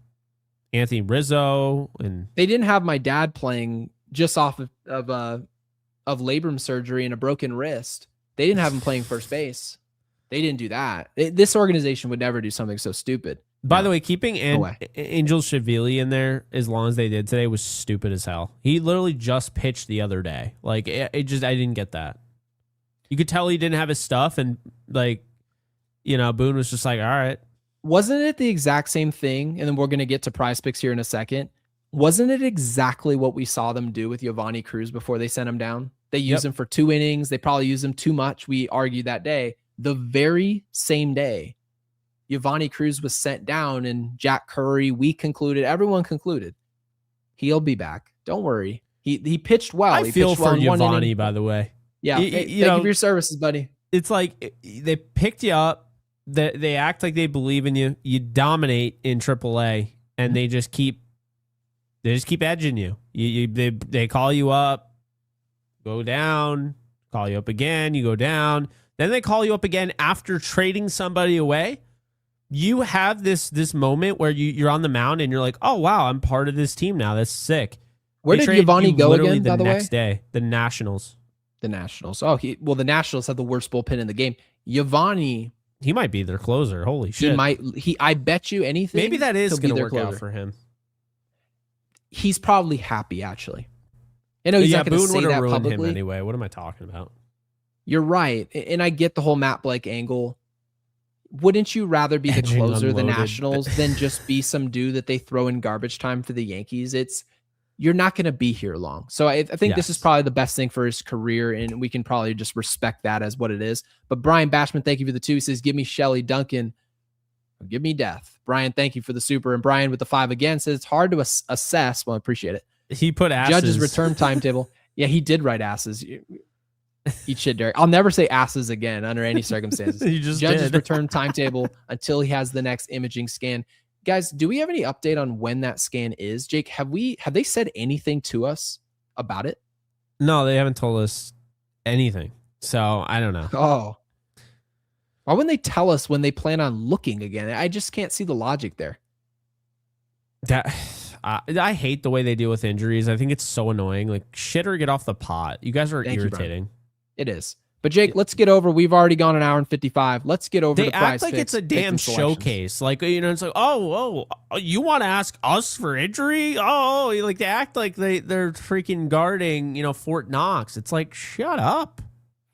Anthony Rizzo, and they didn't have my dad playing just off of labrum surgery and a broken wrist. They didn't have him playing first base. They didn't do that. This organization would never do something so stupid. By the way, keeping Angel Shavili in there as long as they did today was stupid as hell. He literally just pitched the other day. Like I didn't get that. You could tell he didn't have his stuff, and Boone was just like, all right. Wasn't it the exact same thing? And then we're going to get to Prize Picks here in a second. Wasn't it exactly what we saw them do with Giovanni Cruz before they sent him down? They used him for 2 innings. They probably used him too much. We argued that day. The very same day, Giovanni Cruz was sent down, and Jack Curry, everyone concluded, he'll be back. Don't worry. He pitched well. I feel for Giovanni, by the way. Yeah. Thank you for your services, buddy. It's like they picked you up. They act like they believe in you. You dominate in AAA, and they just keep edging you. They call you up, go down, call you up again, you go down. Then they call you up again after trading somebody away. You have this moment where you're on the mound and you're like, oh wow, I'm part of this team now. That's sick. Where did Giovanni go again? By the way, next day, the Nationals. The Nationals. Oh, the Nationals have the worst bullpen in the game. Giovanni. He might be their closer. Holy shit. I bet you anything. Maybe that is going to work out for him. He's probably happy, actually. I know he's not going to say that publicly. Him anyway. What am I talking about? You're right. And I get the whole Matt Blake angle. Wouldn't you rather be the closer, the Nationals, than just be some dude that they throw in garbage time for the Yankees? You're not going to be here long. So I think this is probably the best thing for his career, and we can probably just respect that as what it is. But Brian Bashman, thank you for the 2. He says, give me Shelly Duncan. Give me death. Brian, thank you for the super. And Brian with the 5 again says, it's hard to assess. Well, I appreciate it. He put asses. Judge's return timetable. Yeah, he did write asses. Eat shit, Derek. I'll never say asses again under any circumstances. Judge's return timetable until he has the next imaging scan. Guys, do we have any update on when that scan is? Jake, have they said anything to us about it? No, they haven't told us anything. So I don't know. Oh. Why wouldn't they tell us when they plan on looking again? I just can't see the logic there. I hate the way they deal with injuries. I think it's so annoying. Like, shit or get off the pot. You guys are irritating. It is. But Jake, let's get over. We've already gone an hour and 55. Let's get over. They the prize act like picks, it's a damn showcase. Like, it's like, oh, you want to ask us for injury? Oh, like they act like they're freaking guarding, Fort Knox. It's like, shut up.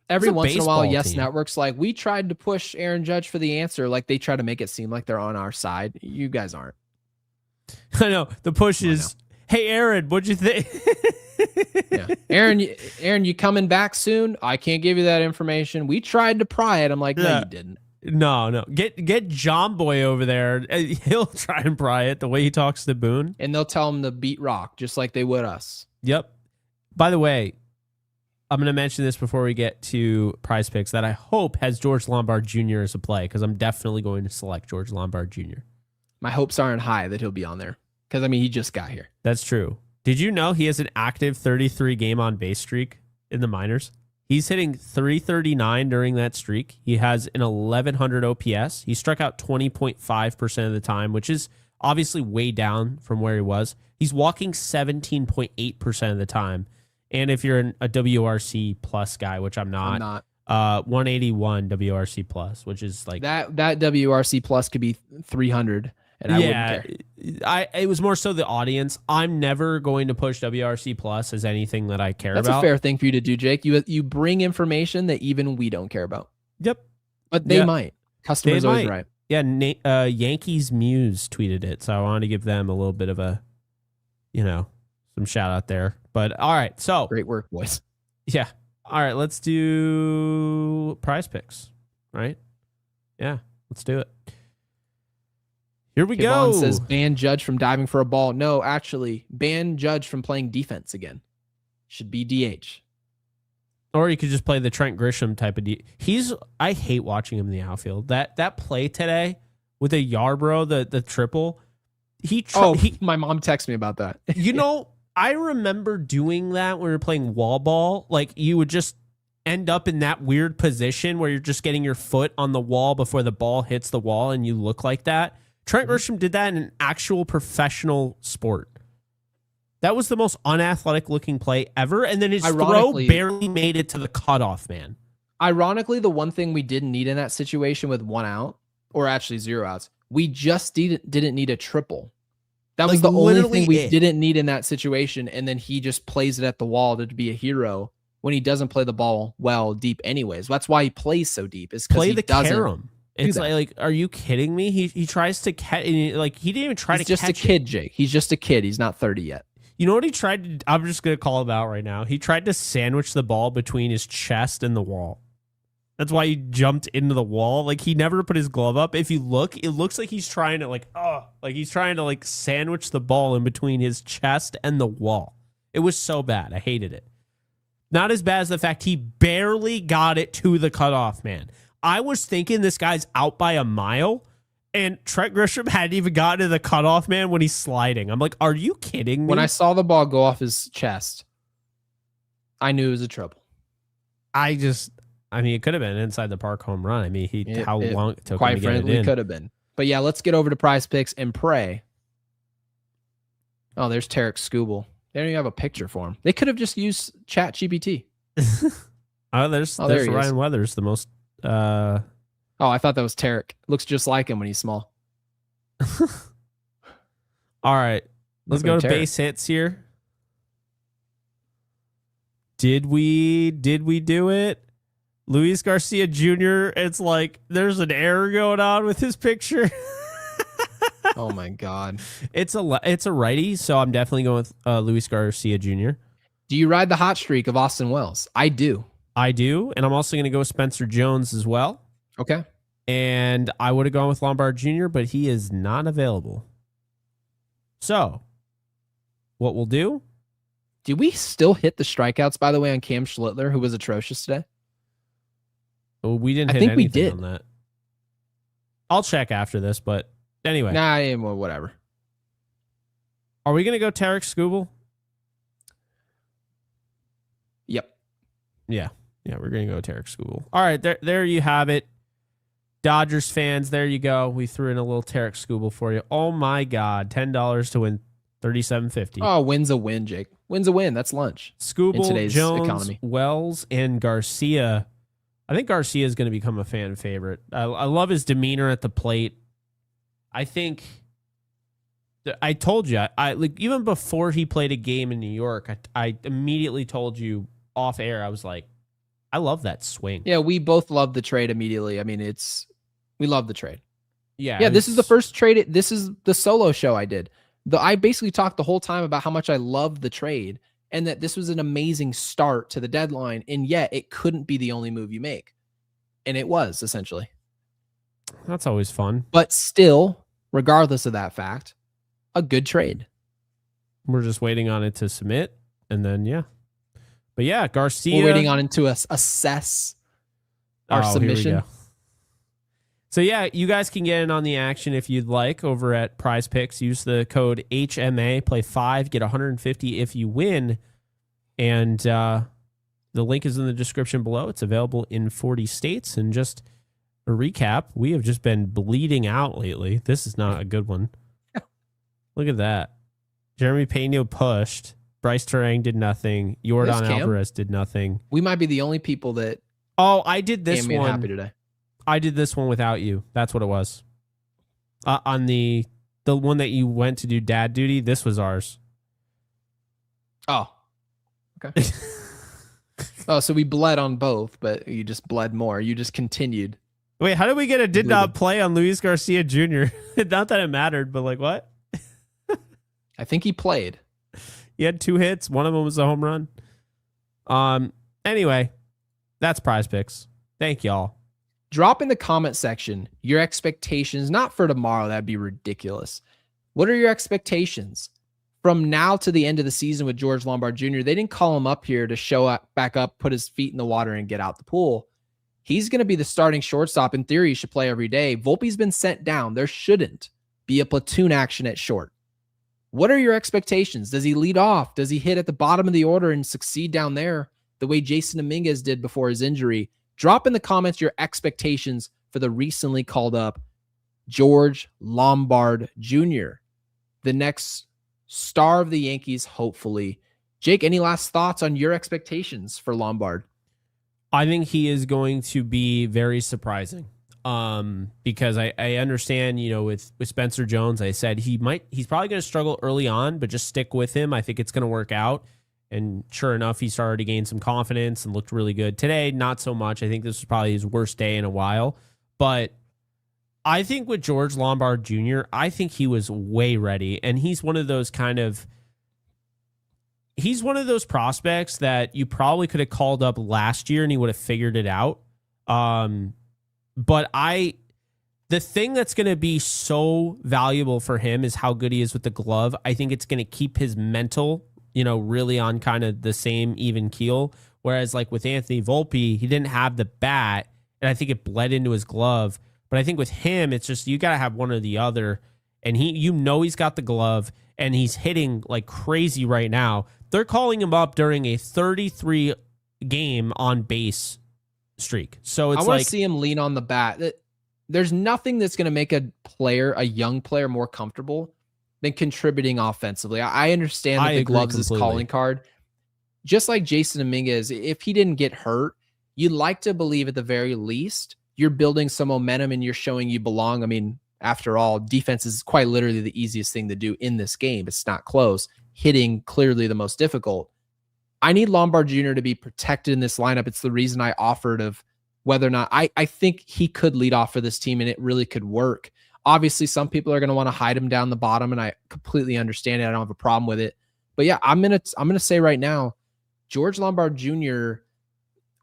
Every once in a while, Yes Network's like, we tried to push Aaron Judge for the answer. Like they try to make it seem like they're on our side. You guys aren't. I know the push is, hey Aaron, what'd you think? Yeah. Aaron, you coming back soon? I can't give you that information. We tried to pry it. I'm like, no, you didn't. No. Get John Boy over there. He'll try and pry it the way he talks to Boone. And they'll tell him to beat Rock just like they would us. Yep. By the way, I'm going to mention this before we get to prize picks that I hope has George Lombard Jr. as a play because I'm definitely going to select George Lombard Jr. My hopes aren't high that he'll be on there because, he just got here. That's true. Did you know he has an active 33 game on base streak in the minors? He's hitting 339 during that streak. He has an 1100 OPS. He struck out 20.5% of the time, which is obviously way down from where he was. He's walking 17.8% of the time. And if you're a WRC plus guy, which I'm not. 181 WRC plus, which is like that WRC plus could be 300. And I wouldn't care. It was more so the audience. I'm never going to push WRC plus as anything that I care about. That's a fair thing for you to do, Jake. You bring information that even we don't care about. Yep. But they might. Customers always right. Yeah, Yankees Muse tweeted it, so I wanted to give them a little bit of a, some shout out there. But all right, so great work, boys. Yeah. All right, let's do prize picks. Right? Yeah, let's do it. Here we go. Says ban Judge from diving for a ball. No, actually, ban Judge from playing defense again. Should be DH. Or you could just play the Trent Grisham type of I hate watching him in the outfield. That play today with a Yarbrough, the triple. My mom texted me about that. I remember doing that when we were playing wall ball. Like you would just end up in that weird position where you're just getting your foot on the wall before the ball hits the wall and you look like that. Trent Grisham did that in an actual professional sport. That was the most unathletic looking play ever. And then his throw barely made it to the cutoff, man. Ironically, the one thing we didn't need in that situation with 1 out, or actually 0 outs, we just didn't need a triple. That was the only thing we didn't need in that situation. And then he just plays it at the wall to be a hero when he doesn't play the ball well deep anyways. That's why he plays so deep. Is because he doesn't carom. It's like, are you kidding me? He tries to catch, like he didn't even try to catch it. He's just a kid, Jake. He's just a kid. He's not 30 yet. You know what he tried to, I'm just going to call him out right now. He tried to sandwich the ball between his chest and the wall. That's why he jumped into the wall. Like he never put his glove up. If you look, it looks like he's trying to he's trying to sandwich the ball in between his chest and the wall. It was so bad. I hated it. Not as bad as the fact he barely got it to the cutoff, man. I was thinking this guy's out by a mile, and Trent Grisham hadn't even gotten to the cutoff, man, when he's sliding. I'm like, are you kidding me? When I saw the ball go off his chest, I knew it was a trouble. It could have been inside the park home run. How long it took him to get it in. Could have been. But yeah, let's get over to prize picks and pray. Oh, there's Tarek Skubal. They don't even have a picture for him. They could have just used Chat GPT. There's Ryan Weathers, the most... I thought that was Tarek. Looks just like him when he's small. All right. Let's go to base hits here. Did we do it? Luis Garcia Jr., it's like there's an error going on with his picture. Oh my God. It's a righty, so I'm definitely going with Luis Garcia Jr. Do you ride the hot streak of Austin Wells? I do. And I'm also going to go with Spencer Jones as well. Okay. And I would have gone with Lombard Jr., but he is not available. So, what we'll do... Do we still hit the strikeouts, by the way, on Cam Schlittler, who was atrocious today? Well, we didn't hit anything on that. I'll check after this, but anyway. Whatever. Are we going to go Tarek Skubal? Yep. Yeah, we're going to go Tarek Skubal. All right, there you have it. Dodgers fans, there you go. We threw in a little Tarek Skubal for you. Oh my God, $10 to win $37.50. Oh, win's a win, Jake. Win's a win. That's lunch. Skubal, Jones, economy. Wells, and Garcia I think Garcia is going to become a fan favorite. I love his demeanor at the plate. I think I told you, I like even before he played a game in New York, I immediately told you off air. I was like, I love that swing. Yeah, we both love the trade immediately. I mean, we love the trade. Yeah, this is the first trade. This is the solo show I did. I basically talked the whole time about how much I loved the trade and that this was an amazing start to the deadline, and yet it couldn't be the only move you make. And it was, essentially. That's always fun. But still, regardless of that fact, a good trade. We're just waiting on it to submit, and then, yeah. But, yeah, Garcia. We're waiting on it to assess our submission. Here we go. So, yeah, you guys can get in on the action if you'd like over at Prize Picks. Use the code HMA, play 5, get $150 if you win. And the link is in the description below. It's available in 40 states. And just a recap, we have just been bleeding out lately. This is not a good one. Look at that. Jeremy Pena pushed. Bryce Terang did nothing. Yordan Alvarez did nothing. We might be the only people that. Oh, I did this one. Happy today. I did this one without you. That's what it was. On the one that you went to do dad duty, this was ours. Oh. Okay. Oh, so we bled on both, but you just bled more. You just continued. Wait, how did we get a did not play on Luis Garcia Jr.? Not that it mattered, but like what? I think he played. He had 2 hits. One of them was a home run. Anyway, that's Prize Picks. Thank y'all. Drop in the comment section your expectations, not for tomorrow. That'd be ridiculous. What are your expectations from now to the end of the season with George Lombard Jr.? They didn't call him up here to show up, back up, put his feet in the water and get out the pool. He's going to be the starting shortstop. In theory, he should play every day. Volpe's been sent down. There shouldn't be a platoon action at short. What are your expectations? Does he lead off? Does he hit at the bottom of the order and succeed down there the way Jason Dominguez did before his injury? Drop in the comments your expectations for the recently called up George Lombard Jr., the next star of the Yankees, hopefully. Jake, any last thoughts on your expectations for Lombard? I think he is going to be very surprising. Because I understand, with Spencer Jones, I said he's probably going to struggle early on, but just stick with him. I think it's going to work out. And sure enough, he started to gain some confidence and looked really good. Today, not so much. I think this was probably his worst day in a while. But I think with George Lombard Jr., I think he was way ready. And he's one of those prospects that you probably could have called up last year and he would have figured it out. But the thing that's going to be so valuable for him is how good he is with the glove. I think it's going to keep his mental, really on kind of the same even keel. Whereas like with Anthony Volpe, he didn't have the bat, and I think it bled into his glove. But I think with him, it's just you got to have one or the other. And he's got the glove, and he's hitting like crazy right now. They're calling him up during a 33 game on base streak. So it's I want to see him lean on the bat. There's nothing that's going to make a young player more comfortable than contributing offensively. I understand that the gloves is calling card. Just like Jason Dominguez, if he didn't get hurt, you'd like to believe at the very least you're building some momentum and you're showing you belong. I mean, after all, defense is quite literally the easiest thing to do in this game. It's not close. Hitting clearly the most difficult. I need Lombard Jr. to be protected in this lineup. It's the reason I offered of whether or not I think he could lead off for this team and it really could work. Obviously, some people are going to want to hide him down the bottom, and I completely understand it. I don't have a problem with it. But yeah, I'm gonna say right now, George Lombard Jr.,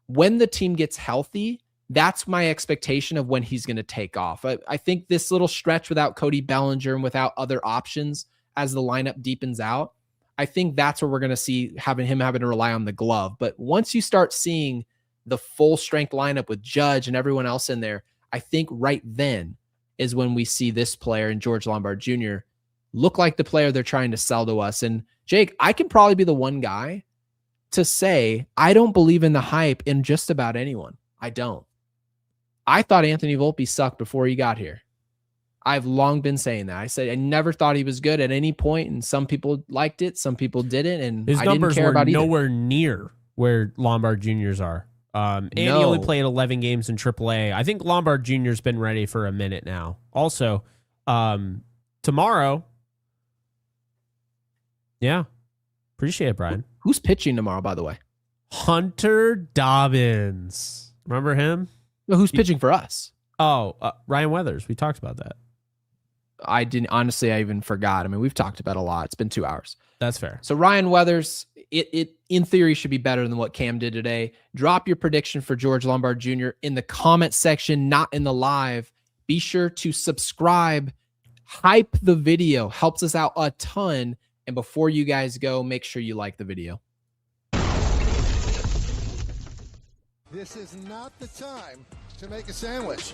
when the team gets healthy, that's my expectation of when he's going to take off. I think this little stretch without Cody Bellinger and without other options as the lineup deepens out, I think that's where we're going to see having to rely on the glove. But once you start seeing the full strength lineup with Judge and everyone else in there, I think right then is when we see this player and George Lombard Jr. look like the player they're trying to sell to us. And Jake, I can probably be the one guy to say I don't believe in the hype in just about anyone. I don't. I thought Anthony Volpe sucked before he got here. I've long been saying that. I said I never thought he was good at any point, and some people liked it, some people didn't, and his I didn't care about numbers were nowhere near where Lombard Jr.'s are. And he only played 11 games in AAA. I think Lombard Jr.'s been ready for a minute now. Also, tomorrow, yeah, appreciate it, Brian. Who's pitching tomorrow, by the way? Hunter Dobbins. Remember him? Well, who's pitching for us? Oh, Ryan Weathers. We talked about that. I didn't, honestly, I even forgot. I mean, we've talked about a lot. It's been 2 hours. That's fair. So Ryan Weathers, it in theory should be better than what Cam did today. Drop your prediction for George Lombard Jr. in the comment section, not in the live. Be sure to subscribe, hype the video, helps us out a ton. And before you guys go, make sure you like the video. This is not the time to make a sandwich.